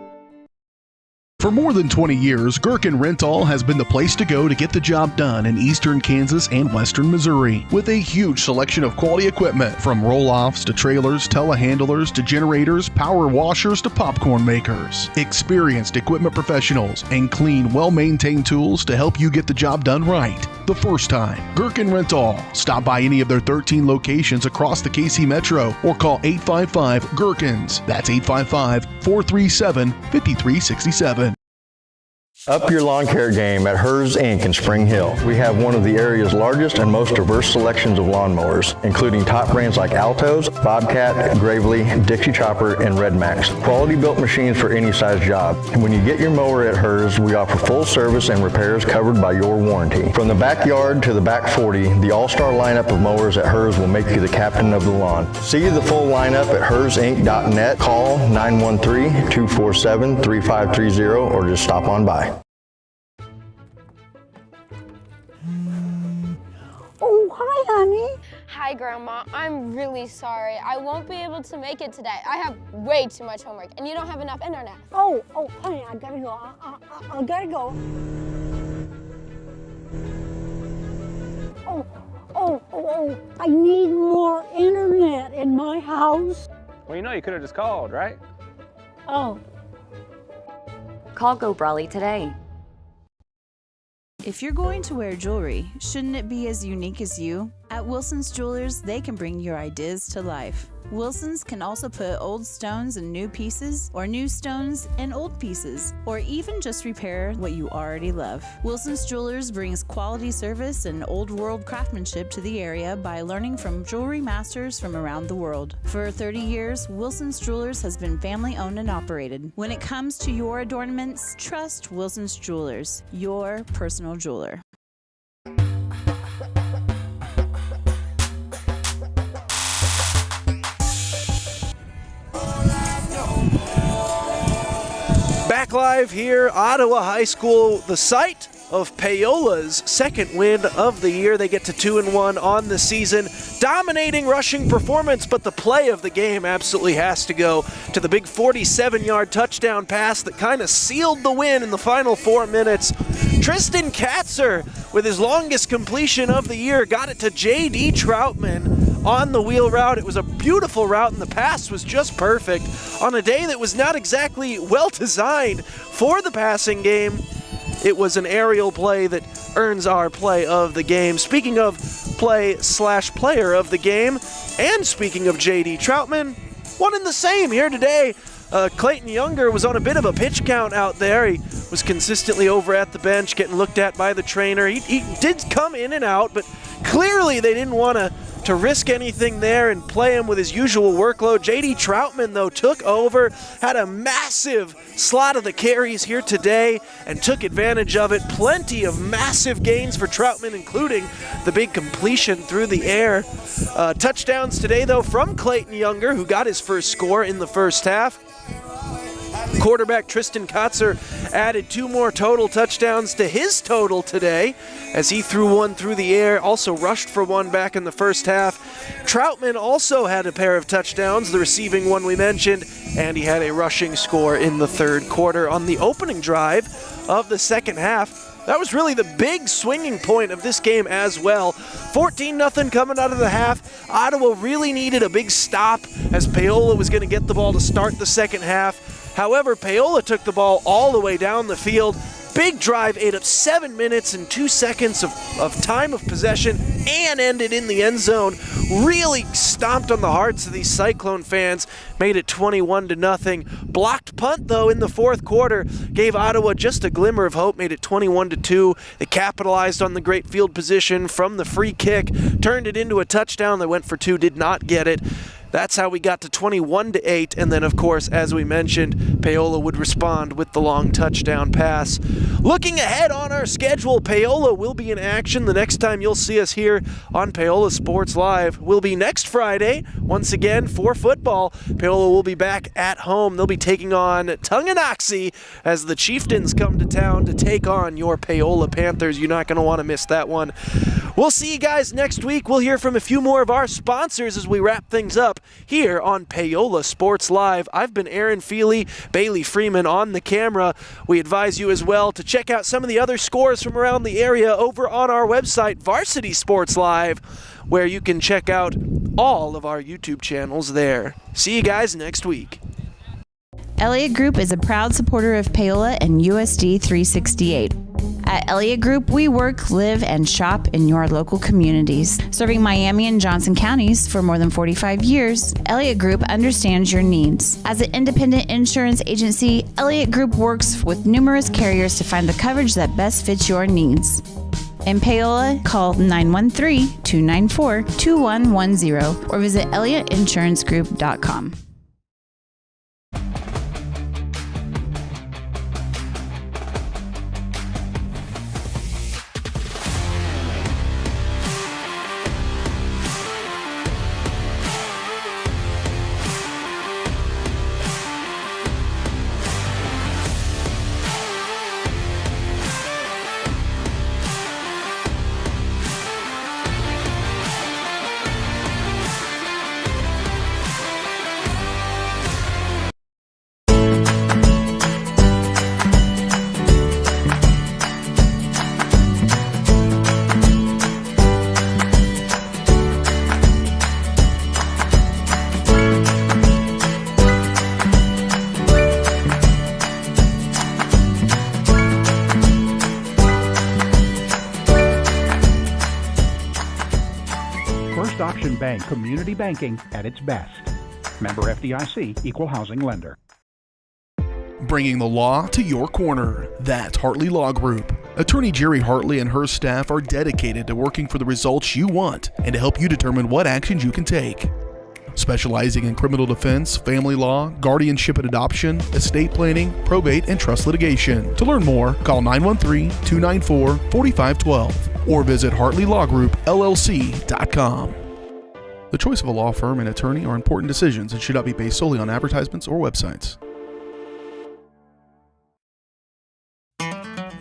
For more than 20 years, Gherkin Rental has been the place to go to get the job done in eastern Kansas and western Missouri. With a huge selection of quality equipment, from roll-offs to trailers, telehandlers to generators, power washers to popcorn makers. Experienced equipment professionals and clean, well-maintained tools to help you get the job done right the first time. Gherkin Rental. Stop by any of their 13 locations across the KC Metro or call 855-GHERKINS. That's 855-437-5367. Up your lawn care game at Hers Inc. in Spring Hill. We have one of the area's largest and most diverse selections of lawnmowers, including top brands like Altos, Bobcat, Gravely, Dixie Chopper, and Red Max. Quality built machines for any size job. And when you get your mower at Hers, we offer full service and repairs covered by your warranty. From the backyard to the back 40, the all-star lineup of mowers at Hers will make you the captain of the lawn. See the full lineup at hersinc.net. Call 913-247-3530 or just stop on by. Oh, hi, honey. Hi, Grandma. I'm really sorry. I won't be able to make it today. I have way too much homework, and you don't have enough internet. Oh, honey, I gotta go. I gotta go. Oh, I need more internet in my house. Well, you know, you could have just called, right? Oh. Call Go Brawley today. If you're going to wear jewelry, shouldn't it be as unique as you? At Wilson's Jewelers, they can bring your ideas to life. Wilson's can also put old stones in new pieces, or new stones in old pieces, or even just repair what you already love. Wilson's Jewelers brings quality service and old world craftsmanship to the area by learning from jewelry masters from around the world. For 30 years, Wilson's Jewelers has been family owned and operated. When it comes to your adornments, trust Wilson's Jewelers, your personal jeweler. Back live here, Ottawa High School, the site of Paola's second win of the year. They get to 2-1 on the season. Dominating rushing performance, but the play of the game absolutely has to go to the big 47-yard touchdown pass that kind of sealed the win in the final 4 minutes. Tristan Katzer, with his longest completion of the year, got it to J.D. Troutman on the wheel route. It was a beautiful route, and the pass was just perfect on a day that was not exactly well designed for the passing game. It was an aerial play that earns our play of the game. Speaking of play/player of the game, and speaking of J.D. Troutman, one and the same here today. Clayton Younger was on a bit of a pitch count out there. He was consistently over at the bench getting looked at by the trainer. He did come in and out, but clearly they didn't want to to risk anything there and play him with his usual workload. J.D. Troutman, though, took over, had a massive slot of the carries here today and took advantage of it. Plenty of massive gains for Troutman, including the big completion through the air. Touchdowns today, though, from Clayton Younger, who got his first score in the first half. Quarterback Tristan Kotzer added 2 more total touchdowns to his total today as he threw one through the air, also rushed for one back in the first half. Troutman also had a pair of touchdowns, the receiving one we mentioned, and he had a rushing score in the third quarter on the opening drive of the second half. That was really the big swinging point of this game as well. 14-0 coming out of the half. Ottawa really needed a big stop as Paola was going to get the ball to start the second half. However, Paola took the ball all the way down the field. Big drive, ate up 7 minutes and 2 seconds of time of possession and ended in the end zone. Really stomped on the hearts of these Cyclone fans, made it 21-0. Blocked punt, though, in the fourth quarter, gave Ottawa just a glimmer of hope, made it 21-2. They capitalized on the great field position from the free kick, turned it into a touchdown. They went for 2, did not get it. That's how we got to 21-8, and then, of course, as we mentioned, Paola would respond with the long touchdown pass. Looking ahead on our schedule, Paola will be in action. The next time you'll see us here on Paola Sports Live will be next Friday, once again, for football. Paola will be back at home. They'll be taking on Tonganoxie as the Chieftains come to town to take on your Paola Panthers. You're not going to want to miss that one. We'll see you guys next week. We'll hear from a few more of our sponsors as we wrap things up here on Paola Sports Live. I've been Aaron Feely, Bailey Freeman on the camera. We advise you as well to check out some of the other scores from around the area over on our website, Varsity Sports Live, where you can check out all of our YouTube channels there. See you guys next week. Elliott Group is a proud supporter of Paola and USD 368. At Elliott Group, we work, live, and shop in your local communities. Serving Miami and Johnson counties for more than 45 years, Elliott Group understands your needs. As an independent insurance agency, Elliott Group works with numerous carriers to find the coverage that best fits your needs. In Paola, call 913-294-2110 or visit ElliottInsuranceGroup.com. Bank community banking at its best. Member FDIC, equal housing lender. Bringing the law to your corner. That's Hartley Law Group. Attorney Jerry Hartley and her staff are dedicated to working for the results you want and to help you determine what actions you can take. Specializing in criminal defense, family law, guardianship and adoption, estate planning, probate, and trust litigation. To learn more, call 913-294-4512 or visit HartleyLawGroupLLC.com. The choice of a law firm and attorney are important decisions and should not be based solely on advertisements or websites.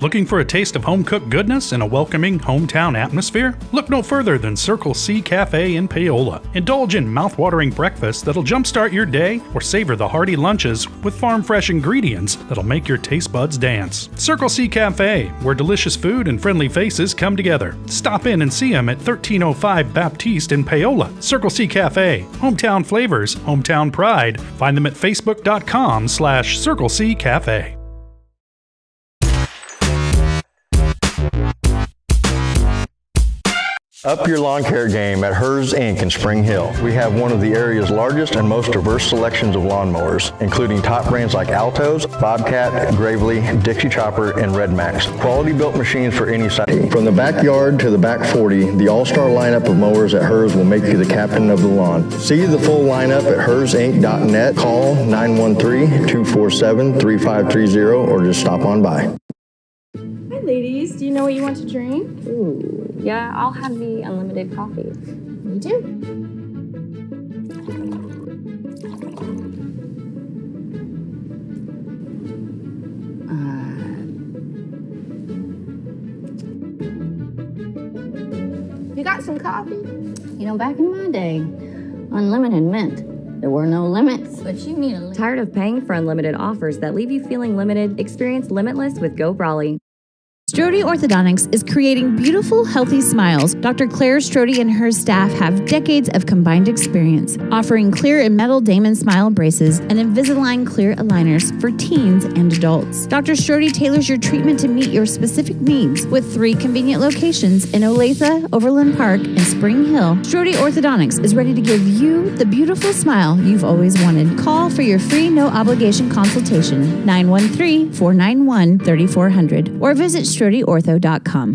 Looking for a taste of home-cooked goodness and a welcoming hometown atmosphere? Look no further than Circle C Cafe in Paola. Indulge in mouth-watering breakfasts that'll jumpstart your day or savor the hearty lunches with farm-fresh ingredients that'll make your taste buds dance. Circle C Cafe, where delicious food and friendly faces come together. Stop in and see them at 1305 Baptiste in Paola. Circle C Cafe, hometown flavors, hometown pride. Find them at facebook.com/Circle C Cafe. Up your lawn care game at Hers Inc. in Spring Hill. We have one of the area's largest and most diverse selections of lawnmowers, including top brands like Altos, Bobcat, Gravely, Dixie Chopper, and Red Max. Quality built machines for any size. From the backyard to the back 40, the all-star lineup of mowers at Hers will make you the captain of the lawn. See the full lineup at hersinc.net. Call 913-247-3530 or just stop on by. Hi ladies, do you know what you want to drink? Ooh, yeah, I'll have the unlimited coffee. Me too. You got some coffee? You know, back in my day, unlimited meant there were no limits, but you need a limit. Tired of paying for unlimited offers that leave you feeling limited? Experience Limitless with Go Brawley. Strode Orthodontics is creating beautiful, healthy smiles. Dr. Claire Strode and her staff have decades of combined experience, offering clear and metal Damon Smile braces and Invisalign clear aligners for teens and adults. Dr. Strode tailors your treatment to meet your specific needs with 3 convenient locations in Olathe, Overland Park, and Spring Hill. Strode Orthodontics is ready to give you the beautiful smile you've always wanted. Call for your free no-obligation consultation, 913-491-3400, or visit StrodeOrtho.com.